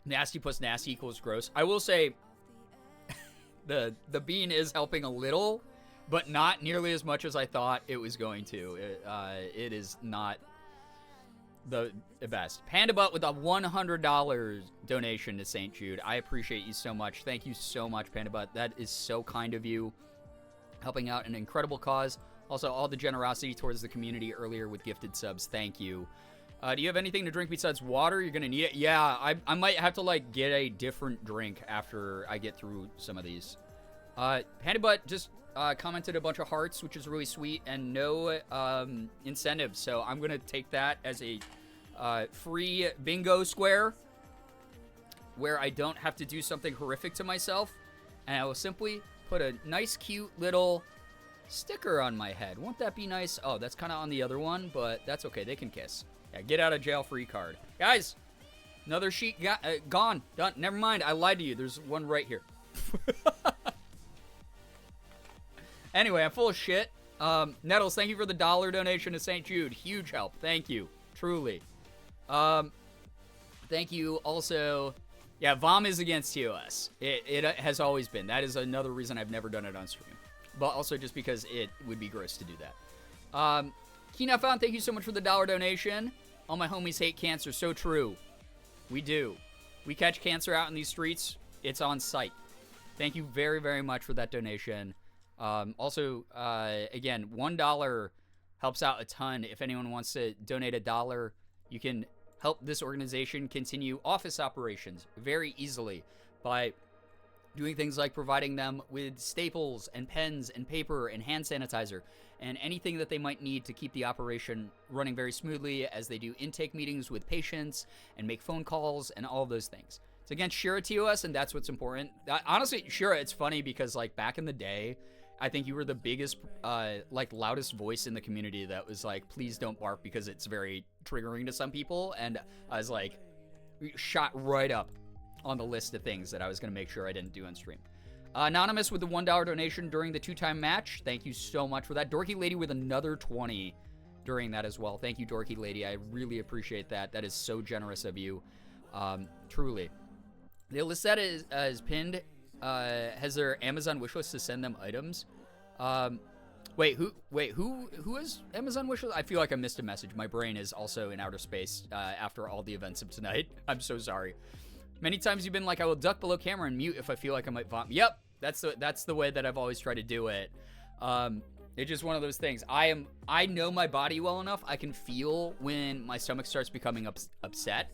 Nasty plus nasty equals gross. I will say, the bean is helping a little, but not nearly as much as I thought it was going to. It is not the best. Panda Butt with a $100 donation to St. Jude. I appreciate you so much. Thank you so much, Panda Butt. That is so kind of you. Helping out an incredible cause. Also, all the generosity towards the community earlier with gifted subs. Thank you. Do you have anything to drink besides water? You're going to need it? Yeah, I might have to, like, get a different drink after I get through some of these. Panda Butt just commented a bunch of hearts, which is really sweet, and no incentives. So I'm going to take that as a free bingo square where I don't have to do something horrific to myself. And I will simply put a nice, cute little sticker on my head. Won't that be nice? Oh, that's kind of on the other one, but that's okay. They can kiss. Yeah, get out of jail free card. Guys, another sheet gone. Done. Never mind. I lied to you. There's one right here. Anyway, I'm full of shit. Nettles, thank you for the $1 donation to St. Jude. Huge help. Thank you. Truly. Thank you also. Yeah, VOM is against TOS. It has always been. That is another reason I've never done it on stream. But also just because it would be gross to do that. Kina Found, thank you so much for the $1 donation. All my homies hate cancer. So true. We do. We catch cancer out in these streets. It's on site. Thank you very, very much for that donation. Also, again, $1 helps out a ton. If anyone wants to donate $1, you can help this organization continue office operations very easily by doing things like providing them with staples and pens and paper and hand sanitizer and anything that they might need to keep the operation running very smoothly as they do intake meetings with patients and make phone calls and all of those things. It's against Shira TOS, and that's what's important. Honestly, Shira, it's funny because, like, back in the day, I think you were the biggest, loudest voice in the community that was like, please don't bark because it's very triggering to some people. And I was like, shot right up on the list of things that I was going to make sure I didn't do on stream. Anonymous with the $1 donation during the 2-time match. Thank you so much for that. Dorky Lady with another 20 during that as well. Thank you, Dorky Lady. I really appreciate that. That is so generous of you. Truly. The list that is pinned has their Amazon wishlist to send them items. Wait, who has Amazon wishlist? I feel like I missed a message. My brain is also in outer space after all the events of tonight. I'm so sorry. Many times you've been like, I will duck below camera and mute if I feel like I might vomit. Yep, that's the way that I've always tried to do it. It's just one of those things. I know my body well enough. I can feel when my stomach starts becoming upset.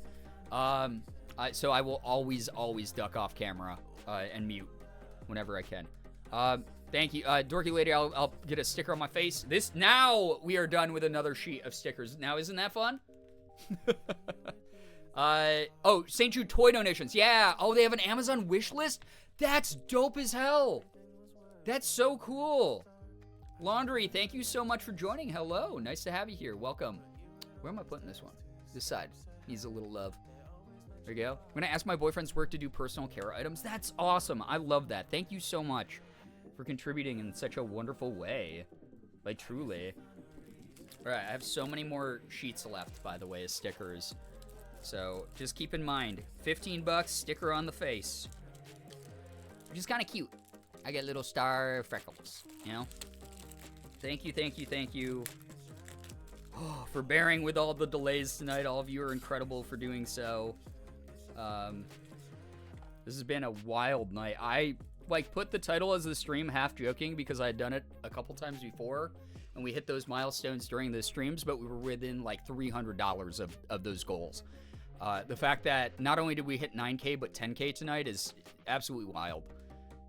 So I will always duck off camera and mute whenever I can. Thank you. Dorky Lady, I'll get a sticker on my face. Now we are done with another sheet of stickers. Now, isn't that fun? Oh, St. Jude toy donations. Yeah. Oh, they have an Amazon wish list? That's dope as hell. That's so cool. Laundry, thank you so much for joining. Hello, nice to have you here. Welcome. Where am I putting this one? This side needs a little love. There you go. I'm going to ask my boyfriend's work to do personal care items. That's awesome. I love that. Thank you so much for contributing in such a wonderful way. Like, truly. All right, I have so many more sheets left, by the way, as stickers. So just keep in mind, 15 bucks, sticker on the face. Which is kind of cute. I get little star freckles, you know? Thank you, thank you, thank you. Oh, for bearing with all the delays tonight. All of you are incredible for doing so. This has been a wild night. I, like, put the title as the stream half joking because I had done it a couple times before. And we hit those milestones during the streams, but we were within, like, $300 of those goals. The fact that not only did we hit 9K, but 10K tonight is absolutely wild.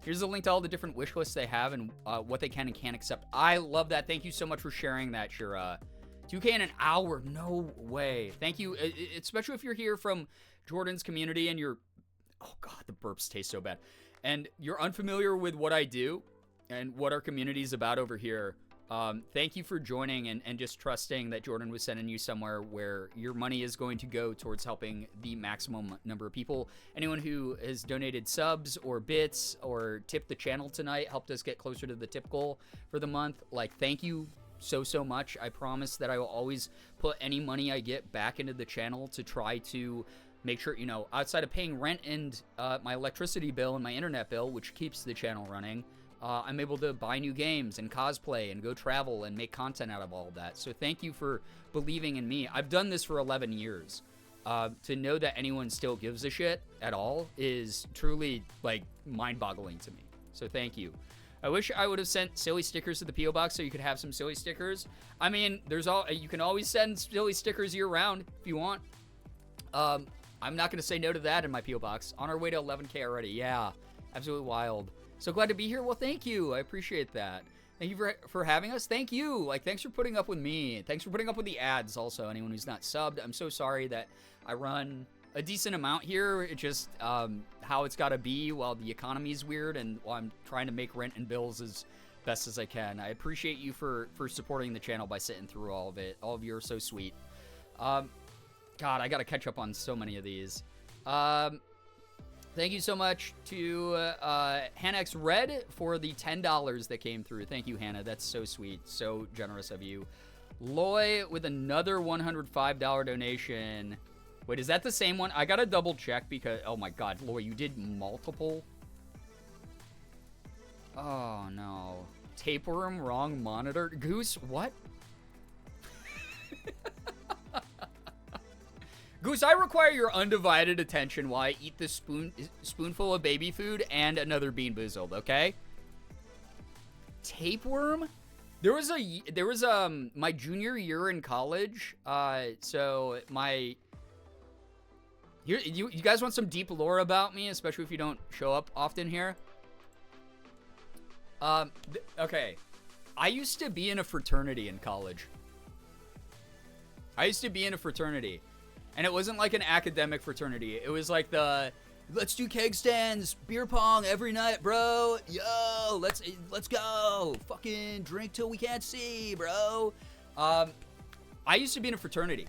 Here's a link to all the different wish lists they have and what they can and can't accept. I love that. Thank you so much for sharing that, Shira. 2K in an hour. No way. Thank you. Especially if you're here from Jordan's community and you're... Oh, God, the burps taste so bad. And you're unfamiliar with what I do and what our community is about over here. Thank you for joining and just trusting that Jordan was sending you somewhere where your money is going to go towards helping the maximum number of people. Anyone who has donated subs or bits or tipped the channel tonight, helped us get closer to the tip goal for the month. Like, thank you so much. I promise that I will always put any money I get back into the channel to try to make sure, you know, outside of paying rent and my electricity bill and my internet bill, which keeps the channel running, I'm able to buy new games and cosplay and go travel and make content out of all of that. So thank you for believing in me. I've done this for 11 years. To know that anyone still gives a shit at all is truly, like, mind-boggling to me. So thank you. I wish I would have sent silly stickers to the P.O. Box so you could have some silly stickers. I mean, you can always send silly stickers year-round if you want. I'm not going to say no to that in my P.O. Box. On our way to 11K already. Yeah, absolutely wild. So glad to be here. Well, thank you. I appreciate that. Thank you for having us. Thank you. Like, thanks for putting up with me. Thanks for putting up with the ads also. Anyone who's not subbed, I'm so sorry that I run a decent amount here. It's just how it's got to be while the economy's weird and while I'm trying to make rent and bills as best as I can. I appreciate you for supporting the channel by sitting through all of it. All of you are so sweet. God, I got to catch up on so many of these. Thank you so much to Hannah Red for the $10 that came through. Thank you, Hannah. That's so sweet. So generous of you. Loy with another $105 donation. Wait, is that the same one? I gotta double check because... Oh my god, Loy, you did multiple? Oh, no. Tapeworm, wrong monitor. Goose, what? Goose, I require your undivided attention while I eat this spoonful of baby food and another Bean Boozled, okay? Tapeworm? There was my junior year in college, so my... You guys want some deep lore about me, especially if you don't show up often here? Okay. I used to be in a fraternity in college. And it wasn't like an academic fraternity. It was like the, let's do keg stands, beer pong every night, bro. Yo, let's go. Fucking drink till we can't see, bro. I used to be in a fraternity.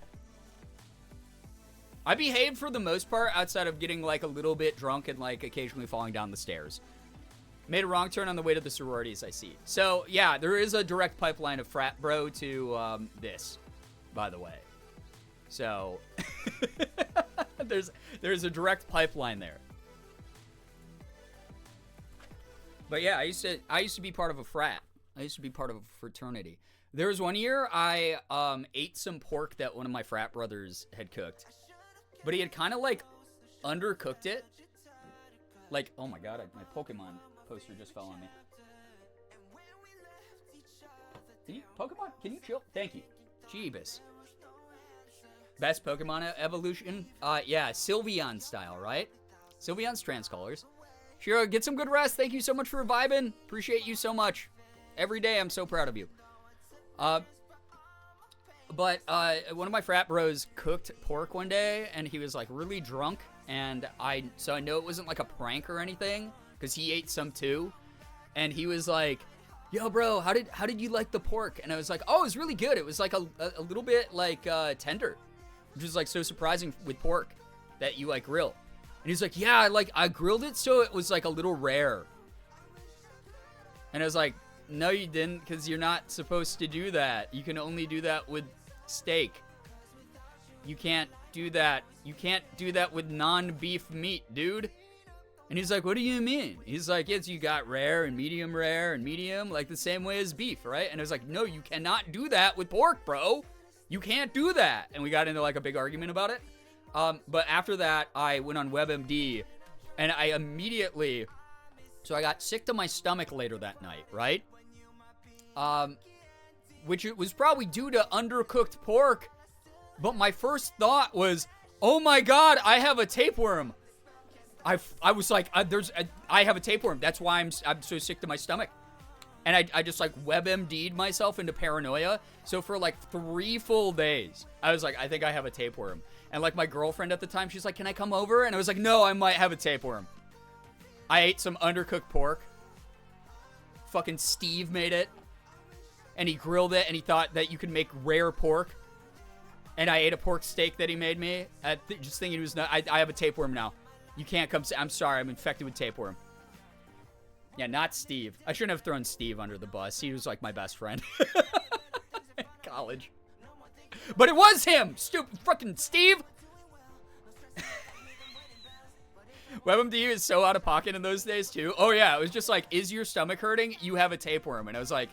I behaved for the most part outside of getting like a little bit drunk and like occasionally falling down the stairs. Made a wrong turn on the way to the sororities, I see. So yeah, there is a direct pipeline of frat bro to this, by the way. So there's a direct pipeline there. But yeah, I used to be part of a frat. I used to be part of a fraternity. There was one year I ate some pork that one of my frat brothers had cooked. But he had kind of like undercooked it. Like, oh my god, my Pokemon poster just fell on me. Can you chill? Thank you. Jeebus. Best Pokemon evolution? Yeah, Sylveon style, right? Sylveon's trans colors. Shiro, get some good rest. Thank you so much for vibing. Appreciate you so much. Every day, I'm so proud of you. But one of my frat bros cooked pork one day, and he was like really drunk, and so I know it wasn't like a prank or anything, because he ate some too, and he was like, "Yo, bro, how did you like the pork?" And I was like, "Oh, it was really good. It was like a little bit like tender, which is like so surprising with pork that you like grill." And he's like, "Yeah, I grilled it so it was like a little rare." And I was like, "No, you didn't, because you're not supposed to do that. You can only do that with steak. You can't do that. You can't do that with non-beef meat, dude." And he's like, "What do you mean?" He's like, "Yes, you got rare and medium, like the same way as beef, right?" And I was like, "No, you cannot do that with pork, bro. You can't do that." And we got into like a big argument about it. But after that, I went on WebMD, and I immediately, so I got sick to my stomach later that night, right? Which it was probably due to undercooked pork. But my first thought was, "Oh my God, I have a tapeworm." I was like, I have a tapeworm. That's why I'm so sick to my stomach. And I just like WebMD'd myself into paranoia. So for like 3 full days, I was like, I think I have a tapeworm. And like my girlfriend at the time, she's like, "Can I come over?" And I was like, "No, I might have a tapeworm." I ate some undercooked pork. Fucking Steve made it. And he grilled it, and he thought that you could make rare pork. And I ate a pork steak that he made me. Just thinking it was not. I have a tapeworm now. You can't come. I'm sorry. I'm infected with tapeworm. Yeah, not Steve. I shouldn't have thrown Steve under the bus. He was like my best friend in college. But it was him. Stupid fucking Steve. WebMD is so out of pocket in those days too. Oh yeah, it was just like, "Is your stomach hurting? You have a tapeworm." And I was like,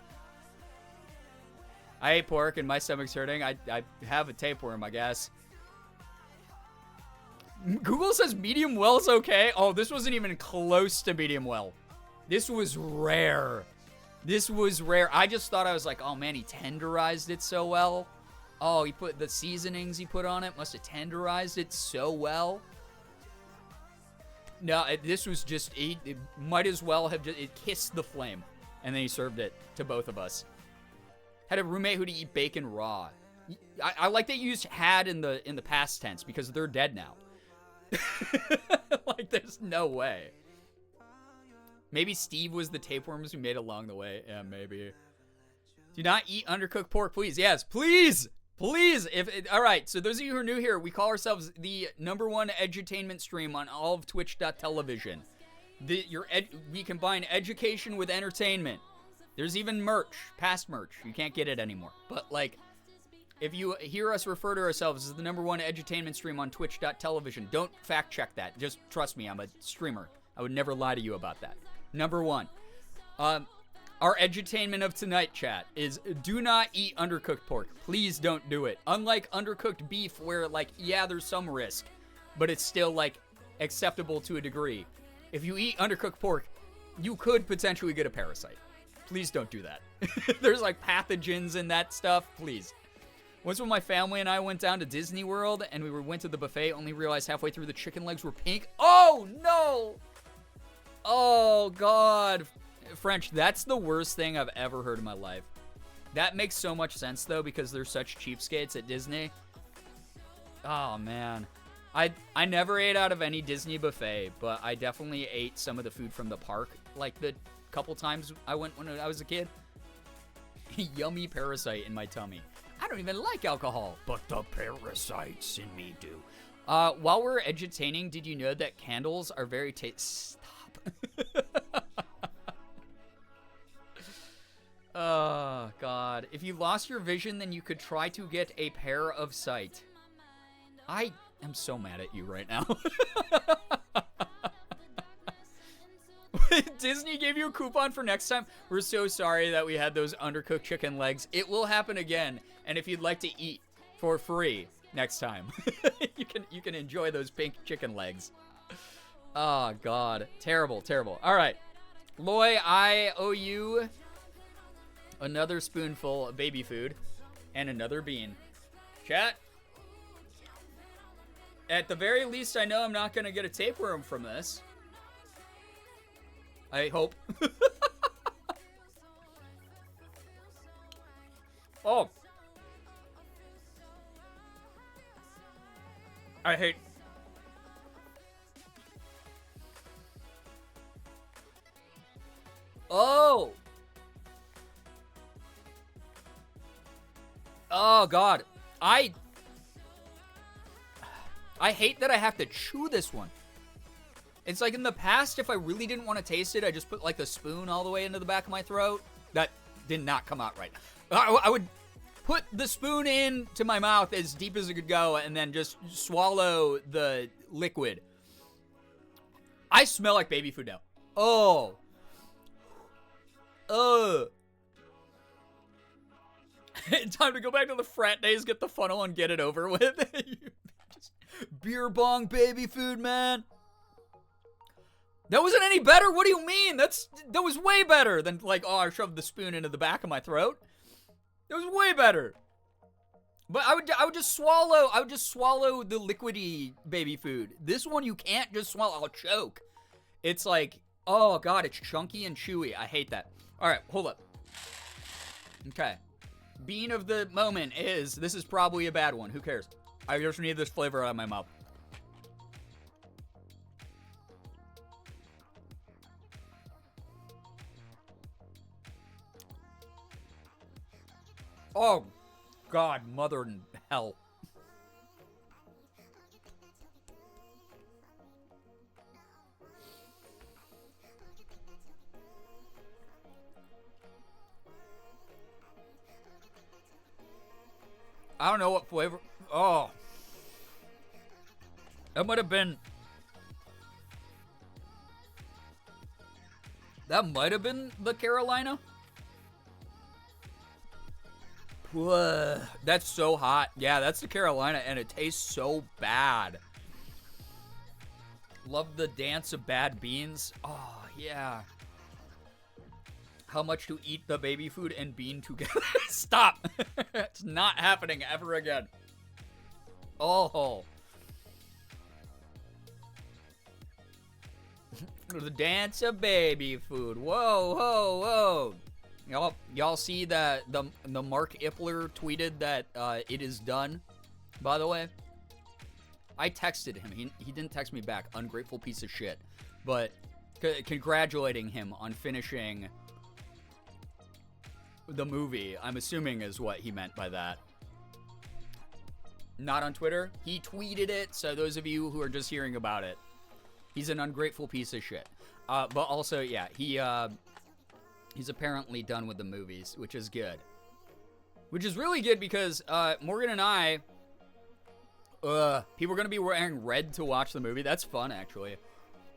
"I ate pork and my stomach's hurting. I have a tapeworm, I guess." Google says medium well's okay. Oh, this wasn't even close to medium well. This was rare. This was rare. I just thought, I was like, "Oh man, he tenderized it so well. Oh, he put the seasonings he put on it must have tenderized it so well." No, this was just, it might as well have just, it kissed the flame. And then he served it to both of us. Had a roommate who'd eat bacon raw. I like that you used "had" in the past tense because they're dead now. Like, there's no way. Maybe Steve was the tapeworms we made along the way. Yeah, maybe. Do not eat undercooked pork, please. Yes, please. Please. All right, so those of you who are new here, we call ourselves the #1 edutainment stream on all of twitch.television. We combine education with entertainment. There's even merch, past merch. You can't get it anymore. But, like, if you hear us refer to ourselves as the #1 edutainment stream on twitch.television, don't fact check that. Just trust me, I'm a streamer. I would never lie to you about that. #1. Our edutainment of tonight, chat, is do not eat undercooked pork. Please don't do it. Unlike undercooked beef, where, like, yeah, there's some risk, but it's still, like, acceptable to a degree. If you eat undercooked pork, you could potentially get a parasite. Please don't do that. There's, like, pathogens in that stuff. Please. Once when my family and I went down to Disney World and we went to the buffet, only realized halfway through the chicken legs were pink. Oh, no! Oh, God. French, that's the worst thing I've ever heard in my life. That makes so much sense, though, because they're such cheapskates at Disney. Oh, man. I never ate out of any Disney buffet, but I definitely ate some of the food from the park, like the couple times I went when I was a kid. Yummy parasite in my tummy. I don't even like alcohol, but the parasites in me do. While we're edutaining, did you know that candles are very Stop. Oh, God. If you lost your vision, then you could try to get a pair of sight. I am so mad at you right now. Disney gave you a coupon for next time. We're so sorry that we had those undercooked chicken legs. It will happen again. And if you'd like to eat for free next time, you can enjoy those pink chicken legs. Oh, God. Terrible, terrible. All right. Loy, I owe you another spoonful of baby food and another bean. Chat. At the very least, I know I'm not going to get a tapeworm from this. I hope. Oh. I hate. Oh, God. I hate that I have to chew this one. It's like in the past, if I really didn't want to taste it, I just put like a spoon all the way into the back of my throat. That did not come out right. I would put the spoon into my mouth as deep as it could go and then just swallow the liquid. I smell like baby food now. Oh. Time to go back to the frat days, get the funnel, and get it over with. Just beer bong baby food, man. That wasn't any better? What do you mean? That was way better than like, oh, I shoved the spoon into the back of my throat. That was way better. But I would just swallow the liquidy baby food. This one you can't just swallow. I'll choke. It's like, oh God, it's chunky and chewy. I hate that. All right, hold up. Okay. Bean of the moment is, this is probably a bad one. Who cares? I just need this flavor out of my mouth. Oh, God, mother in hell. I don't know what flavor. Oh. That might have been the Carolina. Whoa, that's so hot. Yeah, that's the Carolina, and it tastes so bad. Love the dance of bad beans. Oh, yeah. How much to eat the baby food and bean together? Stop. It's not happening ever again. Oh. The dance of baby food. Whoa, whoa, whoa. Y'all see that the Mark Ipler tweeted that it is done, by the way? I texted him. He didn't text me back. Ungrateful piece of shit. But congratulating him on finishing the movie, I'm assuming is what he meant by that. Not on Twitter. He tweeted it, so those of you who are just hearing about it, he's an ungrateful piece of shit. But also, yeah, he's apparently done with the movies, which is good. Which is really good because Morgan and I, people are going to be wearing red to watch the movie. That's fun, actually.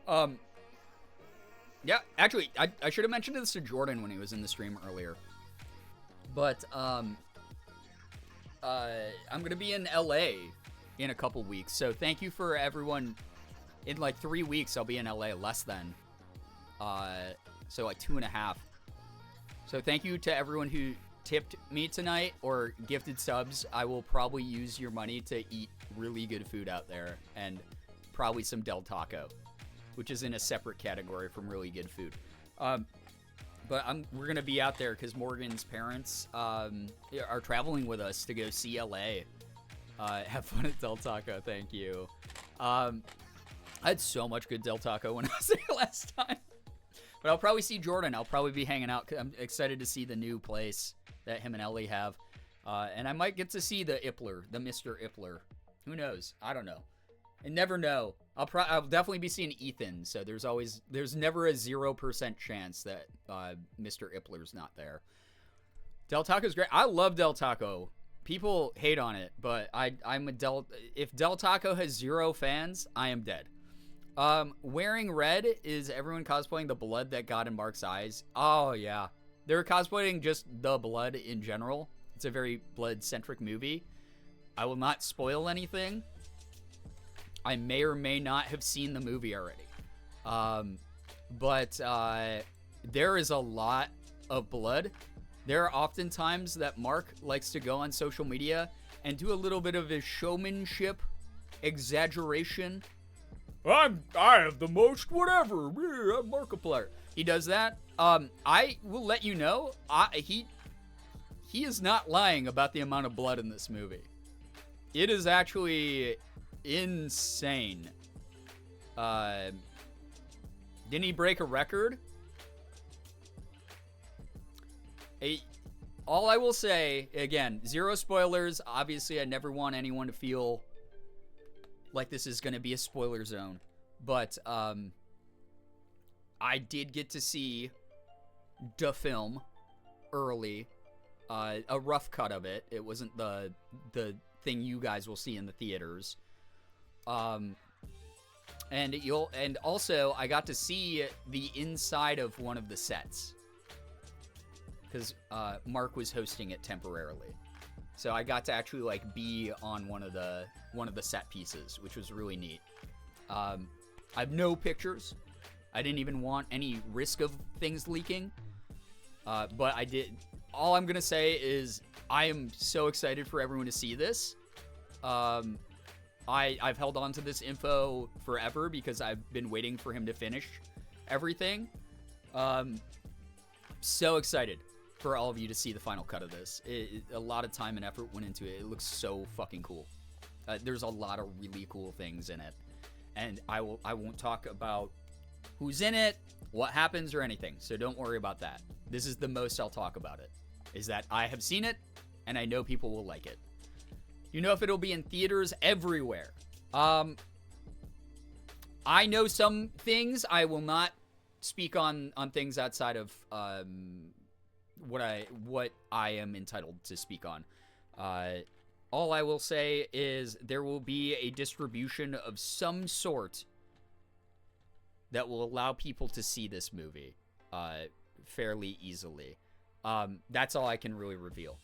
Yeah, actually, I should have mentioned this to Jordan when he was in the stream earlier. But, I'm going to be in LA in a couple weeks. So thank you for everyone. In like 3 weeks, I'll be in LA, less than. So like 2.5. So thank you to everyone who tipped me tonight or gifted subs. I will probably use your money to eat really good food out there. And probably some Del Taco, which is in a separate category from really good food. But we're going to be out there because Morgan's parents are traveling with us to go see LA. Have fun at Del Taco. Thank you. I had so much good Del Taco when I was there last time. But I'll probably see Jordan. I'll probably be hanging out. I'm excited to see the new place that him and Ellie have. And I might get to see the Ipler, the Mr. Ipler. Who knows? I don't know. I never know. I'll definitely be seeing Ethan. So there's never a 0% chance that Mr. Ipler's not there. Del Taco's great. I love Del Taco. People hate on it, but if Del Taco has 0 fans, I am dead. Wearing red, is everyone cosplaying the blood that got in Mark's eyes? Oh, yeah. They're cosplaying just the blood in general. It's a very blood-centric movie. I will not spoil anything. I may or may not have seen the movie already. But there is a lot of blood. There are often times that Mark likes to go on social media and do a little bit of his showmanship, exaggeration. I have the most whatever. I'm Markiplier. He does that. I will let you know. He is not lying about the amount of blood in this movie. It is actually insane. Didn't he break a record? all I will say, again, zero spoilers. Obviously, I never want anyone to feel like this is going to be a spoiler zone. But I did get to see the film early. A rough cut of it. It wasn't the thing you guys will see in the theaters. And also I got to see the inside of one of the sets because Mark was hosting it temporarily, so I got to actually like be on one of the set pieces, which was really neat. I have no pictures. I didn't even want any risk of things leaking, but I did. All I'm gonna say is I am so excited for everyone to see this. I've held on to this info forever because I've been waiting for him to finish everything. So excited for all of you to see the final cut of this. A lot of time and effort went into it. It looks so fucking cool. There's a lot of really cool things in it, and I won't talk about who's in it, what happens, or anything. So don't worry about that. This is the most I'll talk about it. Is that I have seen it, and I know people will like it. You know if it'll be in theaters everywhere. I know some things. I will not speak on things outside of what I am entitled to speak on. All I will say is there will be a distribution of some sort that will allow people to see this movie fairly easily. That's all I can really reveal.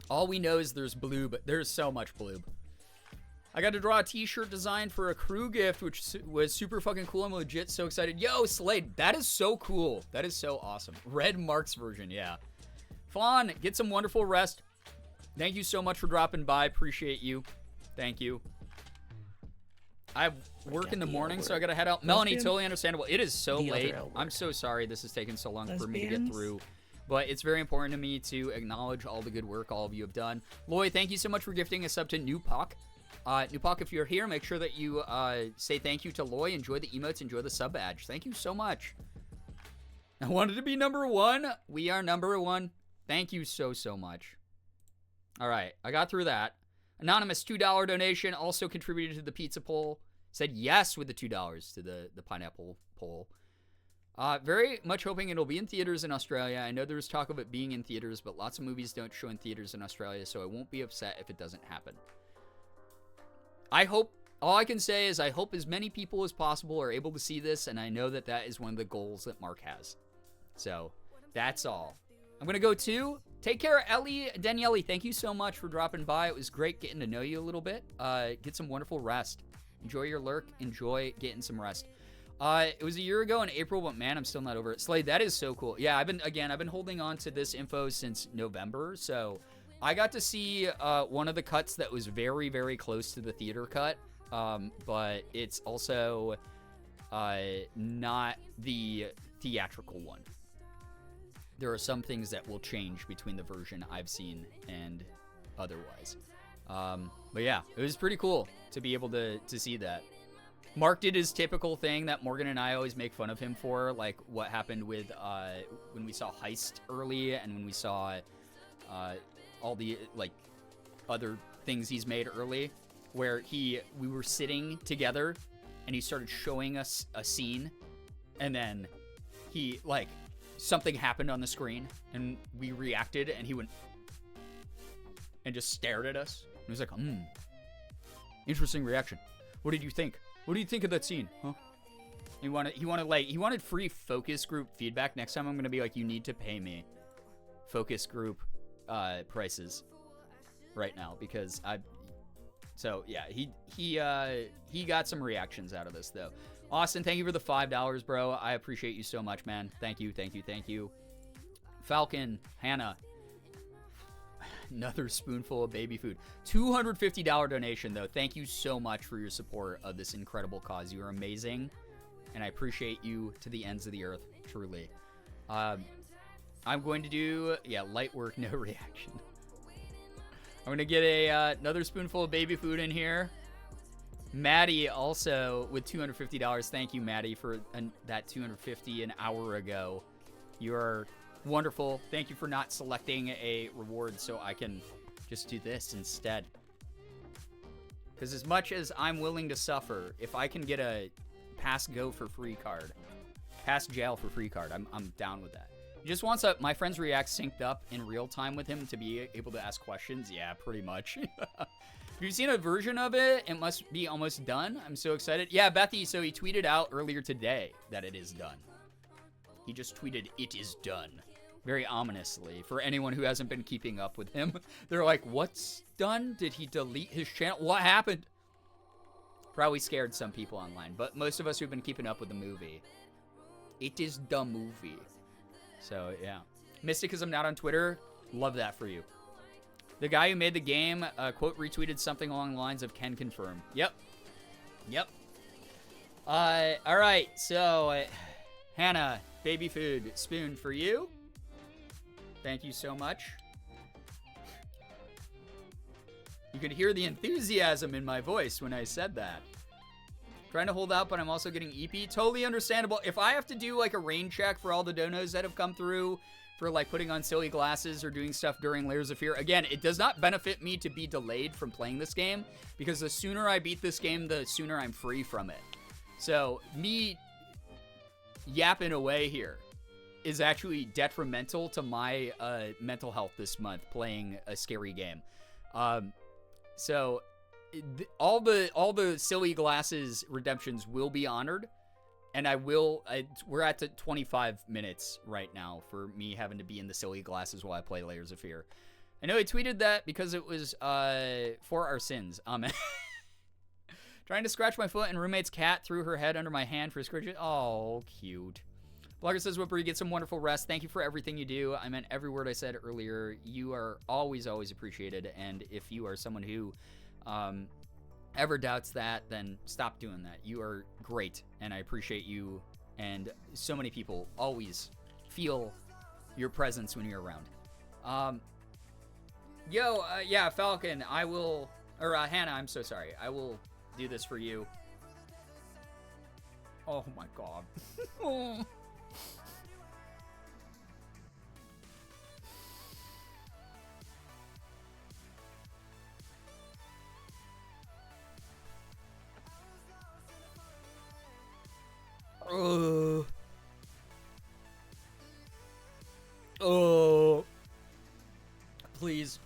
All we know is there's bloob. There's so much bloob. I got to draw a t-shirt design for a crew gift, which was super fucking cool. I'm legit so excited. Yo, Slade, that is so cool. That is so awesome. Red Marks version, yeah. Fawn, get some wonderful rest. Thank you so much for dropping by. Appreciate you. Thank you. I have work in the morning, so I gotta head out. Melanie, totally understandable. It is so late. I'm so sorry this has taken so long for me to get through. But it's very important to me to acknowledge all the good work all of you have done. Lloyd, thank you so much for gifting us up to Nupak. Nupak, if you're here, make sure that you say thank you to Loy. Enjoy the emotes. Enjoy the sub badge. Thank you so much. I wanted to be number one. We are number one. Thank you so much. All right. I got through that. Anonymous $2 donation also contributed to the pizza poll. Said yes with the $2 to the pineapple poll. Very much hoping it'll be in theaters in Australia. I know there's talk of it being in theaters, but lots of movies don't show in theaters in Australia, so I won't be upset if it doesn't happen. I hope, all I can say is I hope as many people as possible are able to see this, and I know that that is one of the goals that Mark has. So, that's all. I'm going to go to, take care, Ellie Daniele. Thank you so much for dropping by. It was great getting to know you a little bit. Get some wonderful rest. Enjoy your lurk. Enjoy getting some rest. It was a year ago in April, but man, I'm still not over it. Slade, that is so cool. Yeah, I've been holding on to this info since November, so I got to see one of the cuts that was very, very close to the theater cut, but it's also not the theatrical one. There are some things that will change between the version I've seen and otherwise. But yeah, it was pretty cool to be able to see that. Mark did his typical thing that Morgan and I always make fun of him for, like what happened with when we saw Heist early and when we saw all the like other things he's made early, where we were sitting together and he started showing us a scene, and then he like something happened on the screen and we reacted, and he went and just stared at us. He was like, interesting reaction. What did you think? What do you think of that scene? Huh? He wanted free focus group feedback. Next time I'm gonna be like, you need to pay me focus group prices right now, because so yeah, he got some reactions out of this though. Austin, thank you for the $5, bro. I appreciate you so much, man. Thank you. Falcon, Hannah, another spoonful of baby food. $250 donation, though. Thank you so much for your support of this incredible cause. You are amazing, and I appreciate you to the ends of the earth, truly. I'm going to do, light work, no reaction. I'm going to get another spoonful of baby food in here. Maddie also with $250. Thank you, Maddie, for that $250 an hour ago. You're Wonderful. Thank you for not selecting a reward so I can just do this instead. Because as much as I'm willing to suffer, if I can get a pass go for free card, pass jail for free card, I'm down with that. He just wants my friends react synced up in real time with him to be able to ask questions. Yeah, pretty much. If you've seen a version of it, it must be almost done. I'm so excited. Yeah, Bethy, so he tweeted out earlier today that it is done. He just tweeted, "It is done." Very ominously. For anyone who hasn't been keeping up with him, they're like, what's done? Did he delete his channel? What happened? Probably scared some people online, but most of us who've been keeping up with the movie, it is the movie. So, yeah. Mysticism not on Twitter, love that for you. The guy who made the game, quote, retweeted something along the lines of "can confirm." Yep. Yep. All right, so, Hannah, baby food spoon for you. Thank you so much. You could hear the enthusiasm in my voice when I said that. Trying to hold out, but I'm also getting EP. Totally understandable. If I have to do like a rain check for all the donos that have come through for like putting on silly glasses or doing stuff during Layers of Fear, again, it does not benefit me to be delayed from playing this game because the sooner I beat this game, the sooner I'm free from it. So me yapping away here is actually detrimental to my mental health this month playing a scary game. So all the silly glasses redemptions will be honored, and we're at the 25 minutes right now for me having to be in the silly glasses while I play Layers of Fear. I know he tweeted that because it was for our sins. Amen. Trying to scratch my foot and roommate's cat threw her head under my hand for scratching. Oh, cute. Blogger says, Whipper, you get some wonderful rest. Thank you for everything you do. I meant every word I said earlier. You are always, always appreciated. And if you are someone who ever doubts that, then stop doing that. You are great, and I appreciate you. And so many people always feel your presence when you're around. Yeah, Falcon, I will... Or Hannah, I'm so sorry. I will do this for you. Oh, my God. Oh. Oh, please.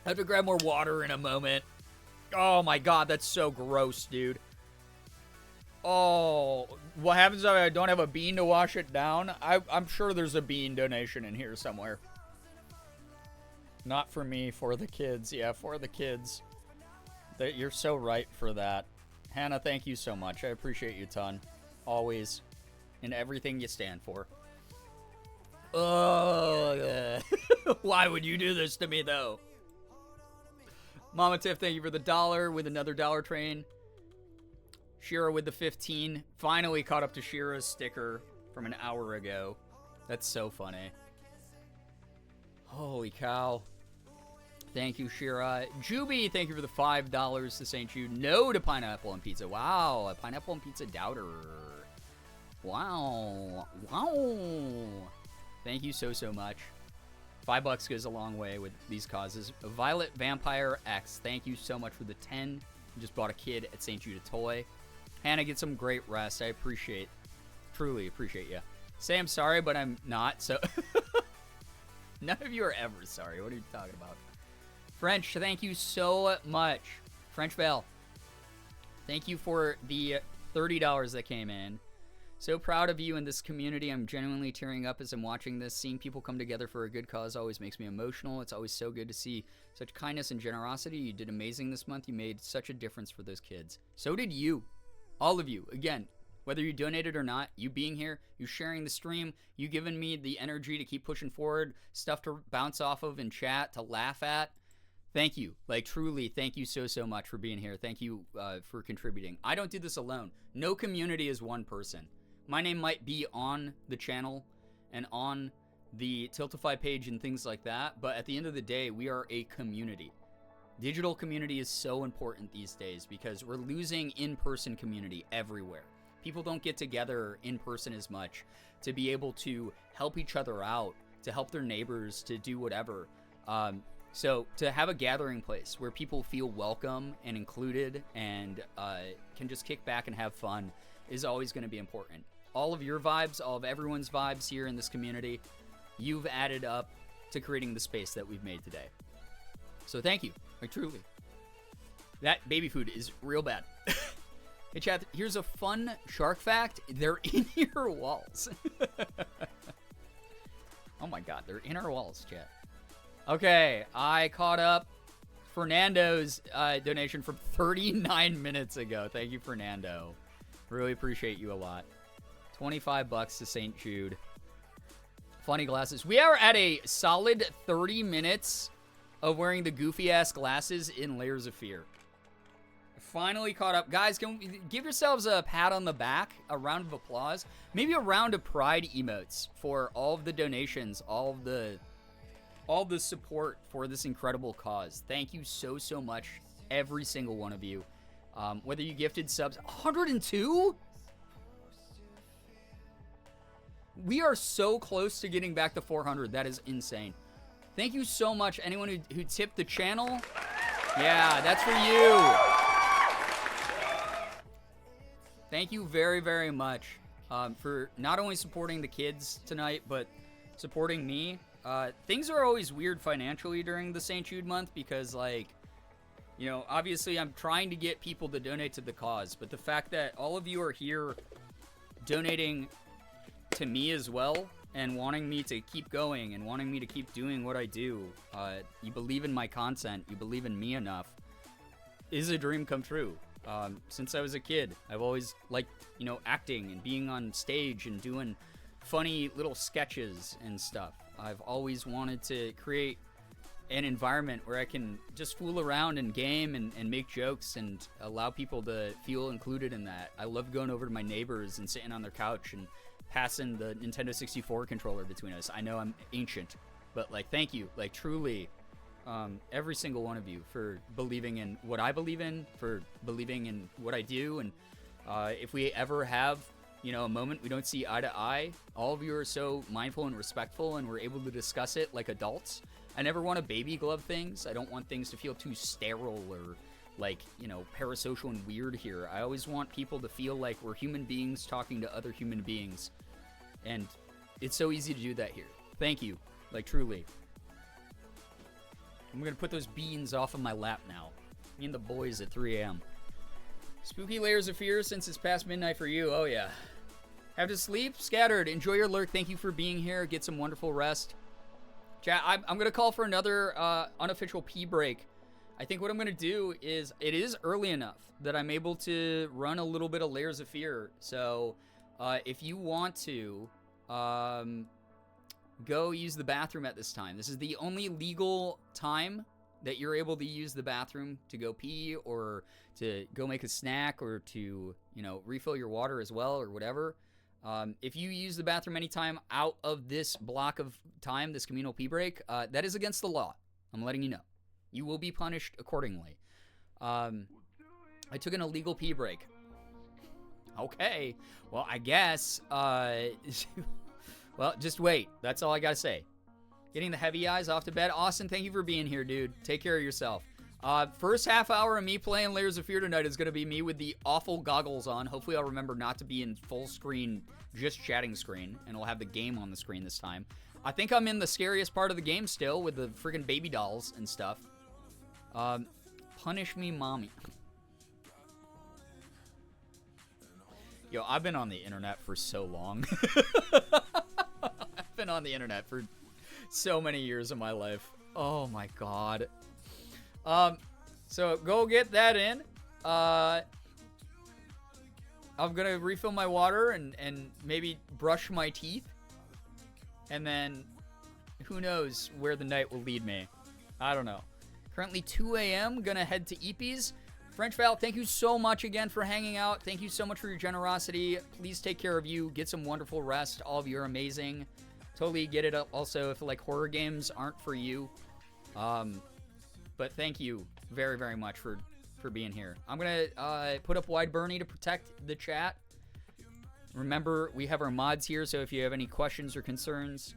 I have to grab more water in a moment. Oh my God, that's so gross, dude. Oh, what happens if I don't have a bean to wash it down? I'm sure there's a bean donation in here somewhere. Not for me, for the kids. Yeah, for the kids. You're so right for that. Hannah, thank you so much. I appreciate you a ton. Always. In everything you stand for. Oh, why would you do this to me, though? Mama Tiff, thank you for the $1 with another dollar train. Shira with the 15. Finally caught up to Shira's sticker from an hour ago. That's so funny. Holy cow. Thank you, Shira. Juby, thank you for the $5 to St. Jude. No to Pineapple and Pizza. Wow, a Pineapple and Pizza doubter. Wow. Wow. Thank you so, so much. $5 goes a long way with these causes. Violet Vampire X, thank you so much for the 10. You just bought a kid at St. Jude a toy. Hannah, get some great rest. I truly appreciate you. Say I'm sorry, but I'm not, so... None of you are ever sorry. What are you talking about? French, thank you so much. French Bell, thank you for the $30 that came in. So proud of you and this community. I'm genuinely tearing up as I'm watching this. Seeing people come together for a good cause always makes me emotional. It's always so good to see such kindness and generosity. You did amazing this month. You made such a difference for those kids. So did you. All of you. Again, whether you donated or not, you being here, you sharing the stream, you giving me the energy to keep pushing forward, stuff to bounce off of in chat, to laugh at. Thank you. Like, truly, thank you so, so much for being here. Thank you for contributing. I don't do this alone. No community is one person. My name might be on the channel and on the Tiltify page and things like that, but at the end of the day, we are a community. Digital community is so important these days because we're losing in-person community everywhere. People don't get together in person as much to be able to help each other out, to help their neighbors, to do whatever. So to have a gathering place where people feel welcome and included and can just kick back and have fun is always going to be important. All of your vibes, all of everyone's vibes here in this community, you've added up to creating the space that we've made today. So thank you, like truly. That baby food is real bad. Hey chat, here's a fun shark fact. They're in your walls. Oh my god, they're in our walls, chat. Okay, I caught up Fernando's donation from 39 minutes ago. Thank you, Fernando. Really appreciate you a lot. $25 to St. Jude. Funny glasses. We are at a solid 30 minutes of wearing the goofy-ass glasses in Layers of Fear. Finally caught up. Guys, can we give yourselves a pat on the back, a round of applause, maybe a round of pride emotes for all of the donations, all the support for this incredible cause. Thank you so, so much, every single one of you. Whether you gifted subs, 102? We are so close to getting back to 400. That is insane. Thank you so much, anyone who tipped the channel. Yeah, that's for you. Thank you very, very much for not only supporting the kids tonight, but supporting me. Things are always weird financially during the St. Jude month because, like, you know, obviously I'm trying to get people to donate to the cause, but the fact that all of you are here donating to me as well and wanting me to keep going and wanting me to keep doing what I do, you believe in my content, you believe in me enough, is a dream come true. Since I was a kid, I've always liked, you know, acting and being on stage and doing funny little sketches and stuff. I've always wanted to create an environment where I can just fool around and game and make jokes and allow people to feel included in that. I love going over to my neighbors and sitting on their couch and passing the Nintendo 64 controller between us. I know I'm ancient, but, like, thank you, like, truly. Every single one of you for believing in what I believe in, for believing in what I do, and if we ever have, you know, a moment we don't see eye to eye, all of you are so mindful and respectful, and we're able to discuss it like adults. I never want to baby glove things. I don't want things to feel too sterile or, like, you know, parasocial and weird here. I always want people to feel like we're human beings talking to other human beings, and it's so easy to do that here. Thank you, like, truly. I'm gonna put those beans off of my lap now. Me and the boys at 3 a.m. Spooky Layers of Fear since it's past midnight for you. Oh, yeah. Have to sleep? Scattered. Enjoy your lurk. Thank you for being here. Get some wonderful rest. Chat, I'm gonna call for another unofficial pee break. I think what I'm gonna do is, it is early enough that I'm able to run a little bit of Layers of Fear. So, if you want to, go use the bathroom at this time. This is the only legal time that you're able to use the bathroom to go pee or to go make a snack or to, you know, refill your water as well or whatever. If you use the bathroom anytime out of this block of time, this communal pee break, that is against the law. I'm letting you know. You will be punished accordingly. I took an illegal pee break. Okay. Well, I guess, well, just wait. That's all I gotta say. Getting the heavy eyes off to bed. Austin, thank you for being here, dude. Take care of yourself. First half hour of me playing Layers of Fear tonight is gonna be me with the awful goggles on. Hopefully I'll remember not to be in full screen, just chatting screen, and I'll have the game on the screen this time. I think I'm in the scariest part of the game still with the friggin' baby dolls and stuff. Punish me, mommy. Yo, I've been on the internet for so long. I've been on the internet for so many years of my life. Oh my god. So go get that in. I'm gonna refill my water and maybe brush my teeth. And then who knows where the night will lead me. I don't know. Currently 2 a.m. Gonna head to Eepee's. French Val, thank you so much again for hanging out. Thank you so much for your generosity. Please take care of you. Get some wonderful rest. All of you are amazing. Totally get it also if, like, horror games aren't for you. But thank you very, very much for being here. I'm going to put up Wide Bernie to protect the chat. Remember, we have our mods here, so if you have any questions or concerns,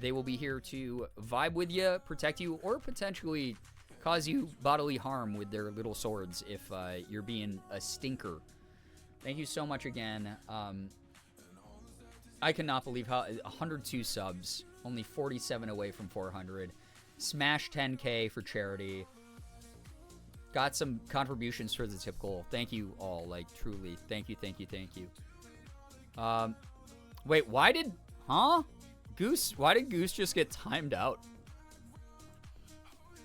they will be here to vibe with you, protect you, or potentially cause you bodily harm with their little swords if you're being a stinker. Thank you so much again. I cannot believe how 102 subs, only 47 away from 400. Smash 10K for charity. Got some contributions for the tip goal. Thank you all, like, truly. Thank you, thank you, thank you. Wait, why did Goose just get timed out?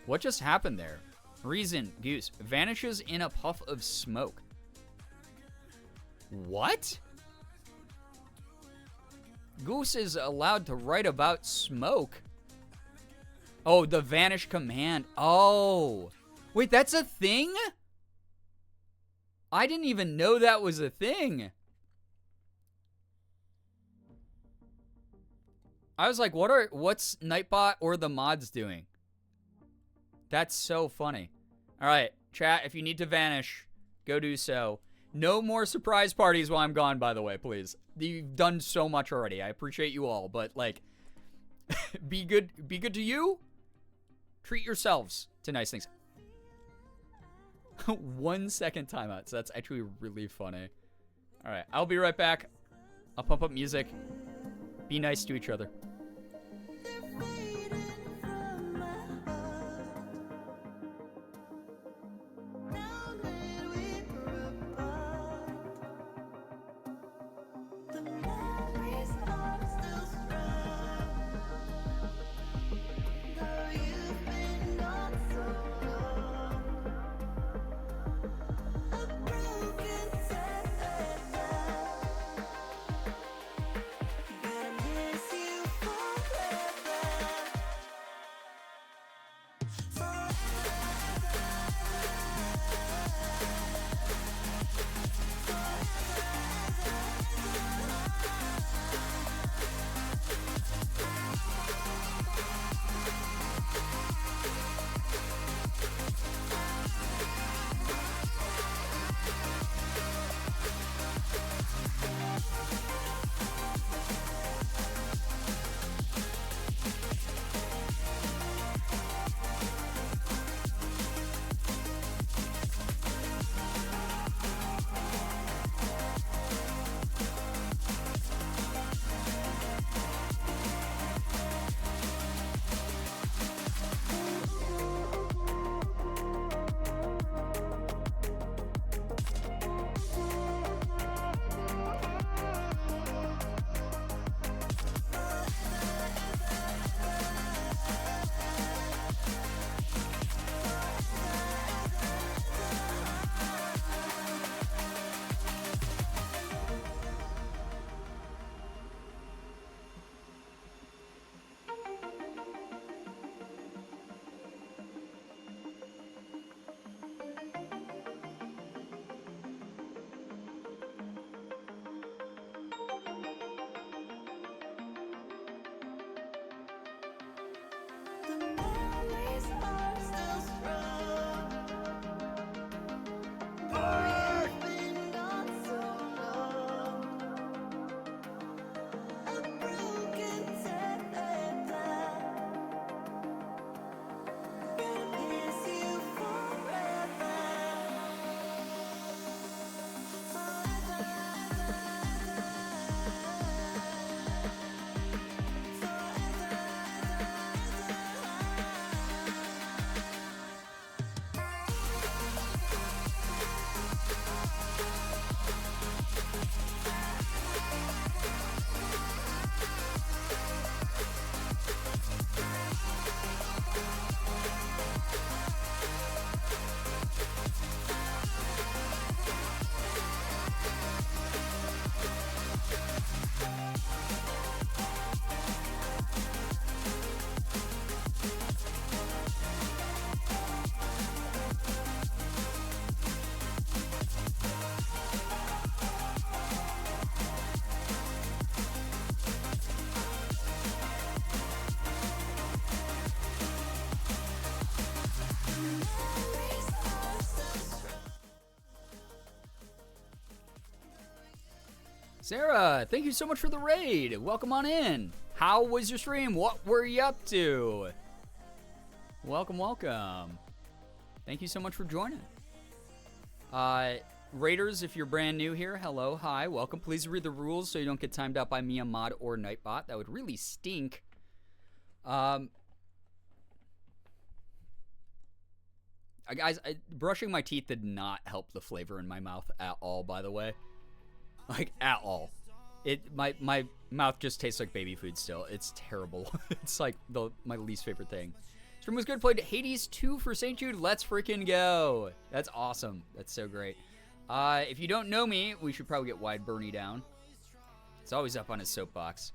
What just happened there? Reason, Goose vanishes in a puff of smoke. What? Goose is allowed to write about smoke. Oh, the vanish command. Oh. Wait, that's a thing? I didn't even know that was a thing. I was like, what's Nightbot or the mods doing? That's so funny. All right, chat, if you need to vanish, go do so. No more surprise parties while I'm gone, by the way, please. You've done so much already. I appreciate you all, but like be good to you. Treat yourselves to nice things. 1 second timeout. So that's actually really funny. All right, I'll be right back. I'll pump up music. Be nice to each other. Sarah, thank you so much for the raid. Welcome on in. How was your stream? What were you up to? Welcome, welcome. Thank you so much for joining. Raiders, if you're brand new here, hello, hi, welcome. Please read the rules so you don't get timed out by me, a mod, or Nightbot. That would really stink. Guys, brushing my teeth did not help the flavor in my mouth at all, by the way. Like, at all. My mouth just tastes like baby food still. It's terrible. It's like my least favorite thing. Stream was good. Played Hades 2 for St. Jude. Let's freaking go. That's awesome. That's so great. If you don't know me, we should probably get Wide Bernie down. It's always up on his soapbox.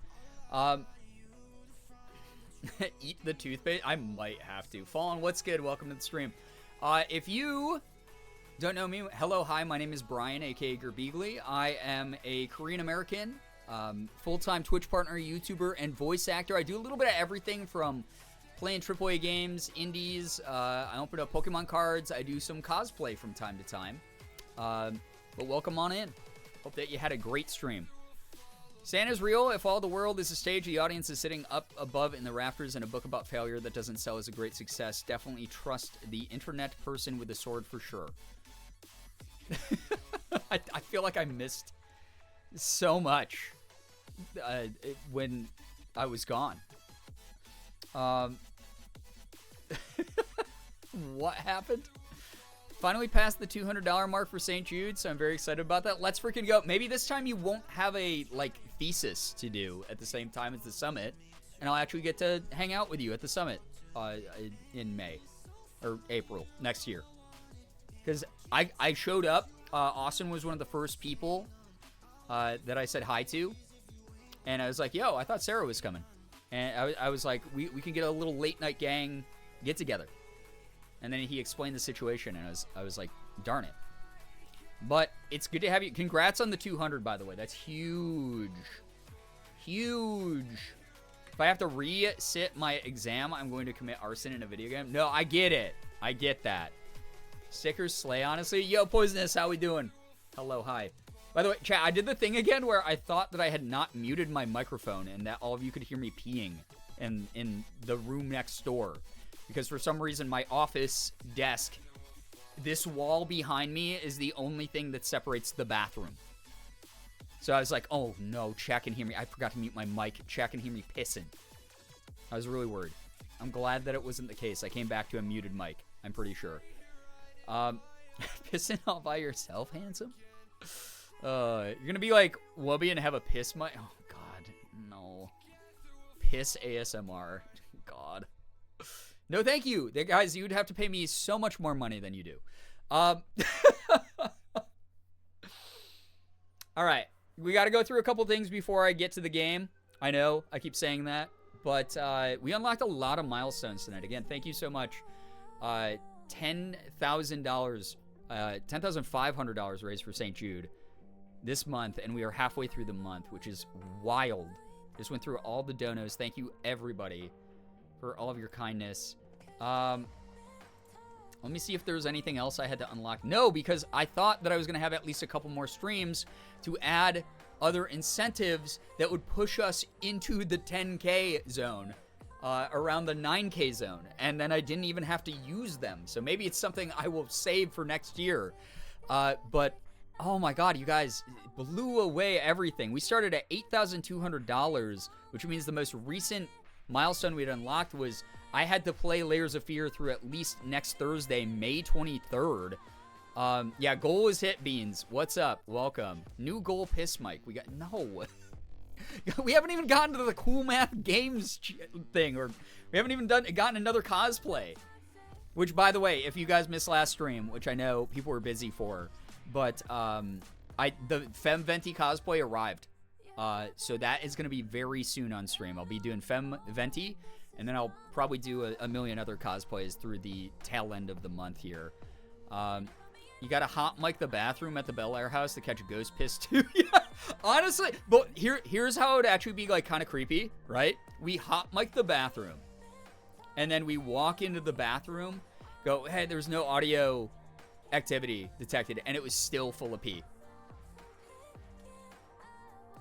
Eat the toothpaste? I might have to. Fallen, what's good? Welcome to the stream. If you don't know me, hello, hi, my name is Brian, aka Girbeagly. I am a Korean American, full-time Twitch partner, YouTuber, and voice actor. I do a little bit of everything from playing AAA games, indies. I open up Pokemon cards. I do some cosplay from time to time. But welcome on in. Hope that you had a great stream. Santa's real. If all the world is a stage, the audience is sitting up above in the rafters, and a book about failure that doesn't sell is a great success. Definitely trust the internet person with a sword for sure. I feel like I missed so much when I was gone. What happened? Finally passed the $200 mark for St. Jude, so I'm very excited about that. Let's freaking go. Maybe this time you won't have a, thesis to do at the same time as the summit, and I'll actually get to hang out with you at the summit in May or April next year. Because I showed up. Austin was one of the first people that I said hi to, and I was like, yo, I thought Sarah was coming. And I was like, we can get a little late-night gang get-together. And then he explained the situation, and I was like, darn it. But it's good to have you. Congrats on the 200, by the way. That's huge. Huge. If I have to re-sit my exam, I'm going to commit arson in a video game. No, I get it. I get that. Stickers slay, honestly. Yo, Poisonous, how we doing? Hello, hi. By the way, chat, I did the thing again where I thought that I had not muted my microphone and that all of you could hear me peeing in the room next door. Because for some reason, my office desk, this wall behind me is the only thing that separates the bathroom. So I was like, oh no, chat can hear me. I forgot to mute my mic. Chat can hear me pissing. I was really worried. I'm glad that it wasn't the case. I came back to a muted mic, I'm pretty sure. Pissing all by yourself, handsome? You're gonna be like Wubby and have a piss mic? Oh god, no. Piss ASMR. God. No, thank you. Guys, you'd have to pay me so much more money than you do. All right. We got to go through a couple things before I get to the game. I know, I keep saying that. But we unlocked a lot of milestones tonight. Again, thank you so much. $10,000, $10,500 raised for St. Jude this month. And we are halfway through the month, which is wild. Just went through all the donos. Thank you, everybody, for all of your kindness. Let me see if there was anything else I had to unlock. No, because I thought that I was going to have at least a couple more streams to add other incentives that would push us into the 10K zone, around the 9K zone. And then I didn't even have to use them. So maybe it's something I will save for next year. But, oh my God, you guys blew away everything. We started at $8,200, which means the most recent milestone we'd unlocked was I had to play Layers of Fear through at least next Thursday, May 23rd. Yeah, goal is hit, Beans. What's up? Welcome. New goal, piss mic. We got, no. We haven't even gotten to the Cool Math Games thing, or we haven't even gotten another cosplay. Which, by the way, if you guys missed last stream, which I know people were busy for, but the Femme Venti cosplay arrived. So that is going to be very soon on stream. I'll be doing Femme Venti, and then I'll probably do a million other cosplays through the tail end of the month here. You got to hot mic the bathroom at the Bel Air house to catch a ghost piss too. Yeah, honestly, but here's how it would actually be like kind of creepy, right? We hot mic the bathroom, and then we walk into the bathroom, go, hey, there's no audio activity detected, and it was still full of pee.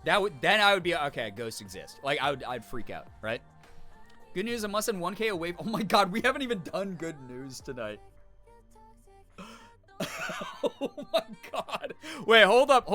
Then I would be okay. Ghosts exist. Like I'd freak out, right? Good news. I'm less than 1K away. Oh my God, we haven't even done good news tonight. Oh my God. Wait, hold up.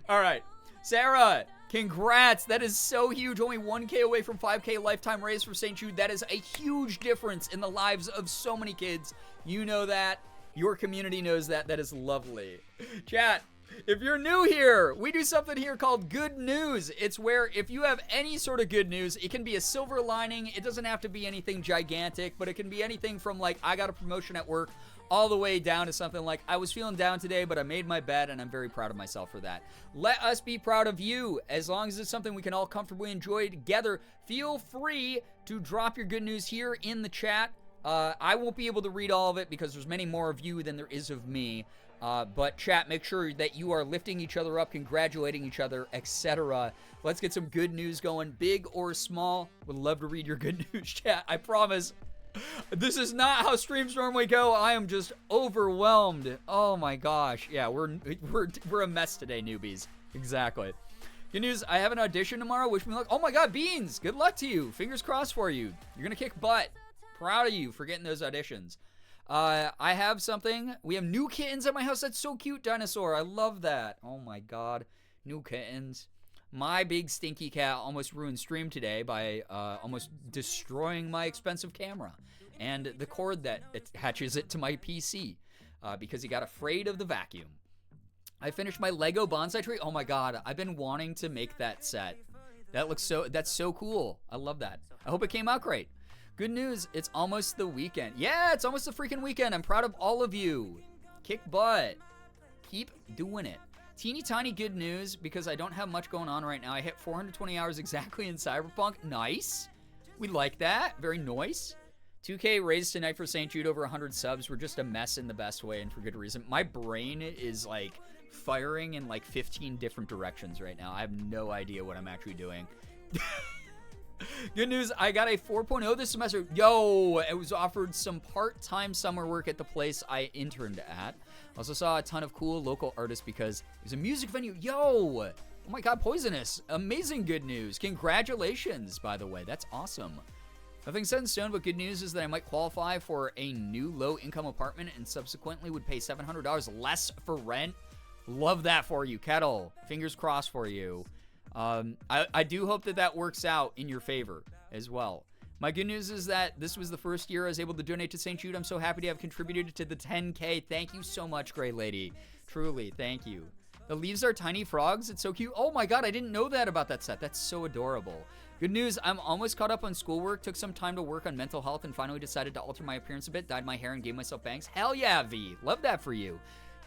All right, Sarah. Congrats. That is so huge. Only 1K away from 5K lifetime raise for St. Jude. That is a huge difference in the lives of so many kids. You know that. Your community knows that. That is lovely. Chat, if you're new here, we do something here called good news. It's where if you have any sort of good news, it can be a silver lining. It doesn't have to be anything gigantic, but it can be anything from like, I got a promotion at work, all the way down to something like, I was feeling down today, but I made my bed, and I'm very proud of myself for that. Let us be proud of you. As long as it's something we can all comfortably enjoy together, feel free to drop your good news here in the chat. I won't be able to read all of it because there's many more of you than there is of me. But chat, make sure that you are lifting each other up, congratulating each other, etc. Let's get some good news going, big or small. Would love to read your good news, chat. I promise. This is not how streams normally go. I am just overwhelmed. Oh my gosh. Yeah, we're a mess today, newbies. Exactly. Good news, I have an audition tomorrow. Wish me luck. Oh my God, Beans, good luck to you. Fingers crossed for you. You're gonna kick butt. Proud of you for getting those auditions. I have something. We have new kittens at my house. That's so cute, Dinosaur. I love that. Oh my God, new kittens. My big stinky cat almost ruined stream today by almost destroying my expensive camera and the cord that attaches it to my PC because he got afraid of the vacuum. I finished my Lego bonsai tree. Oh my God, I've been wanting to make that set. That's so cool. I love that. I hope it came out great. Good news, it's almost the weekend. Yeah, it's almost the freaking weekend. I'm proud of all of you. Kick butt. Keep doing it. Teeny tiny good news because I don't have much going on right now. I hit 420 hours exactly in Cyberpunk. Nice. We like that. Very nice. 2K raised tonight for St. Jude, over 100 subs. We're just a mess in the best way and for good reason. My brain is like firing in like 15 different directions right now. I have no idea what I'm actually doing. Good news, I got a 4.0 this semester. Yo, I was offered some part-time summer work at the place I interned at. Also saw a ton of cool local artists because it was a music venue. Yo, oh my God, Poisonous. Amazing good news. Congratulations, by the way. That's awesome. Nothing set in stone, but good news is that I might qualify for a new low-income apartment and subsequently would pay $700 less for rent. Love that for you, Kettle. Fingers crossed for you. I do hope that works out in your favor as well. My good news is that this was the first year I was able to donate to St. Jude. I'm so happy to have contributed to the 10K. Thank you so much, Gray Lady. Truly, thank you. The leaves are tiny frogs. It's so cute. Oh my God, I didn't know that about that set. That's so adorable. Good news, I'm almost caught up on schoolwork. Took some time to work on mental health and finally decided to alter my appearance a bit. Dyed my hair and gave myself bangs. Hell yeah, V. Love that for you.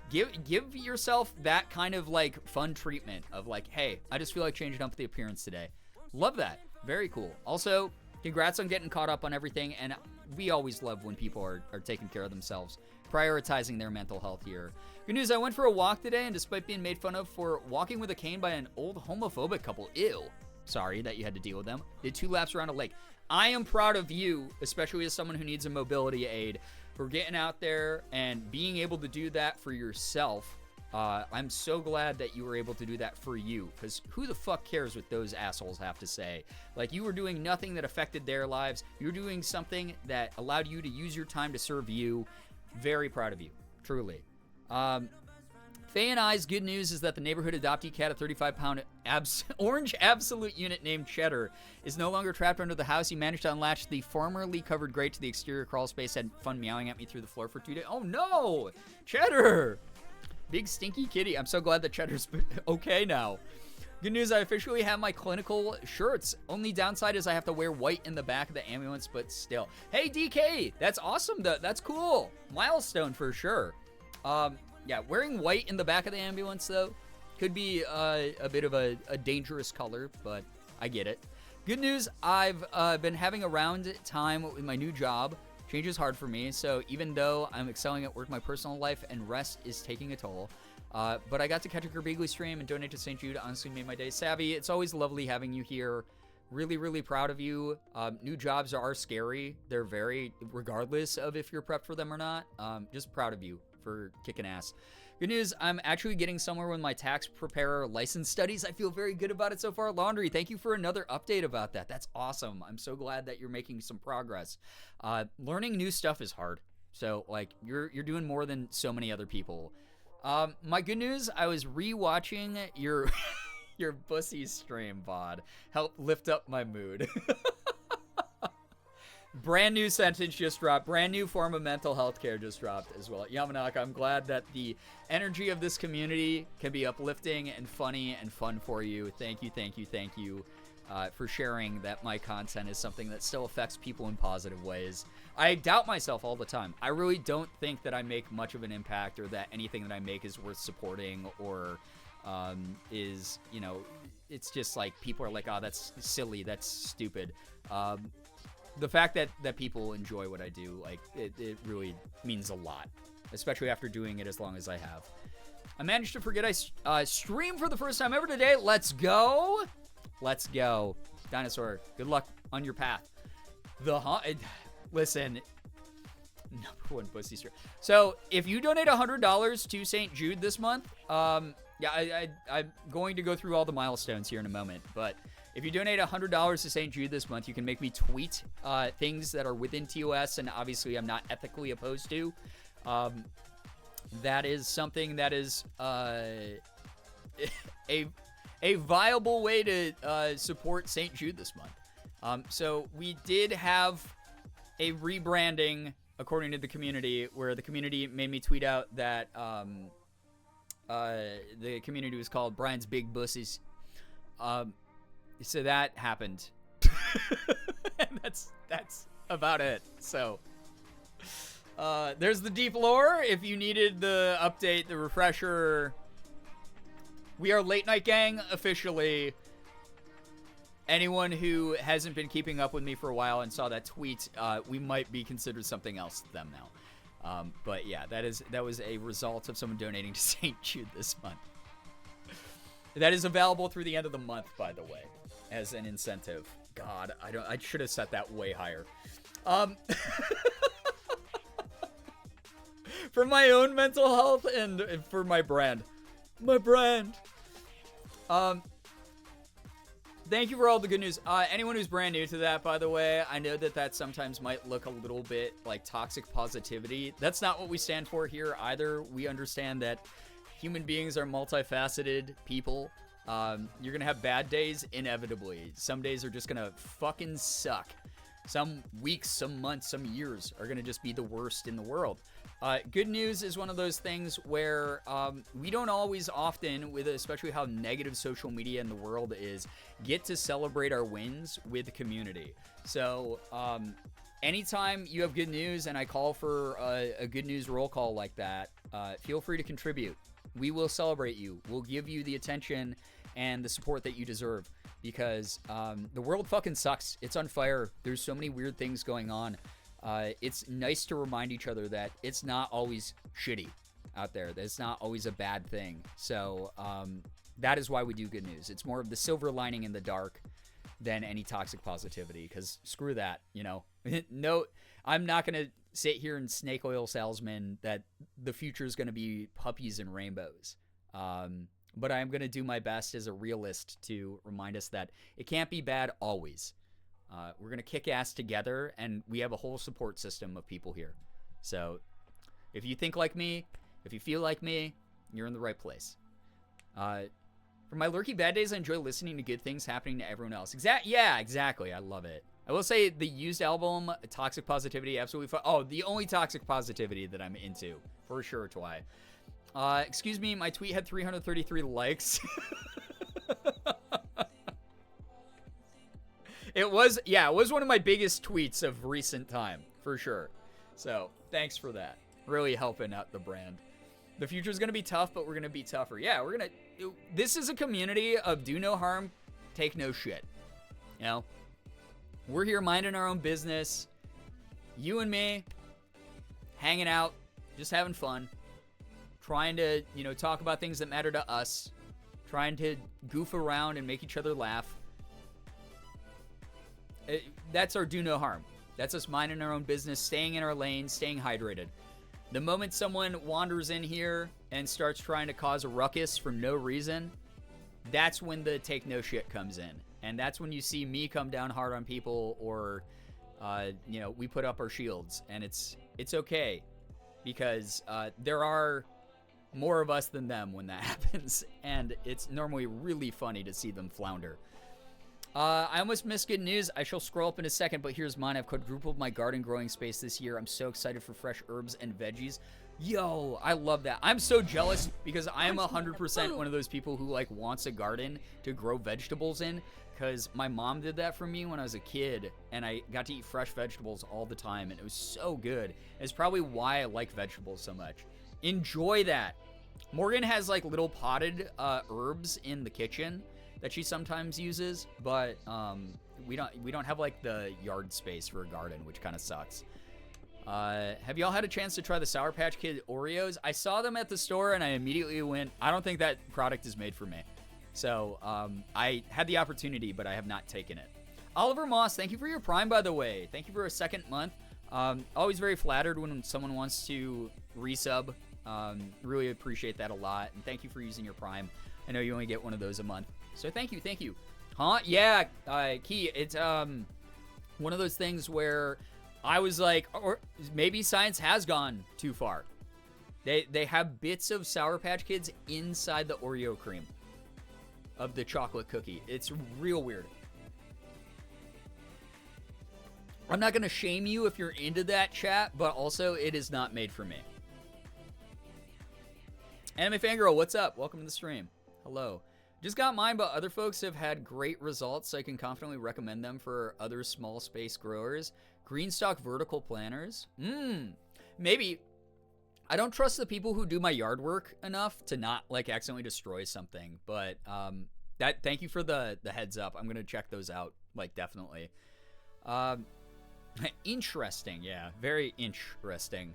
Give yourself that kind of like fun treatment of like, hey, I just feel like changing up the appearance today. Love that. Very cool. Also, congrats on getting caught up on everything. And we always love when people are taking care of themselves, prioritizing their mental health here. Good news, I went for a walk today, and despite being made fun of for walking with a cane by an old homophobic couple, ew, sorry that you had to deal with them, did 2 laps around a lake. I am proud of you, especially as someone who needs a mobility aid, for getting out there and being able to do that for yourself. I'm so glad that you were able to do that for you, because who the fuck cares what those assholes have to say? Like, you were doing nothing that affected their lives. You were doing something that allowed you to use your time to serve you. Very proud of you, truly. Faye and I's good news is that the neighborhood adoptee cat, a 35-pound orange absolute unit named Cheddar, is no longer trapped under the house. He managed to unlatch the formerly covered grate to the exterior crawl space, had fun meowing at me through the floor for 2 days. Oh no! Cheddar! Big stinky kitty. I'm so glad that Cheddar's okay now. Good news, I officially have my clinical shirts. Only downside is I have to wear white in the back of the ambulance, but still. Hey, DK! That's awesome. That's cool. Milestone for sure. Yeah, wearing white in the back of the ambulance, though, could be a bit of a dangerous color, but I get it. Good news, I've been having a round time with my new job. Change is hard for me, so even though I'm excelling at work, my personal life and rest is taking a toll. But I got to catch a Girbeagly stream and donate to St. Jude. Honestly made my day. Savvy, it's always lovely having you here. Really, really proud of you. New jobs are scary. They're very, regardless of if you're prepped for them or not. Just proud of you for kicking ass. Good news, I'm actually getting somewhere with my tax preparer license studies. I feel very good about it so far. Laundry, thank you for another update about that. That's awesome. I'm so glad that you're making some progress. Learning new stuff is hard. So, like, you're doing more than so many other people. My good news, I was re-watching your your Bussy stream, Bod. Help lift up my mood. Brand new sentence just dropped. Brand new form of mental health care just dropped as well. Yamanaka, I'm glad that the energy of this community can be uplifting and funny and fun for you. Thank you, thank you, thank you for sharing that my content is something that still affects people in positive ways. I doubt myself all the time. I really don't think that I make much of an impact or that anything that I make is worth supporting or is, you know, it's just like people are like, oh, that's silly, that's stupid. The fact that people enjoy what I do, like, it really means a lot, especially after doing it as long as I have. I managed to forget I streamed for the first time ever today. Let's go. Let's go. Dinosaur, good luck on your path. Listen, number one pussy stream. So if you donate $100 to St. Jude this month, yeah, I'm going to go through all the milestones here in a moment, but if you donate $100 to St. Jude this month, you can make me tweet things that are within TOS, and obviously I'm not ethically opposed to. That is something that is a viable way to support St. Jude this month. So we did have a rebranding, according to the community, where the community made me tweet out that the community was called Brian's Big Bussies. So that happened. And that's about it. So there's the deep lore. If you needed the update, the refresher, we are Late Night Gang officially. Anyone who hasn't been keeping up with me for a while and saw that tweet, we might be considered something else to them now. But yeah, that was a result of someone donating to St. Jude this month. That is available through the end of the month, by the way, as an incentive. God, I should have set that way higher. For my own mental health and for my brand. My brand. Thank you for all the good news. Anyone who's brand new to that, by the way, I know that sometimes might look a little bit like toxic positivity. That's not what we stand for here either. We understand that human beings are multifaceted people. You're gonna have bad days, inevitably. Some days are just gonna fucking suck. Some weeks, some months, some years are gonna just be the worst in the world. Good news is one of those things where we don't always often, with especially how negative social media in the world is, get to celebrate our wins with the community. So anytime you have good news and I call for a good news roll call like that, feel free to contribute. We will celebrate you. We'll give you the attention and the support that you deserve, because the world fucking sucks. It's on fire. There's so many weird things going on. It's nice to remind each other that it's not always shitty out there. That it's not always a bad thing. So that is why we do good news. It's more of the silver lining in the dark than any toxic positivity, because screw that, you know. No, I'm not going to sit here and snake oil salesman that the future is going to be puppies and rainbows. But I'm going to do my best as a realist to remind us that it can't be bad always. We're going to kick ass together, and we have a whole support system of people here. So if you think like me, if you feel like me, you're in the right place. For my lurky bad days, I enjoy listening to good things happening to everyone else. Yeah, exactly. I love it. I will say the Used album, Toxic Positivity, absolutely fun. Oh, the only toxic positivity that I'm into, for sure, Twy. Excuse me, my tweet had 333 likes. It was one of my biggest tweets of recent time, for sure. So, thanks for that. Really helping out the brand. The future's gonna be tough, but we're gonna be tougher. Yeah, this is a community of do no harm, take no shit. You know? We're here minding our own business. You and me, hanging out, just having fun. Trying to, you know, talk about things that matter to us. Trying to goof around and make each other laugh. That's our do no harm. That's us minding our own business, staying in our lane, staying hydrated. The moment someone wanders in here and starts trying to cause a ruckus for no reason, that's when the take no shit comes in. And that's when you see me come down hard on people, or, you know, we put up our shields. And it's okay, because there are more of us than them when that happens. And it's normally really funny to see them flounder. I almost missed good news. I shall scroll up in a second, but here's mine. I've quadrupled my garden growing space this year. I'm so excited for fresh herbs and veggies. Yo, I love that. I'm so jealous because I am 100% one of those people who like wants a garden to grow vegetables in, because my mom did that for me when I was a kid, and I got to eat fresh vegetables all the time, and it was so good. It's probably why I like vegetables so much. Enjoy that. Morgan has like little potted herbs in the kitchen that she sometimes uses, but we don't have like the yard space for a garden, which kind of sucks. Have y'all had a chance to try the Sour Patch Kid Oreos? I saw them at the store and I immediately went, I don't think that product is made for me. So I had the opportunity, but I have not taken it. Oliver Moss, thank you for your Prime, by the way. Thank you for a second month. Always very flattered when someone wants to resub. Really appreciate that a lot, and thank you for using your Prime. I know you only get one of those a month. So thank you. Huh? Yeah, Key, it's one of those things where I was like, or maybe science has gone too far. They have bits of Sour Patch Kids inside the Oreo cream of the chocolate cookie. It's real weird. I'm not going to shame you if you're into that, chat, but also it is not made for me. Anime Fangirl, what's up? Welcome to the stream. Hello. Just got mine, but other folks have had great results, so I can confidently recommend them for other small space growers. Greenstock vertical planters. Maybe. I don't trust the people who do my yard work enough to not like accidentally destroy something, but thank you for the heads up. I'm gonna check those out, like, definitely. Interesting, yeah, very interesting.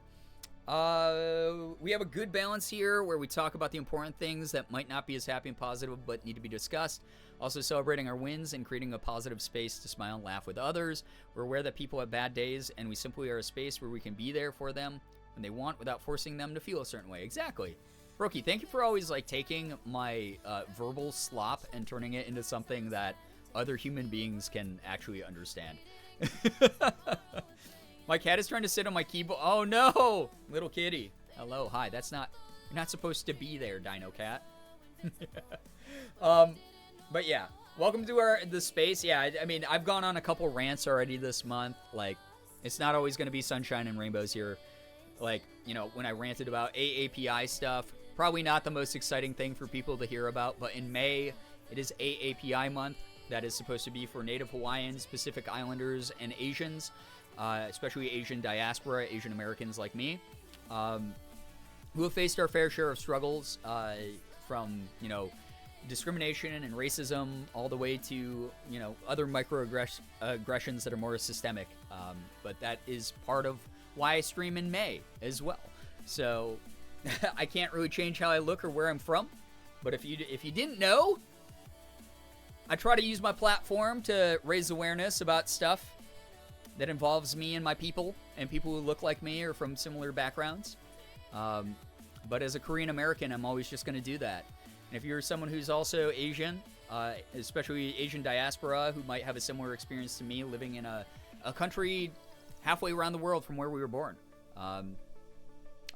We have a good balance here where we talk about the important things that might not be as happy and positive but need to be discussed. Also celebrating our wins and creating a positive space to smile and laugh with others. We're aware that people have bad days, and we simply are a space where we can be there for them when they want without forcing them to feel a certain way. Exactly. Brookie, thank you for always like taking my verbal slop and turning it into something that other human beings can actually understand. My cat is trying to sit on my keyboard. Oh no, little kitty. Hello, hi. That's not. You're not supposed to be there, Dino Cat. But yeah, welcome to the space. Yeah, I mean, I've gone on a couple rants already this month. Like, it's not always going to be sunshine and rainbows here. Like, you know, when I ranted about AAPI stuff, probably not the most exciting thing for people to hear about. But in May, it is AAPI month. That is supposed to be for Native Hawaiians, Pacific Islanders, and Asians. Especially Asian diaspora, Asian Americans like me, who have faced our fair share of struggles from, you know, discrimination and racism all the way to, you know, other microaggressions that are more systemic. But that is part of why I stream in May as well. So I can't really change how I look or where I'm from. But if you didn't know, I try to use my platform to raise awareness about stuff that involves me and my people, and people who look like me or from similar backgrounds. But as a Korean American, I'm always just going to do that. And if you're someone who's also Asian, especially Asian diaspora, who might have a similar experience to me, living in a country halfway around the world from where we were born, our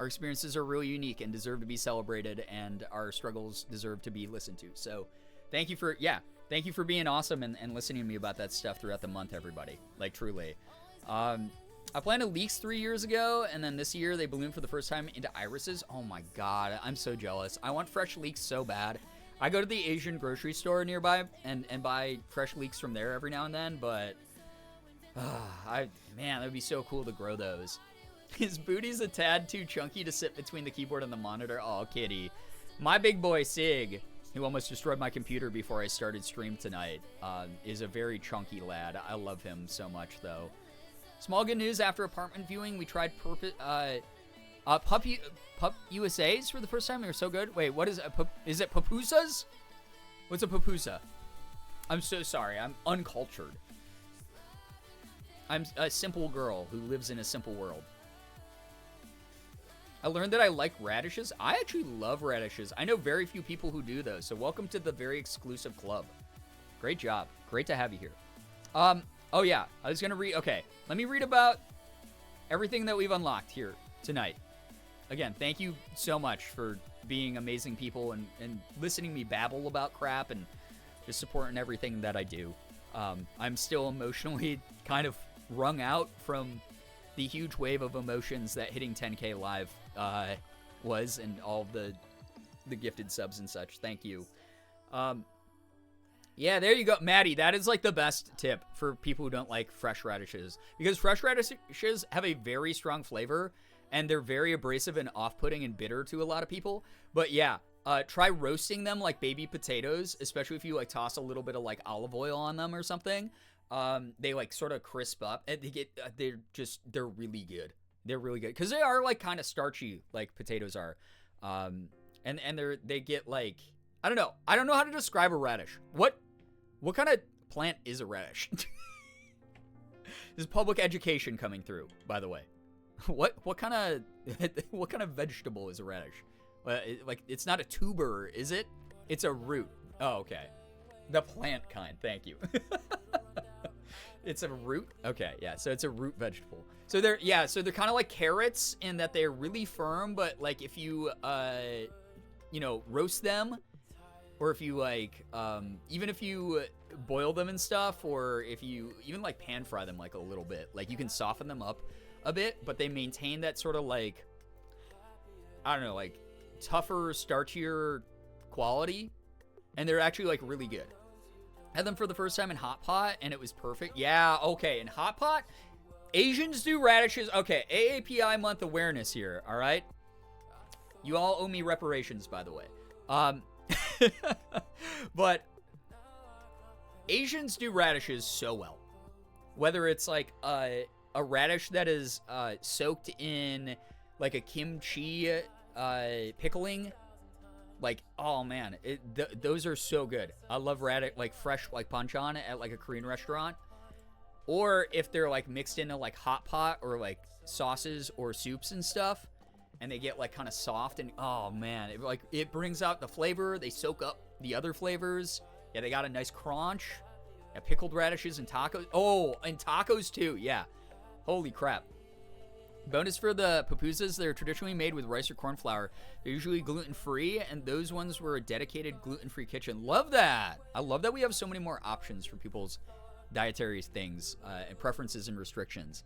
experiences are really unique and deserve to be celebrated, and our struggles deserve to be listened to. So thank you for being awesome and listening to me about that stuff throughout the month, everybody. Like, truly. I planted leeks 3 years ago, and then this year they bloomed for the first time into irises. Oh my god, I'm so jealous. I want fresh leeks so bad. I go to the Asian grocery store nearby and buy fresh leeks from there every now and then, but man, that would be so cool to grow those. His booty's a tad too chunky to sit between the keyboard and the monitor. Oh, kitty. My big boy Sig, who almost destroyed my computer before I started stream tonight, is a very chunky lad. I love him so much, though. Small good news, after apartment viewing, we tried Pup USA's for the first time. They were so good. Wait, what is it? Is it pupusas? What's a pupusa? I'm so sorry. I'm uncultured. I'm a simple girl who lives in a simple world. I learned that I like radishes. I actually love radishes. I know very few people who do those. So welcome to the very exclusive club. Great job. Great to have you here. Oh yeah, I was gonna read. Okay, let me read about everything that we've unlocked here tonight. Again, thank you so much for being amazing people and listening to me babble about crap and just supporting everything that I do. I'm still emotionally kind of wrung out from the huge wave of emotions that hitting 10K live was, and all the gifted subs and such. Thank you. Yeah, there you go, Maddie. That is like the best tip for people who don't like fresh radishes, because fresh radishes have a very strong flavor and they're very abrasive and off-putting and bitter to a lot of people. But yeah, try roasting them like baby potatoes, especially if you like toss a little bit of like olive oil on them or something. They like sort of crisp up and they're really good. They're really good because they are like kind of starchy like potatoes are. And they get like, I don't know how to describe a radish. What kind of plant is a radish? This is public education coming through, by the way. What kind of vegetable is a radish? Like it's not a tuber, is it? It's a root. Oh, okay. The plant kind. Thank you. It's a root? Okay, yeah. So it's a root vegetable. So they're kind of like carrots in that they're really firm, but like if you roast them, or if you like even if you boil them and stuff, or if you even like pan fry them like a little bit, like you can soften them up a bit, but they maintain that sort of like, I don't know, like tougher, starchier quality, and they're actually like really good. Had them for the first time in hot pot and it was perfect. Yeah, okay, in hot pot, Asians do radishes. Okay, AAPI month awareness here, all right? You all owe me reparations, by the way. But Asians do radishes so well. Whether it's like a radish that is soaked in like a kimchi pickling, like, oh man, those are so good. I love radish, like fresh, like panchan at like a Korean restaurant. Or if they're like mixed into like hot pot or like sauces or soups and stuff, and they get like kind of soft, and oh man, it brings out the flavor. They soak up the other flavors. Yeah, they got a nice crunch. Yeah, pickled radishes and tacos. Oh, and tacos too. Yeah, holy crap. Bonus for the pupusas, they're traditionally made with rice or corn flour. They're usually gluten-free, and those ones were a dedicated gluten-free kitchen. Love that. I love that we have so many more options for people's dietary things and preferences and restrictions.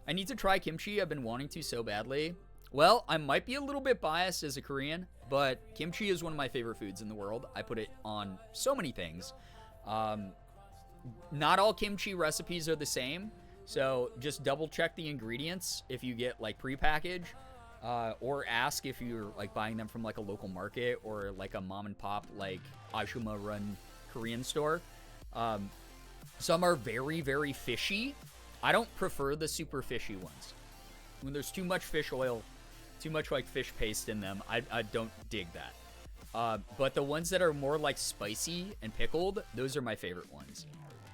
I need to try kimchi. I've been wanting to so badly. Well, I might be a little bit biased as a Korean, but kimchi is one of my favorite foods in the world. I put it on so many things. Not all kimchi recipes are the same, so just double check the ingredients if you get like prepackaged, or ask if you're like buying them from like a local market or like a mom and pop like Ashuma run Korean store. Some are very, very fishy. I don't prefer the super fishy ones. When there's too much fish oil, too much like fish paste in them, I don't dig that. But the ones that are more like spicy and pickled, those are my favorite ones.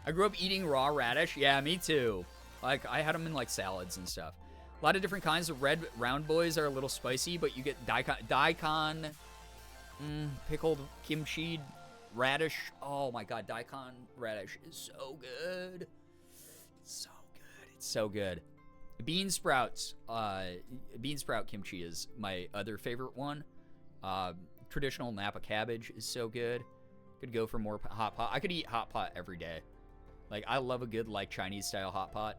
I grew up eating raw radish. Yeah, me too. Like I had them in like salads and stuff. A lot of different kinds of red round boys are a little spicy, but you get daikon, pickled kimchi radish. Oh my god, daikon radish is so good. It's so good. It's so good. Bean sprouts. Bean sprout kimchi is my other favorite one. Traditional Napa cabbage is so good. Could go for more hot pot. I could eat hot pot every day. Like I love a good like Chinese style hot pot,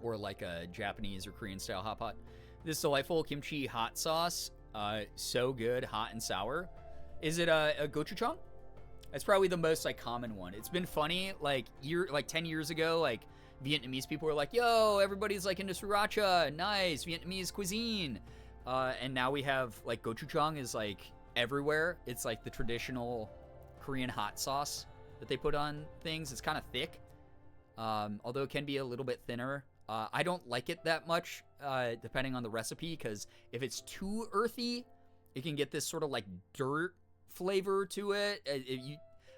or like a Japanese or Korean style hot pot. This delightful kimchi hot sauce, so good, hot and sour. Is it a gochujang? That's probably the most like common one. It's been funny, like 10 years ago, like Vietnamese people were like, yo, everybody's like into sriracha, nice Vietnamese cuisine. And now we have like gochujang is like everywhere. It's like the traditional Korean hot sauce that they put on things. It's kind of thick, although it can be a little bit thinner. I don't like it that much, depending on the recipe, because if it's too earthy, it can get this sort of like dirt flavor to it.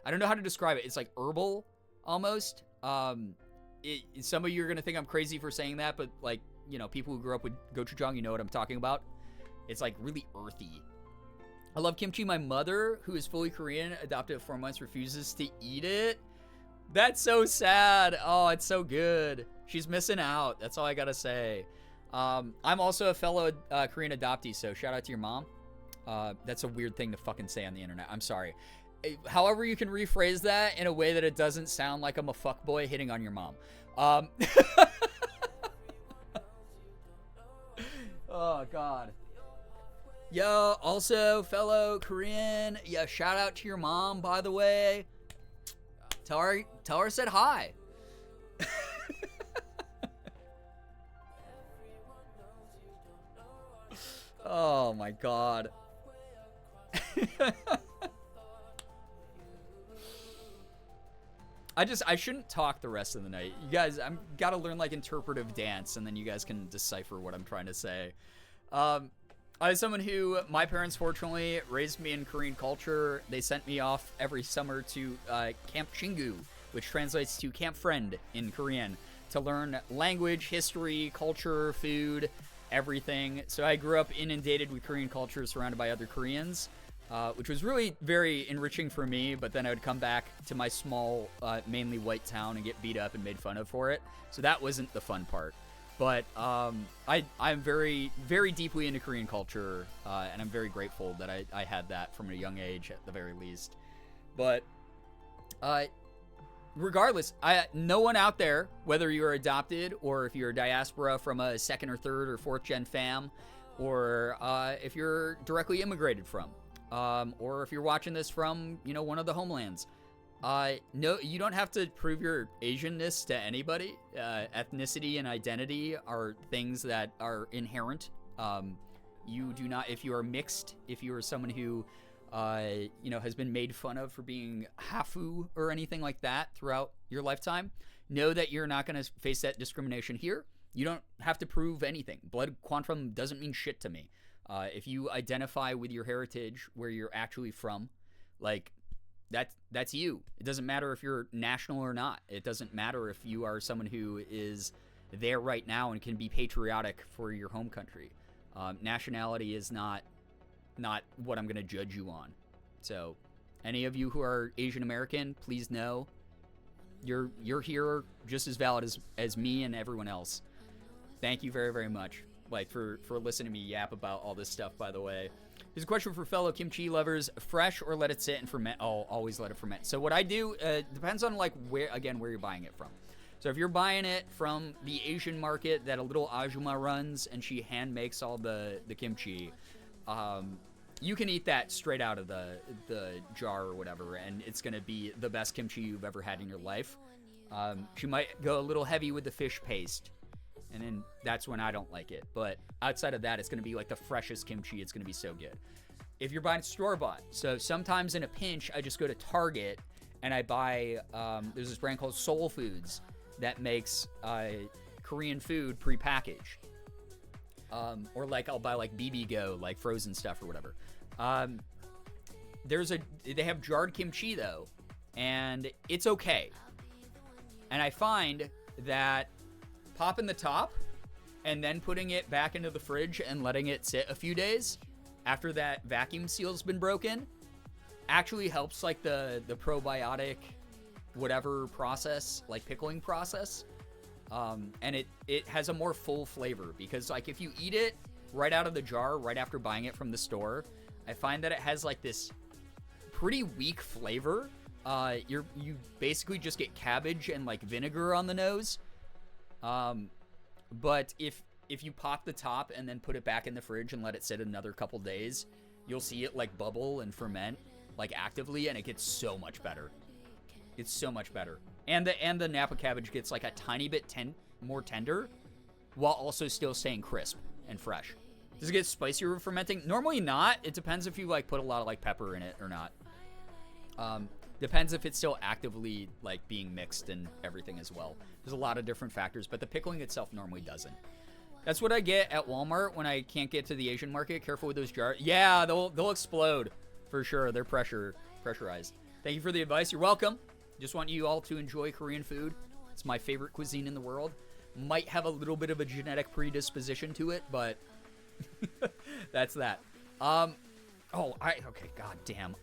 I don't know how to describe it. It's like herbal almost. Some of you are gonna think I'm crazy for saying that, but like, you know, people who grew up with gochujang, you know what I'm talking about. It's like really earthy. I love kimchi. My mother, who is fully Korean, adopted at 4 months, refuses to eat it. That's so sad. Oh, it's so good. She's missing out. That's all I gotta say. I'm also a fellow Korean adoptee, so shout out to your mom. That's a weird thing to fucking say on the internet. I'm sorry. However, you can rephrase that in a way that it doesn't sound like I'm a fuckboy hitting on your mom. Oh, God. Yo, also, fellow Korean, yeah, shout out to your mom, by the way. Tell her I said hi. Oh, my God. I shouldn't talk the rest of the night. You guys, I'm gotta learn like interpretive dance, and then you guys can decipher what I'm trying to say. As someone who, my parents fortunately raised me in Korean culture. They sent me off every summer to Camp Chingu, which translates to Camp Friend in Korean, to learn language, history, culture, food, everything. So I grew up inundated with Korean culture, surrounded by other Koreans. Which was really very enriching for me, but then I would come back to my small, mainly white town and get beat up and made fun of for it. So that wasn't the fun part. But I'm very, very deeply into Korean culture, and I'm very grateful that I had that from a young age at the very least. But regardless, no one out there, whether you're adopted or if you're a diaspora from a second or third or fourth gen fam, or if you're directly immigrated from, or if you're watching this from, one of the homelands. No, you don't have to prove your Asianness to anybody. Ethnicity and identity are things that are inherent. You do not, if you are mixed, if you are someone who, has been made fun of for being hafu or anything like that throughout your lifetime, know that you're not going to face that discrimination here. You don't have to prove anything. Blood quantum doesn't mean shit to me. If you identify with your heritage, where you're actually from, like, that's you. It doesn't matter if you're national or not. It doesn't matter if you are someone who is there right now and can be patriotic for your home country. Nationality is not what I'm going to judge you on. So, any of you who are Asian American, please know you're here just as valid as me and everyone else. Thank you very, very much. For listening to me yap about all this stuff, by the way. Here's a question for fellow kimchi lovers. Fresh or let it sit and ferment? Oh, always let it ferment. So what I do, depends on where you're buying it from. So if you're buying it from the Asian market that a little Ajuma runs and she hand makes all the kimchi, you can eat that straight out of the jar or whatever, and it's going to be the best kimchi you've ever had in your life. She might go a little heavy with the fish paste, and then that's when I don't like it. But outside of that, it's going to be like the freshest kimchi. It's going to be so good. If you're buying store-bought, so sometimes in a pinch, I just go to Target and I buy, there's this brand called Soul Foods that makes Korean food pre-packaged. Or I'll buy BB Go, frozen stuff or whatever. They have jarred kimchi though, and it's okay. And I find that popping the top and then putting it back into the fridge and letting it sit a few days after that vacuum seal's been broken actually helps the probiotic whatever process, pickling process. And it has a more full flavor because if you eat it right out of the jar right after buying it from the store, I find that it has this pretty weak flavor. You basically just get cabbage and vinegar on the nose. But if you pop the top and then put it back in the fridge and let it sit another couple days, you'll see it bubble and ferment actively, and it gets so much better. It's so much better. And the Napa cabbage gets a tiny bit more tender while also still staying crisp and fresh. Does it get spicier with fermenting? Normally not. It depends if you put a lot of pepper in it or not. Depends if it's still actively being mixed and everything as well. There's a lot of different factors, but the pickling itself normally doesn't. That's what I get at Walmart when I can't get to the Asian market. Careful with those jars. Yeah, they'll explode for sure. They're pressurized. Thank you for the advice. You're welcome. Just want you all to enjoy Korean food. It's my favorite cuisine in the world. Might have a little bit of a genetic predisposition to it, but That's that. Okay, god damn.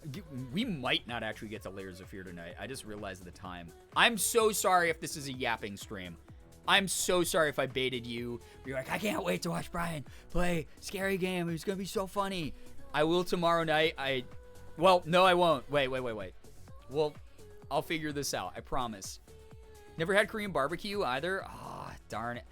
We might not actually get to Layers of Fear tonight. I just realized the time. I'm so sorry if this is a yapping stream. I'm so sorry if I baited you. You're like, I can't wait to watch Brian play scary game. It's gonna be so funny. I will tomorrow night. Well, no, I won't. Wait. Well, I'll figure this out. I promise. Never had Korean barbecue either. Ah, darn it.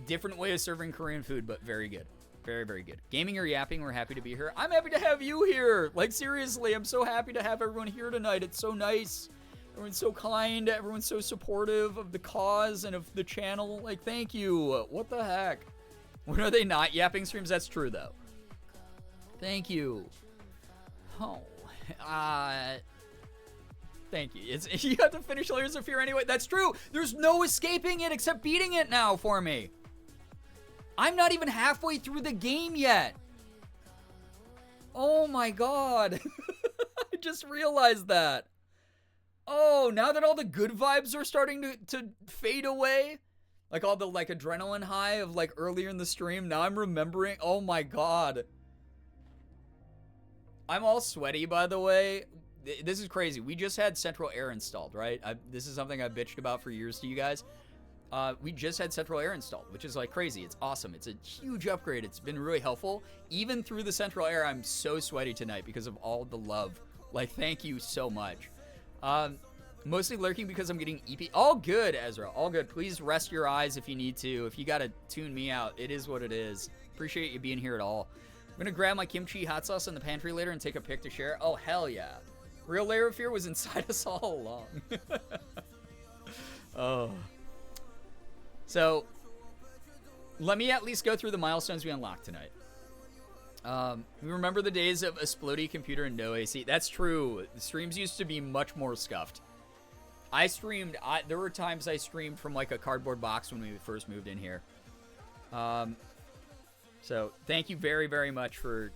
Different way of serving Korean food, but very good. Very, very good. Gaming or yapping, we're happy to be here. I'm happy to have you here. Like, seriously, I'm so happy to have everyone here tonight. It's so nice. Everyone's so kind. Everyone's so supportive of the cause and of the channel. Like, thank you. What the heck? When are they not yapping streams? That's true, though. Thank you. Oh. Thank you. You have to finish Layers of Fear anyway. That's true. There's no escaping it except beating it now for me. I'm not even halfway through the game yet. Oh my god. I just realized that. Oh, now that all the good vibes are starting to fade away, like all the adrenaline high of earlier in the stream, now I'm remembering. Oh my god. I'm all sweaty, by the way. This is crazy. We just had Central Air installed, right? This is something I've bitched about for years to you guys. We just had Central Air installed, which is crazy. It's awesome. It's a huge upgrade. It's been really helpful. Even through the Central Air, I'm so sweaty tonight because of all the love. Thank you so much. Mostly lurking because I'm getting EP. All good, Ezra. All good. Please rest your eyes if you need to. If you gotta tune me out, it is what it is. Appreciate you being here at all. I'm gonna grab my kimchi hot sauce in the pantry later and take a pic to share. Oh, hell yeah. Real Layer of Fear was inside us all along. Oh. So, let me at least go through the milestones we unlocked tonight. We remember the days of a splody computer and no AC. That's true. The streams used to be much more scuffed. There were times I streamed from a cardboard box when we first moved in here. So, thank you very, very much for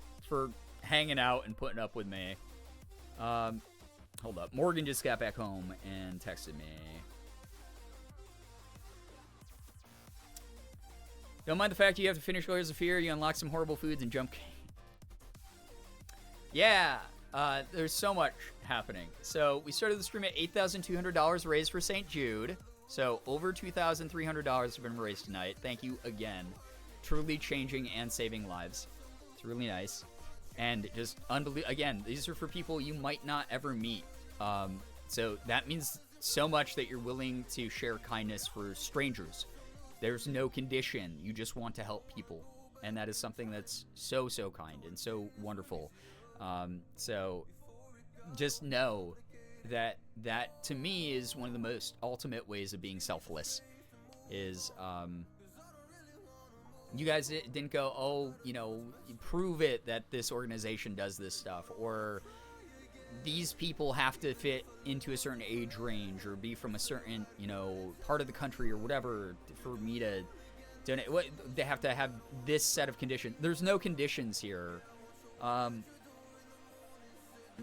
hanging out and putting up with me. Hold up. Morgan just got back home and texted me. Don't mind the fact you have to finish Layers of Fear. You unlock some horrible foods and jump. Yeah, there's so much happening. So we started the stream at $8,200 raised for St. Jude. So over $2,300 have been raised tonight. Thank you again. Truly changing and saving lives. It's really nice. And just unbelievable. Again, these are for people you might not ever meet. So that means so much that you're willing to share kindness for strangers. There's no condition. You just want to help people. And that is something that's so, so kind and so wonderful. So just know that to me is one of the most ultimate ways of being selfless is, you guys didn't go, oh, prove it that this organization does this stuff, or these people have to fit into a certain age range or be from a certain, part of the country or whatever for me to donate. They have to have this set of conditions. There's no conditions here.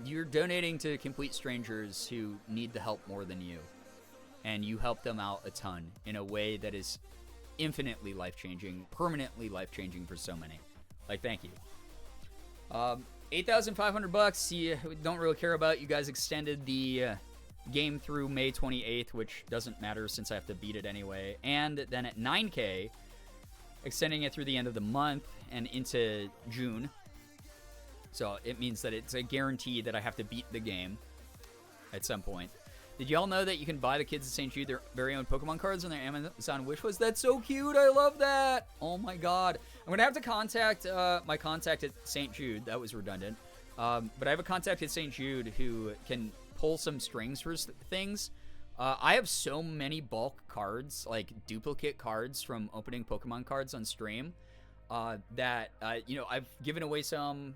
You're donating to complete strangers who need the help more than you. And you help them out a ton in a way that is infinitely life-changing, permanently life-changing for so many. Thank you. $8,500. You don't really care about. You guys extended the game through May 28th, which doesn't matter since I have to beat it anyway. And then at 9K, extending it through the end of the month and into June. So it means that it's a guarantee that I have to beat the game at some point. Did y'all know that you can buy the kids at St. Jude their very own Pokemon cards on their Amazon wishlist? That's so cute. I love that. Oh my god. I'm going to have to contact my contact at St. Jude. That was redundant. But I have a contact at St. Jude who can pull some strings for things. I have so many bulk cards, duplicate cards from opening Pokemon cards on stream, that, I've given away some.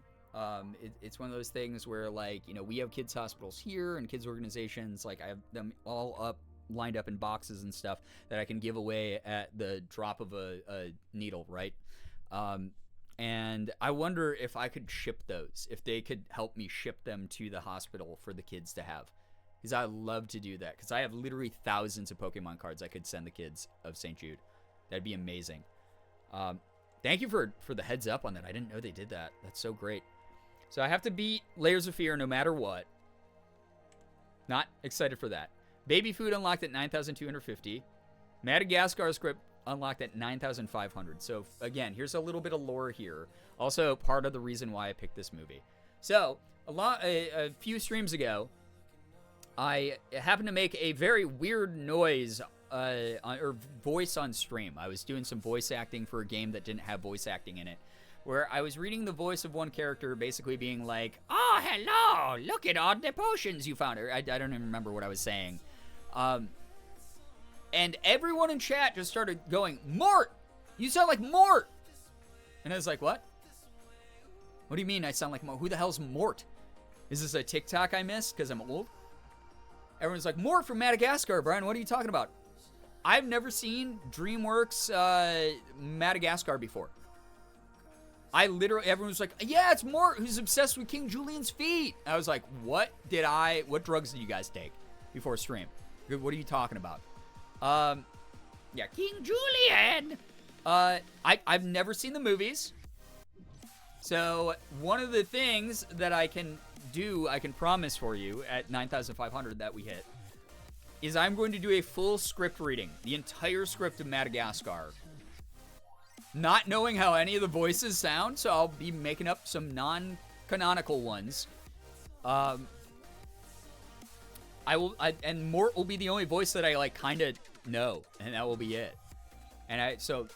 It's one of those things where, we have kids' hospitals here and kids' organizations. I have them all lined up in boxes and stuff that I can give away at the drop of a needle, right? And I wonder if I could ship those, if they could help me ship them to the hospital for the kids to have. Because I'd love to do that, because I have literally thousands of Pokemon cards I could send the kids of St. Jude. That'd be amazing. Thank you for the heads up on that. I didn't know they did that. That's so great. So I have to beat Layers of Fear no matter what. Not excited for that. Baby Food unlocked at 9,250. Madagascar script unlocked at 9,500. So again, here's a little bit of lore here. Also part of the reason why I picked this movie. So a few streams ago, I happened to make a very weird noise or voice on stream. I was doing some voice acting for a game that didn't have voice acting in it, where I was reading the voice of one character basically being like, "Oh, hello, look at all the potions you found." I don't even remember what I was saying. And everyone in chat just started going, "Mort! You sound like Mort!" And I was like, what? What do you mean I sound like Mort? Who the hell's Mort? Is this a TikTok I missed because I'm old? Everyone's like, Mort from Madagascar, Brian, what are you talking about? I've never seen DreamWorks Madagascar before. Everyone's like, yeah, it's Mort who's obsessed with King Julian's feet. I was like, what drugs did you guys take before stream? What are you talking about? Yeah, King Julian. I've never seen the movies. So one of the things that I can promise for you at 9,500 that we hit, is I'm going to do a full script reading, the entire script of Madagascar. Not knowing how any of the voices sound, so I'll be making up some non-canonical ones. And Mort will be the only voice that I like kind of know, and that will be it. And so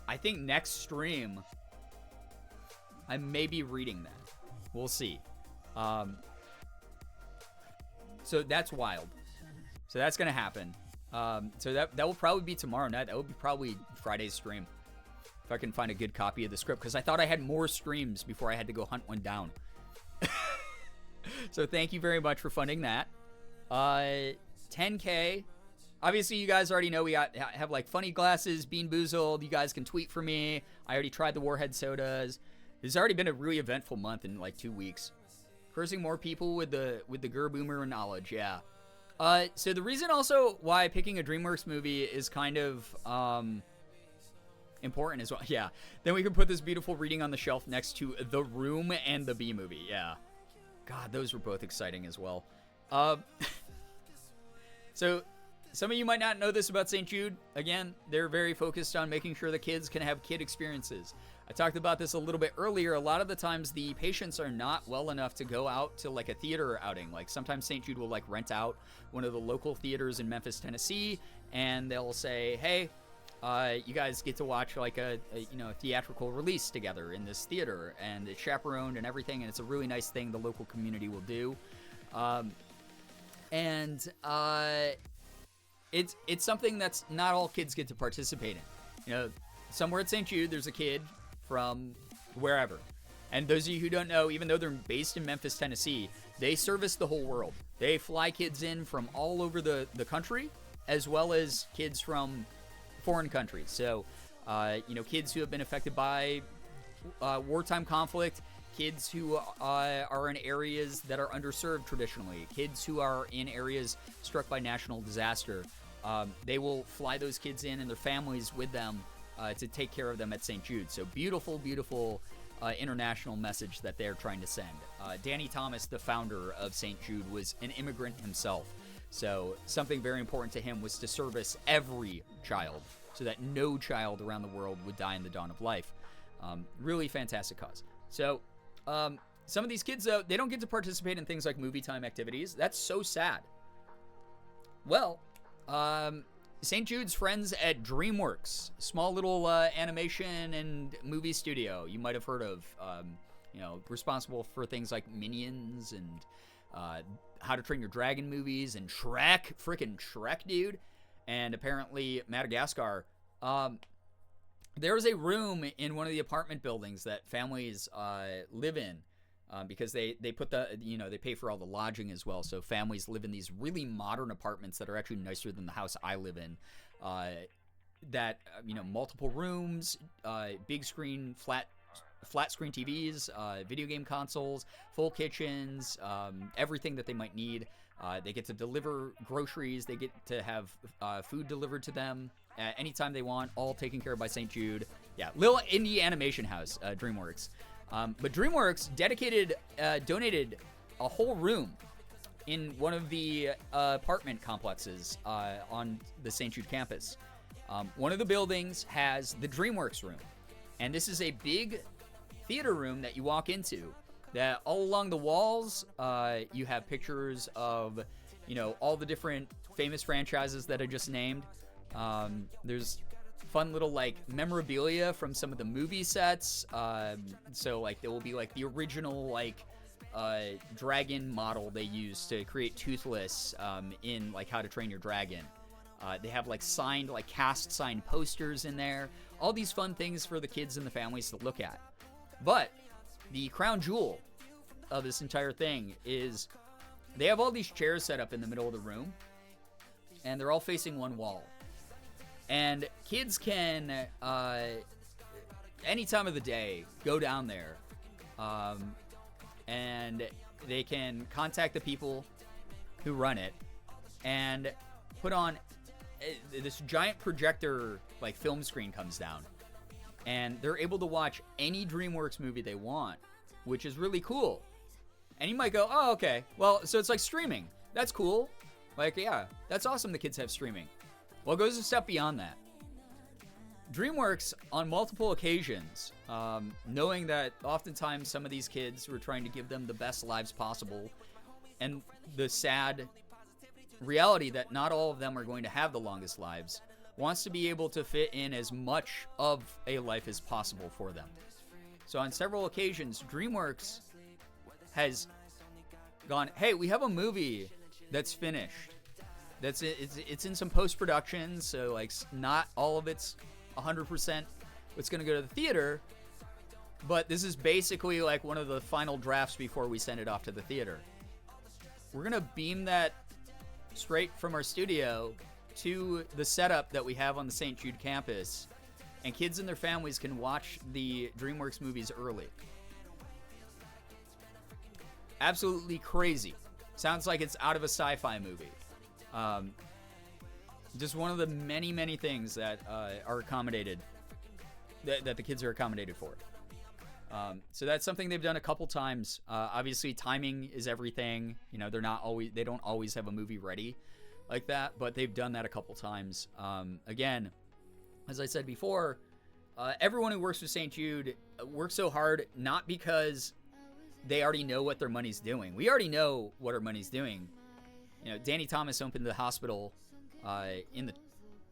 I think next stream I may be reading that. We'll see. So that's wild. So that's gonna happen. So that will probably be tomorrow night. That will be probably Friday's stream, if I can find a good copy of the script, because I thought I had more streams before I had to go hunt one down. So thank you very much for funding that. 10K. Obviously, you guys already know we have like funny glasses, Bean Boozled. You guys can tweet for me. I already tried the Warhead sodas. It's already been a really eventful month in like 2 weeks. Cursing more people with the Gerboomer knowledge, yeah. So the reason also why picking a DreamWorks movie is kind of important as well. Yeah. Then we can put this beautiful reading on the shelf next to The Room and the Bee Movie. Yeah. God, those were both exciting as well. So some of you might not know this about St. Jude. Again, they're very focused on making sure the kids can have kid experiences. I talked about this a little bit earlier. A lot of the times the patients are not well enough to go out to like a theater outing. Like sometimes St. Jude will like rent out one of the local theaters in Memphis, Tennessee, and they'll say, hey, you guys get to watch like a theatrical release together in this theater, and it's chaperoned and everything, and it's a really nice thing the local community will do. It's something that's not all kids get to participate in. You know, somewhere at St. Jude, there's a kid from wherever. And those of you who don't know, even though they're based in Memphis, Tennessee, they service the whole world. They fly kids in from all over the country, as well as kids from foreign countries. So, kids who have been affected by wartime conflict, kids who are in areas that are underserved traditionally, kids who are in areas struck by national disaster. They will fly those kids in and their families with them to take care of them at St. Jude. So beautiful, beautiful international message that they're trying to send. Danny Thomas, the founder of St. Jude, was an immigrant himself. So something very important to him was to service every child so that no child around the world would die in the dawn of life. Really fantastic cause. So some of these kids, though, they don't get to participate in things like movie time activities. That's so sad. Well, St. Jude's friends at DreamWorks, small little animation and movie studio you might have heard of, responsible for things like Minions and How to Train Your Dragon movies and Shrek, freaking Shrek, dude, and apparently Madagascar. There's a room in one of the apartment buildings that families live in because they put they pay for all the lodging as well. So families live in these really modern apartments that are actually nicer than the house I live in. Multiple rooms, big screen, flat screen TVs, video game consoles, full kitchens, everything that they might need. They get to deliver groceries. They get to have food delivered to them anytime they want, all taken care of by St. Jude. Yeah, little indie animation house, DreamWorks. But DreamWorks donated a whole room in one of the apartment complexes on the St. Jude campus. One of the buildings has the DreamWorks room. And this is a big theater room that you walk into. That all along the walls, you have pictures of, all the different famous franchises that I just named. There's fun little, memorabilia from some of the movie sets. So, there will be, the original, dragon model they used to create Toothless in, How to Train Your Dragon. They have, signed, cast-signed posters in there. All these fun things for the kids and the families to look at. But the crown jewel of this entire thing is they have all these chairs set up in the middle of the room, and they're all facing one wall. And kids can, any time of the day, go down there, and they can contact the people who run it and put on this giant projector, film screen comes down, and they're able to watch any DreamWorks movie they want, which is really cool. And you might go, oh, okay, well, so it's like streaming. That's cool. Yeah, that's awesome the kids have streaming. Well, it goes a step beyond that. DreamWorks, on multiple occasions, knowing that oftentimes some of these kids were trying to give them the best lives possible, and the sad reality that not all of them are going to have the longest lives, wants to be able to fit in as much of a life as possible for them. So on several occasions, DreamWorks has gone, hey, we have a movie that's finished. It's in some post-production, so not all of it's 100% what's going to go to the theater, but this is basically one of the final drafts before we send it off to the theater. We're going to beam that straight from our studio to the setup that we have on the St. Jude campus, and kids and their families can watch the DreamWorks movies early. Absolutely crazy. Sounds like it's out of a sci-fi movie. Just one of the many, many things that are accommodated, that the kids are accommodated for. So that's something they've done a couple times. Obviously, timing is everything. They don't always have a movie ready like that, but they've done that a couple times. Again, as I said before, everyone who works with St. Jude works so hard not because they already know what their money's doing. We already know what our money's doing. Danny Thomas opened the hospital in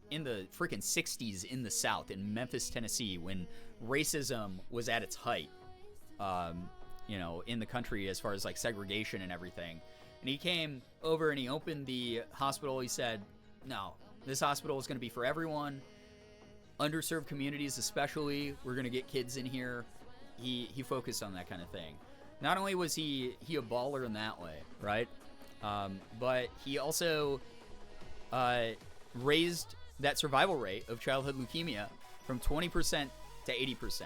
the freaking 60s in the South, in Memphis, Tennessee, when racism was at its height, in the country as far as segregation and everything. And he came over and he opened the hospital. He said, no, this hospital is going to be for everyone, underserved communities especially. We're going to get kids in here. He focused on that kind of thing. Not only was he a baller in that way, right? But he also raised that survival rate of childhood leukemia from 20% to 80%.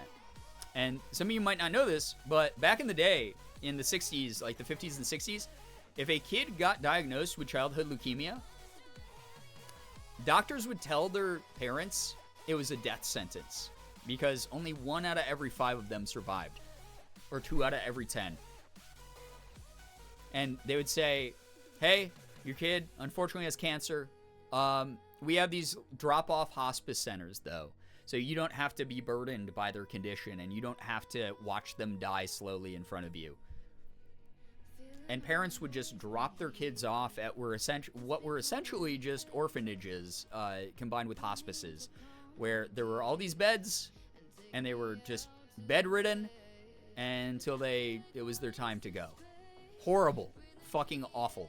And some of you might not know this, but back in the day, in the 60s, the 50s and 60s, if a kid got diagnosed with childhood leukemia, doctors would tell their parents it was a death sentence because only 1 out of every 5 of them survived, or 2 out of every 10. And they would say, hey, your kid unfortunately has cancer. We have these drop-off hospice centers, though, so you don't have to be burdened by their condition, and you don't have to watch them die slowly in front of you. And parents would just drop their kids off at what were essentially just orphanages combined with hospices, where there were all these beds, and they were just bedridden until it was their time to go. Horrible, fucking awful,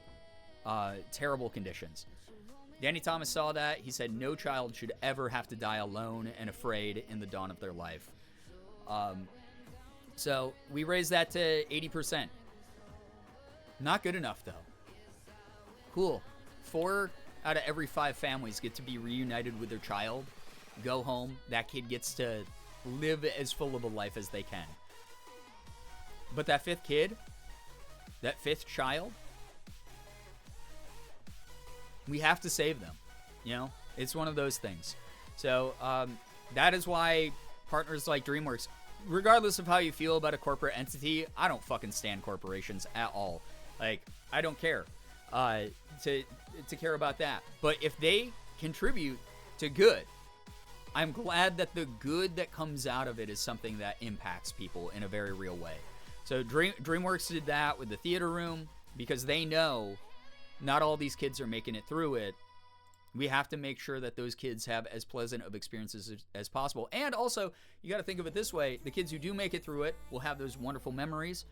terrible conditions. Danny Thomas saw that. He said no child should ever have to die alone and afraid in the dawn of their life. So we raised that to 80%. Not good enough, though. Cool. 4 out of every 5 families get to be reunited with their child, go home. That kid gets to live as full of a life as they can. But that 5th kid, that 5th child, we have to save them. It's one of those things. So that is why partners like DreamWorks, regardless of how you feel about a corporate entity, I don't fucking stand corporations at all. Like, I don't care to care about that. But if they contribute to good, I'm glad that the good that comes out of it is something that impacts people in a very real way. So DreamWorks did that with the theater room because they know not all these kids are making it through it. We have to make sure that those kids have as pleasant of experiences as possible. And also, you got to think of it this way. The kids who do make it through it will have those wonderful memories.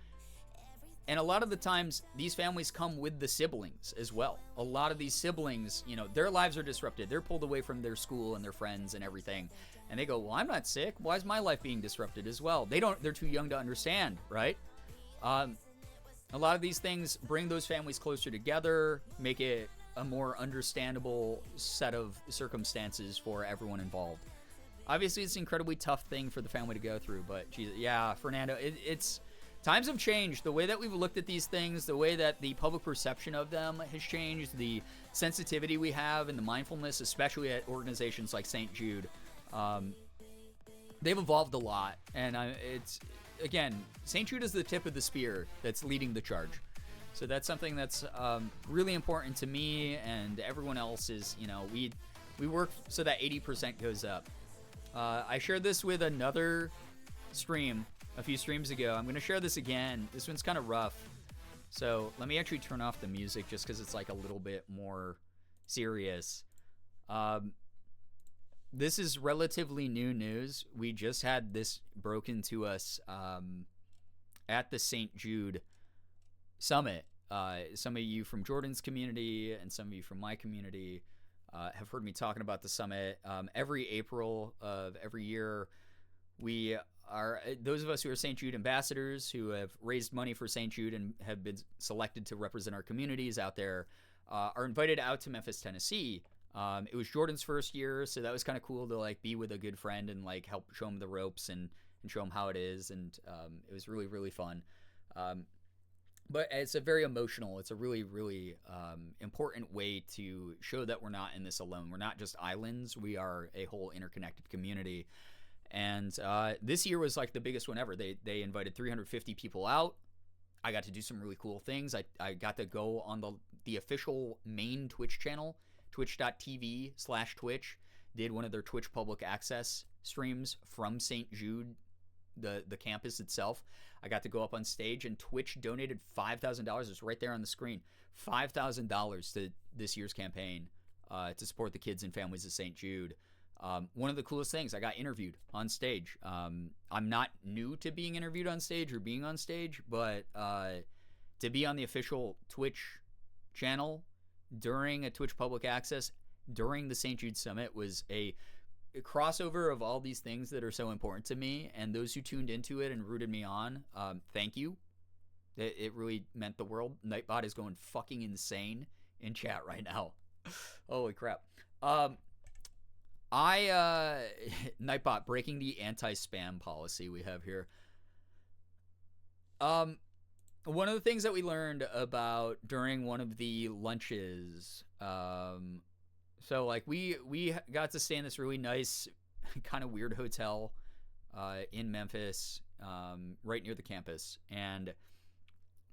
And a lot of the times, these families come with the siblings as well. A lot of these siblings, you know, their lives are disrupted. They're pulled away from their school and their friends and everything. And they go, well, I'm not sick. Why is my life being disrupted as well? They're too young to understand, right? A lot of these things bring those families closer together, make it a more understandable set of circumstances for everyone involved. Obviously, it's an incredibly tough thing for the family to go through, but geez, yeah, Fernando, it's times have changed. The way that we've looked at these things, the way that the public perception of them has changed, the sensitivity we have and the mindfulness, especially at organizations like St. Jude, they've evolved a lot. And it's, again, St. Jude is the tip of the spear that's leading the charge. So that's something that's really important to me and everyone else is, you know, we work so that 80% goes up. I shared this with another stream a few streams ago. I'm going to share this again. This one's kind of rough. So let me actually turn off the music just because it's like a little bit more serious. This is relatively new news. We just had this broken to us at the St. Jude Summit. Some of you from Jordan's community and some of you from my community have heard me talking about the summit. Every April of every year, we are, those of us who are St. Jude ambassadors who have raised money for St. Jude and have been selected to represent our communities out there, are invited out to Memphis, Tennessee. It was Jordan's first year, so that was kind of cool to like be with a good friend and like help show him the ropes and show him how it is, and it was really, really fun. But it's a very emotional, it's a really, really important way to show that we're not in this alone. We're not just islands. We are a whole interconnected community. And this year was like the biggest one ever. They invited 350 people out. I got to do some really cool things. I got to go on the official main Twitch channel, twitch.tv/Twitch, did one of their Twitch public access streams from St. Jude, the campus itself. I got to go up on stage, and Twitch donated $5,000. It's right there on the screen. $5,000 to this year's campaign to support the kids and families of St. Jude. One of the coolest things, I got interviewed on stage. I'm not new to being interviewed on stage or being on stage, but to be on the official Twitch channel during a Twitch public access during the St. Jude Summit was a crossover of all these things that are so important to me, and those who tuned into it and rooted me on, thank you. It really meant the world. Nightbot is going fucking insane in chat right now. Holy crap. Nightbot breaking the anti-spam policy we have here. One of the things that we learned about during one of the lunches, so like we got to stay in this really nice, kind of weird hotel in Memphis, right near the campus, and it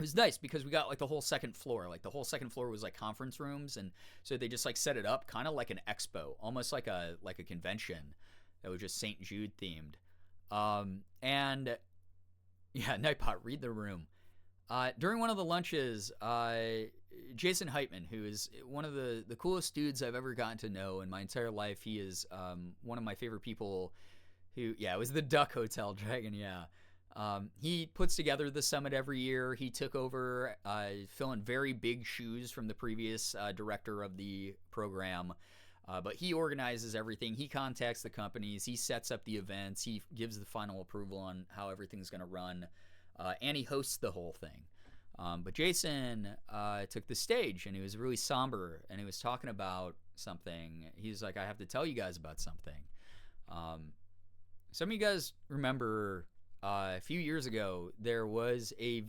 was nice because we got like the whole second floor. Like the whole second floor was like conference rooms, and so they just like set it up kind of like an expo, almost like a convention that was just St. Jude themed. And yeah, Nightbot, read the room. During one of the lunches, Jason Heitman, who is one of the coolest dudes I've ever gotten to know in my entire life. He is one of my favorite people who, yeah, it was the Duck Hotel Dragon, yeah. He puts together the summit every year. He took over, filling very big shoes from the previous director of the program. But he organizes everything. He contacts the companies. He sets up the events. He gives the final approval on how everything's going to run. And he hosts the whole thing. But Jason took the stage, and he was really somber, and he was talking about something. He's like, I have to tell you guys about something. Some of you guys remember a few years ago, there was a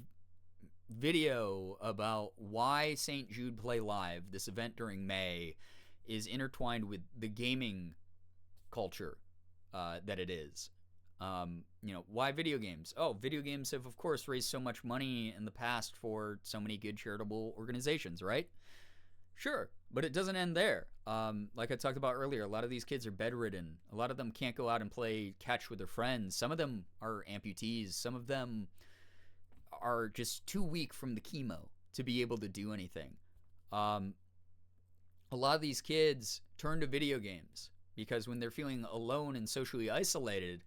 video about why St. Jude Play Live, this event during May, is intertwined with the gaming culture that it is. Why video games? Oh, video games have, of course, raised so much money in the past for so many good charitable organizations, right? Sure, but it doesn't end there. Like I talked about earlier, a lot of these kids are bedridden. A lot of them can't go out and play catch with their friends. Some of them are amputees. Some of them are just too weak from the chemo to be able to do anything. A lot of these kids turn to video games because when they're feeling alone and socially isolated,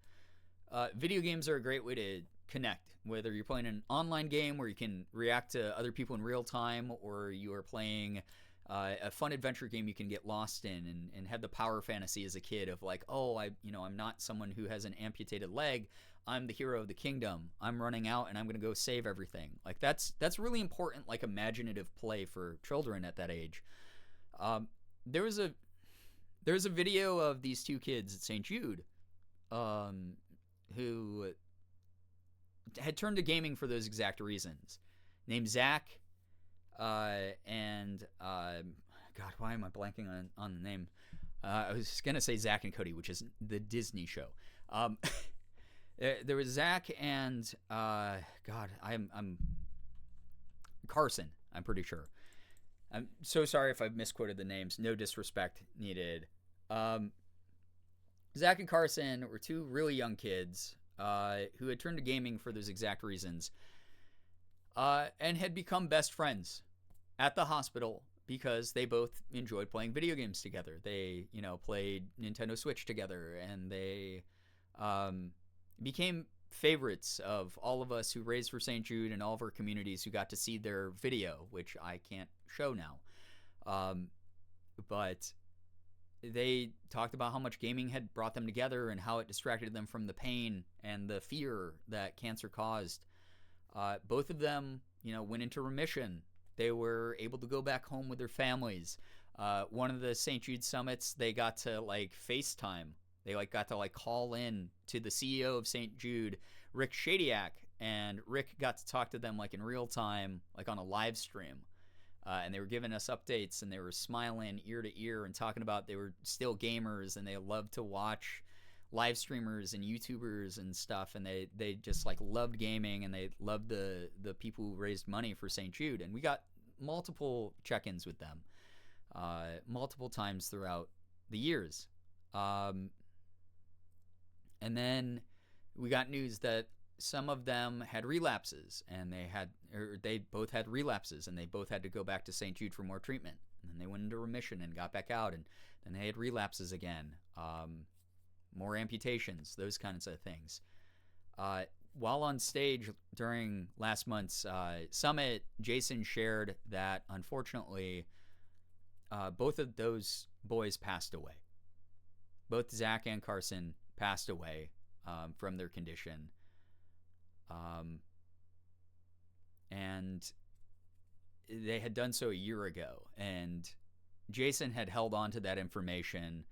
video games are a great way to connect. Whether you're playing an online game where you can react to other people in real time, or you are playing a fun adventure game you can get lost in and have the power fantasy as a kid of like, oh, I'm not someone who has an amputated leg. I'm the hero of the kingdom. I'm running out and I'm going to go save everything. Like that's really important, like imaginative play for children at that age. There was a video of these two kids at St. Jude who had turned to gaming for those exact reasons. Named Zach and God, why am I blanking on the name? I was gonna say Zach and Cody, which is the Disney show. There was Zach and God, I'm Carson. I'm pretty sure. I'm so sorry if I've misquoted the names. No disrespect needed. Zach and Carson were two really young kids who had turned to gaming for those exact reasons and had become best friends at the hospital because they both enjoyed playing video games together. They, played Nintendo Switch together, and they became favorites of all of us who raised for St. Jude and all of our communities who got to see their video, which I can't show now. But they talked about how much gaming had brought them together and how it distracted them from the pain and the fear that cancer caused. Both of them, went into remission. They were able to go back home with their families. One of the St. Jude summits, they got to FaceTime. They got to call in to the CEO of St. Jude, Rick Shadyac, and Rick got to talk to them in real time, on a live stream. And they were giving us updates, and they were smiling ear to ear and talking about they were still gamers and they loved to watch live streamers and YouTubers and stuff, and they just loved gaming, and they loved the people who raised money for St. Jude. And we got multiple check-ins with them multiple times throughout the years. And then we got news that some of them had relapses, and they both had relapses, and they both had to go back to St. Jude for more treatment. And then they went into remission and got back out, and then they had relapses again. More amputations, those kinds of things. While on stage during last month's summit, Jason shared that, unfortunately, both of those boys passed away. Both Zach and Carson passed away from their condition. And they had done so a year ago. And Jason had held on to that information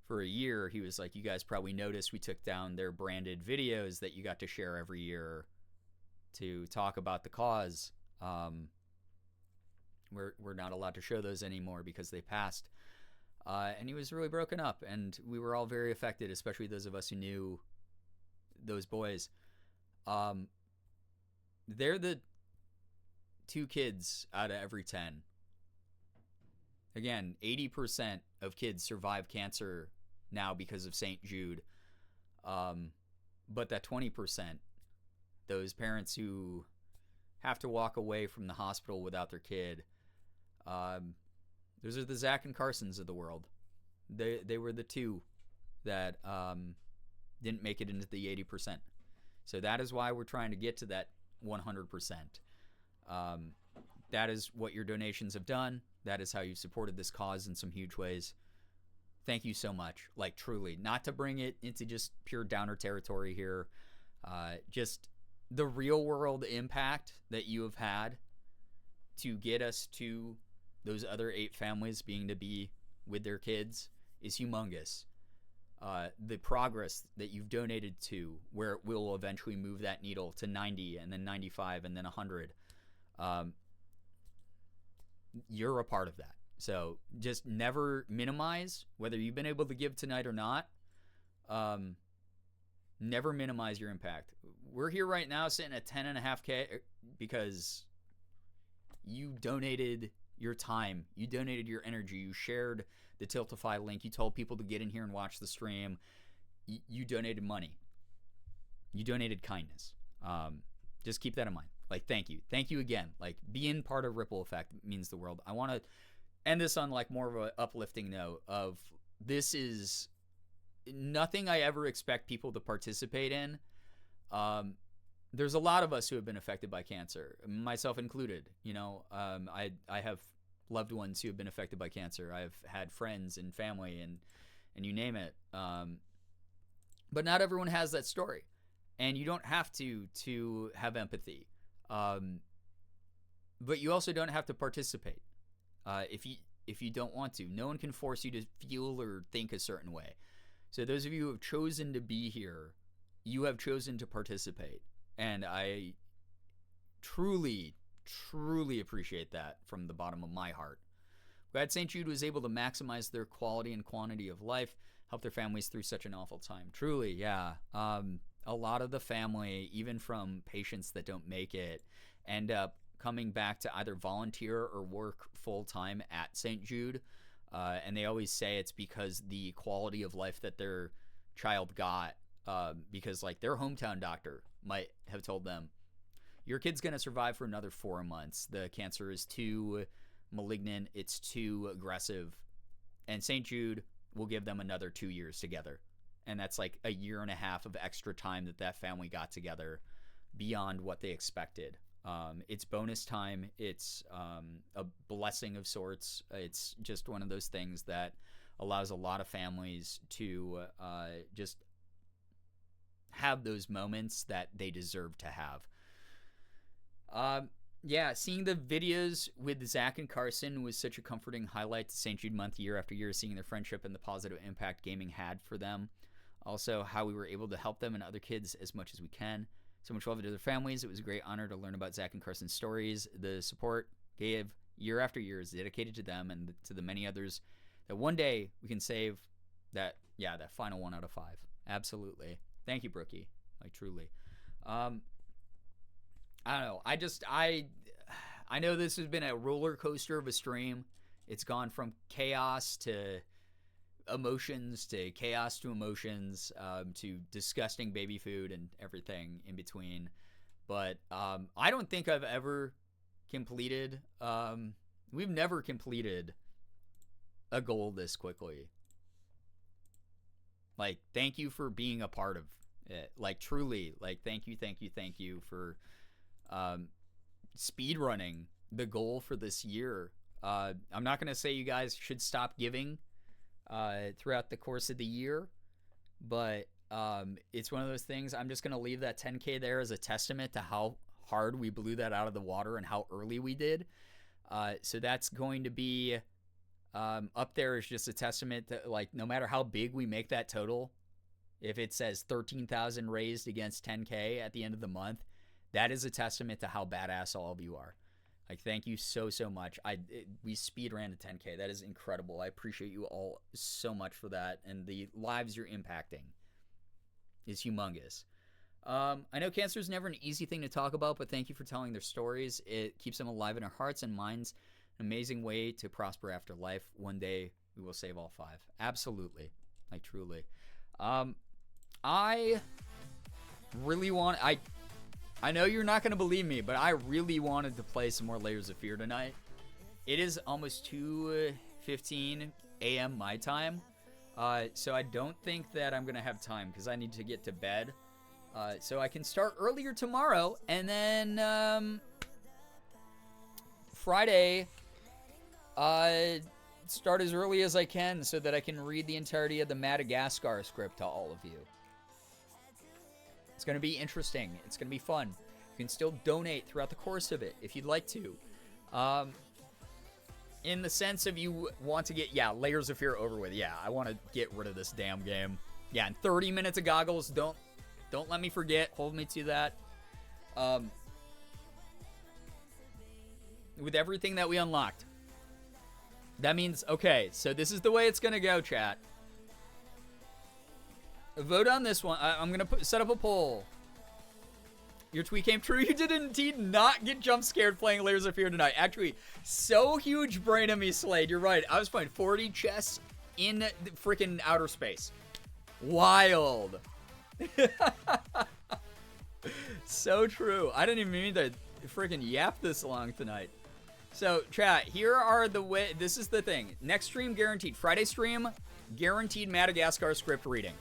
for a year. He was like, you guys probably noticed we took down their branded videos that you got to share every year to talk about the cause. We're not allowed to show those anymore because they passed. And he was really broken up, and we were all very affected, especially those of us who knew those boys. They're the 2 kids out of every 10. Again, 80% of kids survive cancer now because of St. Jude. But that 20%, those parents who have to walk away from the hospital without their kid, those are the Zach and Carsons of the world. They were the 2 that didn't make it into the 80%. So that is why we're trying to get to that 100%. That is what your donations have done. That is how you've supported this cause in some huge ways. Thank you so much. Truly, not to bring it into just pure downer territory here. Just the real world impact that you have had to get us to those other 8 families being to be with their kids is humongous. The progress that you've donated to, where it will eventually move that needle to 90 and then 95 and then 100, you're a part of that. So just never minimize whether you've been able to give tonight or not. Never minimize your impact. We're here right now sitting at 10.5K because you donated your time, you donated your energy, you shared the Tiltify link, you told people to get in here and watch the stream, you donated money, you donated kindness. Just keep that in mind. Like, thank you again. Like, being part of Ripple Effect means the world. I want to end this on like more of an uplifting note of, this is nothing I ever expect people to participate in. There's a lot of us who have been affected by cancer, myself included. You know, I have loved ones who have been affected by cancer. I've had friends and family and you name it. But not everyone has that story, and you don't have to have empathy. But you also don't have to participate if you don't want to. No one can force you to feel or think a certain way. So those of you who have chosen to be here, you have chosen to participate. And I truly, truly appreciate that from the bottom of my heart. Glad St. Jude was able to maximize their quality and quantity of life, help their families through such an awful time. Truly, yeah. A lot of the family, even from patients that don't make it, end up coming back to either volunteer or work full-time at St. Jude. And they always say it's because the quality of life that their child got, because like their hometown doctor might have told them, your kid's going to survive for another 4 months. The cancer is too malignant. It's too aggressive. And St. Jude will give them another 2 years together. And that's like a year and a half of extra time that family got together beyond what they expected. It's bonus time. It's a blessing of sorts. It's just one of those things that allows a lot of families to just have those moments that they deserve to have. Yeah, seeing the videos with Zach and Carson was such a comforting highlight to St. Jude Month year after year, seeing their friendship and the positive impact gaming had for them. Also, how we were able to help them and other kids as much as we can. So much love to their families. It was a great honor to learn about Zach and Carson's stories. The support gave year after year is dedicated to them and to the many others that one day we can save that final 1 out of 5. Absolutely. Thank you, Brookie. Like, truly. I don't know. I know this has been a roller coaster of a stream. It's gone from chaos to emotions to chaos to emotions, to disgusting baby food and everything in between. But I don't think I've ever completed, we've never completed a goal this quickly. Like, thank you for being a part of it. Like, truly, like, thank you for speed running the goal for this year. I'm not going to say you guys should stop giving throughout the course of the year, but it's one of those things. I'm just going to leave that 10K there as a testament to how hard we blew that out of the water and how early we did. So that's going to be up there as just a testament that, like, no matter how big we make that total, if it says 13,000 raised against 10K at the end of the month, that is a testament to how badass all of you are. Like, thank you so much. We speed ran to 10K. That is incredible. I appreciate you all so much for that. And the lives you're impacting is humongous. I know cancer is never an easy thing to talk about, but thank you for telling their stories. It keeps them alive in our hearts and minds. An amazing way to prosper after life. One day we will save all 5. Absolutely. Like, truly. I really want... I know you're not going to believe me, but I really wanted to play some more Layers of Fear tonight. It is almost 2:15 a.m. my time, so I don't think that I'm going to have time because I need to get to bed. So I can start earlier tomorrow, and then Friday, start as early as I can so that I can read the entirety of the Madagascar script to all of you. It's going to be interesting. It's going to be fun. You can still donate throughout the course of it if you'd like to. In the sense of you want to get, Layers of Fear over with. Yeah, I want to get rid of this damn game. Yeah, and 30 minutes of goggles. Don't let me forget. Hold me to that. With everything that we unlocked. That means, okay, so this is the way it's going to go, chat. vote on this one. I'm gonna set up a poll. Your tweet came true. You did indeed not get jump scared playing Layers of Fear tonight. Actually, so huge brain of me, Slade. You're right. I was playing 40 chests in the freaking outer space. Wild. So true. I didn't even mean to freaking yap this long tonight. So, chat, here are the way. This is the thing. Next stream guaranteed. Friday stream guaranteed Madagascar script reading.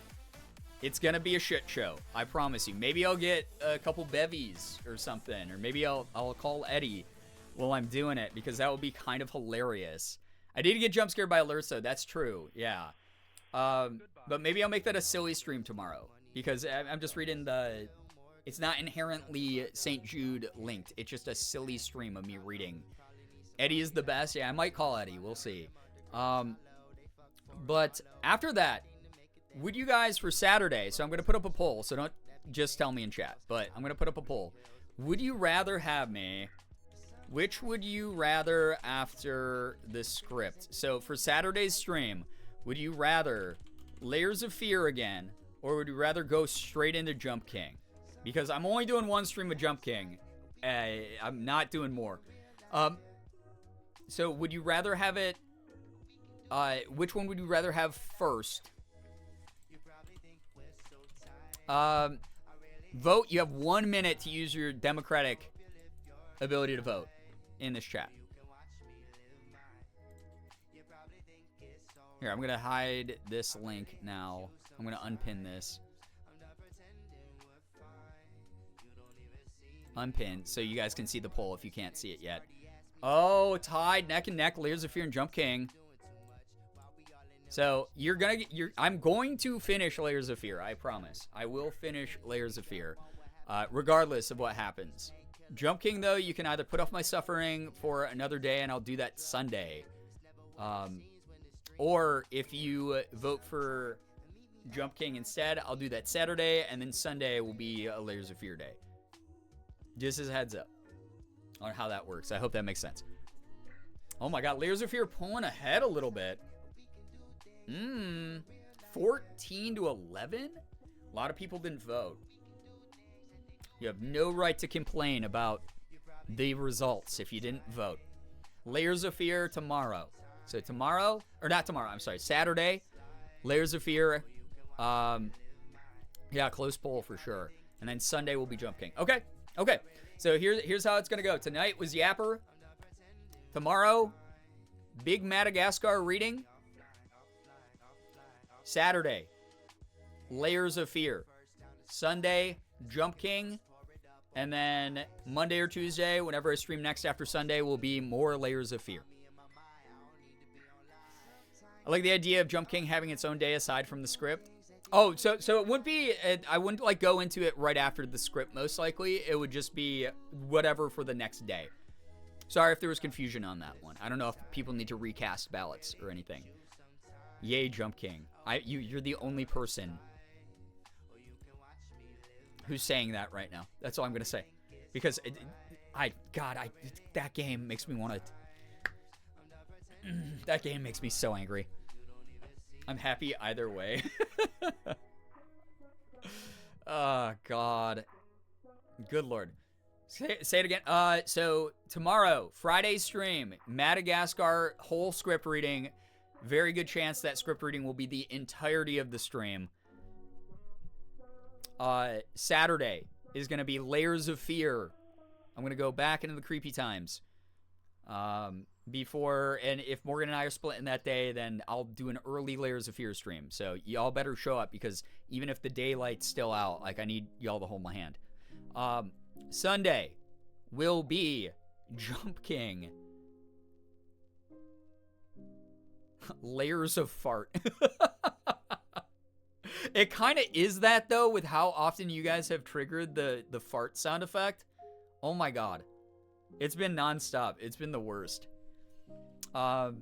It's gonna be a shit show. I promise you. Maybe I'll get a couple bevies or something, or maybe I'll call Eddie while I'm doing it because that would be kind of hilarious. I did get jump scared by alerts though. That's true. Yeah. But maybe I'll make that a silly stream tomorrow because I'm just reading the. It's not inherently St. Jude linked. It's just a silly stream of me reading. Eddie is the best. Yeah, I might call Eddie. We'll see. But after that, would you guys for Saturday, so I'm going to put up a poll, so don't just tell me in chat, but I'm going to put up a poll. Would you rather have me, which would you rather after the script? So for Saturday's stream, would you rather Layers of Fear again, or would you rather go straight into Jump King? Because I'm only doing one stream of Jump King. I'm not doing more. So would you rather have it, which one would you rather have first? Vote. You have 1 minute to use your democratic ability to vote in this chat. Here, I'm going to hide this link now. I'm going to unpin this. Unpin so you guys can see the poll if you can't see it yet. Oh, tied neck and neck, Layers of Fear and Jump King. So you're gonna get. I'm going to finish Layers of Fear. I promise. I will finish Layers of Fear, regardless of what happens. Jump King, though, you can either put off my suffering for another day, and I'll do that Sunday. Or if you vote for Jump King instead, I'll do that Saturday, and then Sunday will be a Layers of Fear day. Just as a heads up on how that works. I hope that makes sense. Oh my God, Layers of Fear pulling ahead a little bit. 14 to 11? A lot of people didn't vote. You have no right to complain about the results if you didn't vote. Layers of Fear tomorrow. So tomorrow, or not tomorrow, I'm sorry, Saturday, Layers of Fear. Yeah, close poll for sure. And then Sunday will be Jump King. Okay. So here's how it's going to go. Tonight was Yapper. Tomorrow, big Madagascar reading. Saturday, Layers of Fear. Sunday, Jump King. And then Monday or Tuesday, whenever I stream next after Sunday, will be more Layers of Fear. I like the idea of Jump King having its own day aside from the script. Oh, so it wouldn't be, I wouldn't like go into it right after the script, most likely. It would just be whatever for the next day. Sorry if there was confusion on that one. I don't know if people need to recast ballots or anything. Yay, Jump King. You're the only person who's saying that right now. That's all I'm going to say. Because, that game makes me want to... That game makes me so angry. I'm happy either way. Oh, God. Good Lord. Say it again. So, tomorrow, Friday stream, Madagascar whole script reading. Very good chance that script reading will be the entirety of the stream. Saturday is going to be Layers of Fear. I'm going to go back into the creepy times. Before, and if Morgan and I are splitting that day, then I'll do an early Layers of Fear stream. So y'all better show up because even if the daylight's still out, like I need y'all to hold my hand. Sunday will be Jump King. Layers of Fart. It kind of is that though with how often you guys have triggered the fart sound effect. Oh my God. It's been nonstop. It's been the worst. And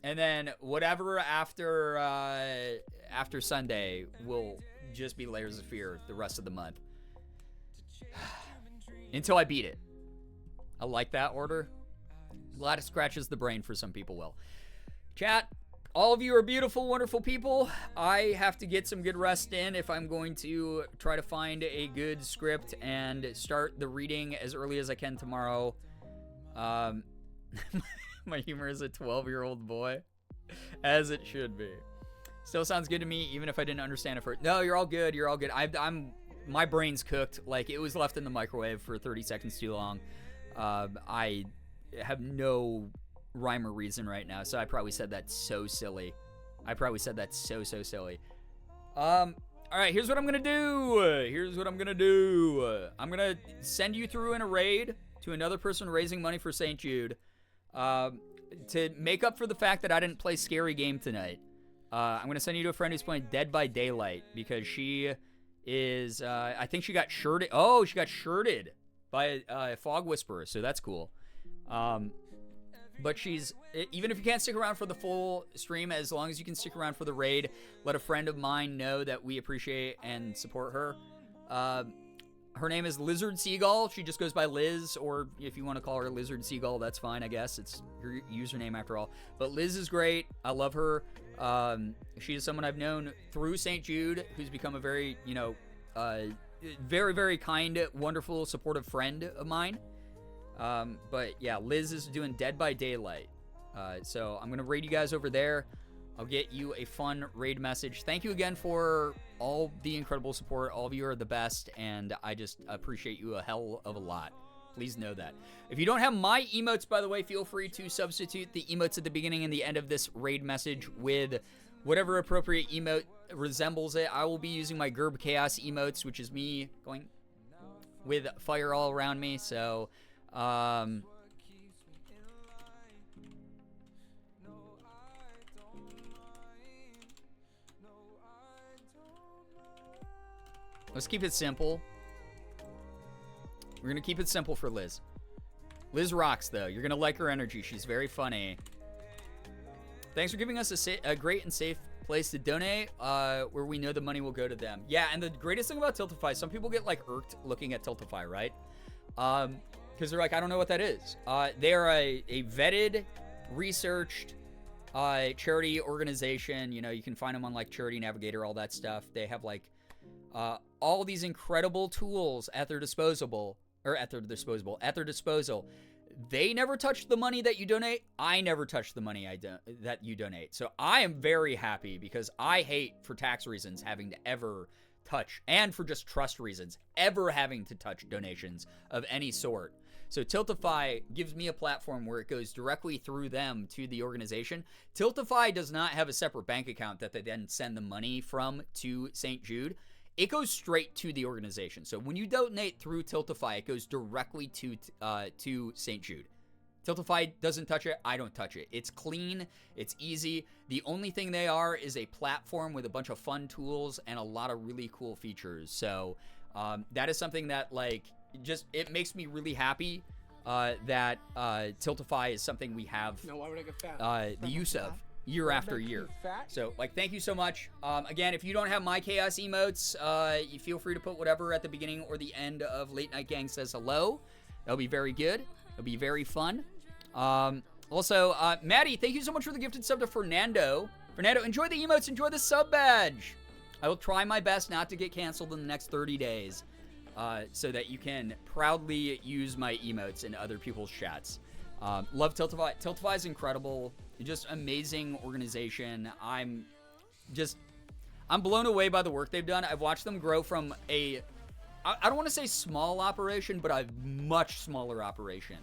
then whatever after Sunday will just be Layers of Fear the rest of the month. Until I beat it. I like that order. Glad it scratches the brain for some people will. Chat, all of you are beautiful, wonderful people. I have to get some good rest in if I'm going to try to find a good script and start the reading as early as I can tomorrow. My humor is a 12-year-old boy, as it should be. Still sounds good to me, even if I didn't understand it first. No, you're all good. You're all good. My brain's cooked. Like, it was left in the microwave for 30 seconds too long. I have no rhyme or reason right now, so I probably said that so silly. All right, here's what I'm gonna do. I'm gonna send you through in a raid to another person raising money for St. Jude, to make up for the fact that I didn't play Scary Game tonight. I'm gonna send you to a friend who's playing Dead by Daylight, because she is, I think she got shirted. Oh, she got shirted by a Fog Whisperer, so that's cool. But she's, even if you can't stick around for the full stream, as long as you can stick around for the raid, let a friend of mine know that we appreciate and support her. Her name is Lizard Seagull. She just goes by Liz, or if you want to call her Lizard Seagull, that's fine, I guess. It's her username after all. But Liz is great. I love her. She is someone I've known through St. Jude, who's become a very, very, very kind, wonderful, supportive friend of mine. But yeah, Liz is doing Dead by Daylight. So I'm going to raid you guys over there. I'll get you a fun raid message. Thank you again for all the incredible support. All of you are the best, and I just appreciate you a hell of a lot. Please know that. If you don't have my emotes, by the way, feel free to substitute the emotes at the beginning and the end of this raid message with whatever appropriate emote resembles it. I will be using my Gerb Chaos emotes, which is me going with fire all around me. So, let's keep it simple. We're going to keep it simple for Liz. Liz rocks, though. You're going to like her energy. She's very funny. Thanks for giving us a great and safe place to donate, where we know the money will go to them. Yeah, and the greatest thing about Tiltify, some people get, like, irked looking at Tiltify, right? Because they're like, I don't know what that is. They are a vetted, researched charity organization. You know, you can find them on, like, Charity Navigator, all that stuff. They have, like, all these incredible tools at their disposal. They never touch the money that you donate. I never touch the money that you donate. So I am very happy, because I hate, for tax reasons, having to ever touch, and for just trust reasons, ever having to touch donations of any sort. So Tiltify gives me a platform where it goes directly through them to the organization. Tiltify does not have a separate bank account that they then send the money from to St. Jude. It goes straight to the organization. So when you donate through Tiltify, it goes directly to St. Jude. Tiltify doesn't touch it. I don't touch it. It's clean. It's easy. The only thing they are is a platform with a bunch of fun tools and a lot of really cool features. So that is something that, like, just, it makes me really happy that Tiltify is something we have the use of year after year. So, like, thank you so much. Again, if you don't have my chaos emotes, you feel free to put whatever at the beginning or the end of Late Night Gang Says Hello. That'll be very good. It'll be very fun. Also, Maddie, thank you so much for the gifted sub to Fernando. Fernando, enjoy the emotes, enjoy the sub badge. I will try my best not to get canceled in the next 30 days, so that you can proudly use my emotes in other people's chats. Love Tiltify. Tiltify is incredible. Just amazing organization. I'm blown away by the work they've done. I've watched them grow from I don't want to say small operation, but a much smaller operation.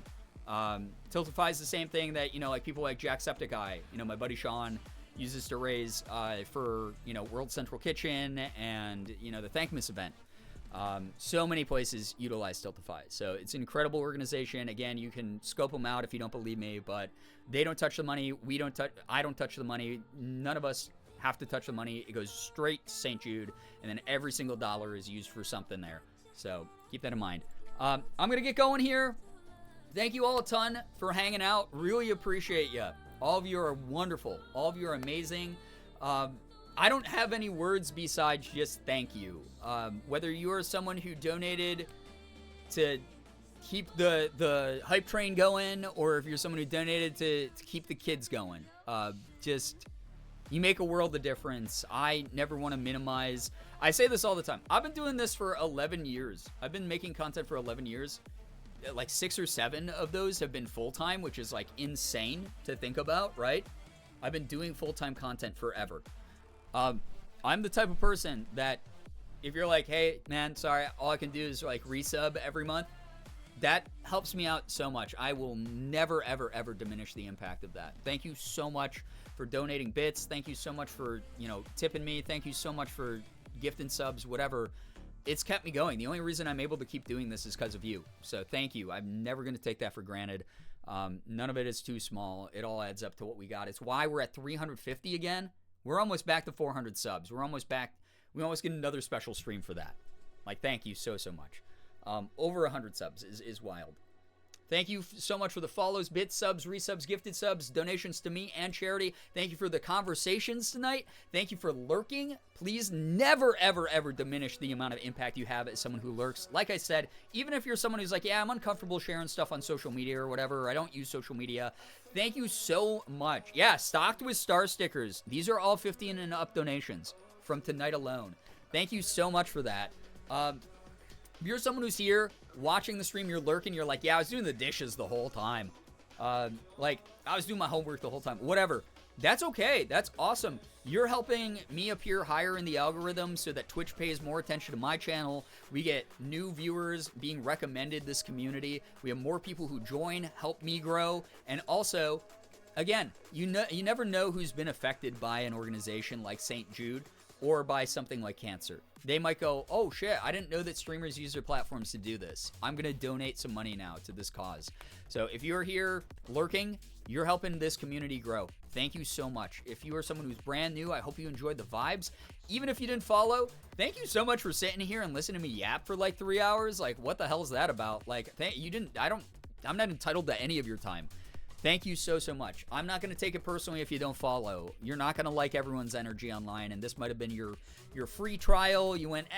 Tiltify is the same thing that, like people like Jacksepticeye, my buddy Sean uses to raise for, World Central Kitchen and, the Thankmas event. So many places utilize Tiltify. So it's an incredible organization. Again, you can scope them out if you don't believe me, but they don't touch the money. I don't touch the money. None of us have to touch the money. It goes straight to St. Jude, and then every single dollar is used for something there. So keep that in mind. I'm going to get going here. Thank you all a ton for hanging out. Really appreciate you. All of you are wonderful. All of you are amazing. I don't have any words besides just thank you. Whether you are someone who donated to keep the hype train going, or if you're someone who donated to keep the kids going, just You make a world of difference. I never want to minimize. I say this all the time. I've been doing this for 11 years. I've been making content for 11 years. Like 6 or 7 of those have been full-time, which is like insane to think about, right? I've been doing full-time content forever. I'm the type of person that if you're like, hey, man, sorry, all I can do is like resub every month, that helps me out so much. I will never, ever, ever diminish the impact of that. Thank you so much for donating bits. Thank you so much for, tipping me. Thank you so much for gifting subs, whatever. It's kept me going. The only reason I'm able to keep doing this is because of you. So thank you. I'm never going to take that for granted. None of it is too small. It all adds up to what we got. It's why we're at 350 again. We're almost back to 400 subs. We're almost back. We almost get another special stream for that. Like, thank you so, so much. Over 100 subs is wild. Thank you so much for the follows, bits, subs, resubs, gifted subs, donations to me and charity. Thank you for the conversations tonight. Thank you for lurking. Please never, ever, ever diminish the amount of impact you have as someone who lurks. Like I said, even if you're someone who's like, yeah, I'm uncomfortable sharing stuff on social media or whatever, or I don't use social media. Thank you so much. Yeah, stocked with star stickers. These are all 15 and up donations from tonight alone. Thank you so much for that. If you're someone who's here watching the stream, you're lurking, you're like, yeah, I was doing the dishes the whole time. Like, I was doing my homework the whole time. Whatever. That's okay. That's awesome. You're helping me appear higher in the algorithm so that Twitch pays more attention to my channel. We get new viewers being recommended this community. We have more people who join, help me grow. And also, again, you never know who's been affected by an organization like St. Jude or by something like cancer. They might go, oh shit, I didn't know that streamers use their platforms to do this. I'm gonna donate some money now to this cause. So if you're here lurking, you're helping this community grow. Thank you so much. If you are someone who's brand new, I hope you enjoyed the vibes. Even if you didn't follow, thank you so much for sitting here and listening to me yap for like 3 hours. Like, what the hell is that about? Like, I'm not entitled to any of your time. Thank you so, so much. I'm not going to take it personally if you don't follow. You're not going to like everyone's energy online, and this might have been your free trial. You went,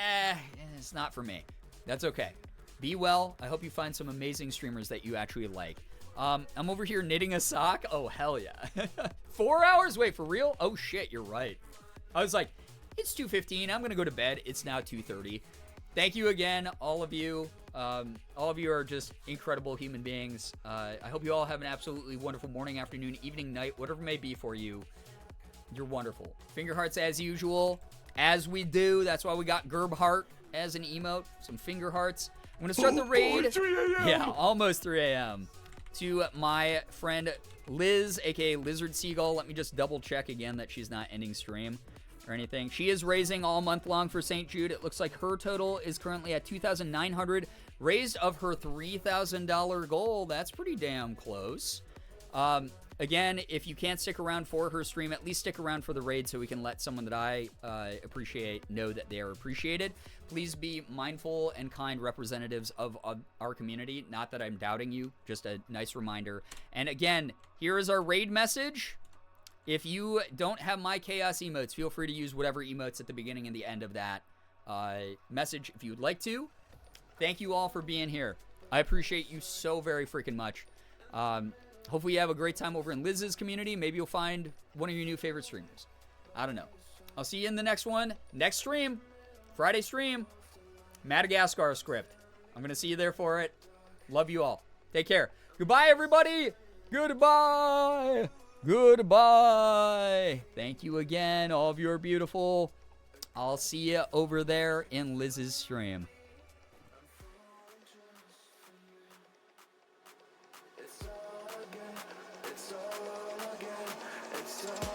it's not for me. That's okay. Be well. I hope you find some amazing streamers that you actually like. I'm over here knitting a sock. Oh, hell yeah. 4 hours? Wait, for real? Oh, shit, you're right. I was like, it's 2:15. I'm going to go to bed. It's now 2:30. Thank you again, all of you. All of you are just incredible human beings. I hope you all have an absolutely wonderful morning, afternoon, evening, night, whatever it may be for you. You're wonderful. Finger hearts as usual, as we do. That's why we got Gerb Heart as an emote. Some finger hearts. I'm going to start the raid.
3 a.m.
Yeah, almost 3 a.m. To my friend Liz, aka Lizard Seagull. Let me just double check again that she's not ending stream or anything. She is raising all month long for St. Jude. It looks like her total is currently at $2,900, raised of her $3,000 goal. That's pretty damn close. Again, if you can't stick around for her stream, at least stick around for the raid so we can let someone that I appreciate know that they are appreciated. Please be mindful and kind representatives of our community. Not that I'm doubting you, just a nice reminder. And again, here is our raid message. If you don't have my chaos emotes, feel free to use whatever emotes at the beginning and the end of that message if you would like to. Thank you all for being here. I appreciate you so very freaking much. Hopefully you have a great time over in Liz's community. Maybe you'll find one of your new favorite streamers. I don't know. I'll see you in the next one. Next stream. Friday stream. Madagascar script. I'm going to see you there for it. Love you all. Take care. Goodbye, everybody. Goodbye. Goodbye. Thank you again. All of you are beautiful. I'll see you over there in Liz's stream.
It's all again, it's all again, it's all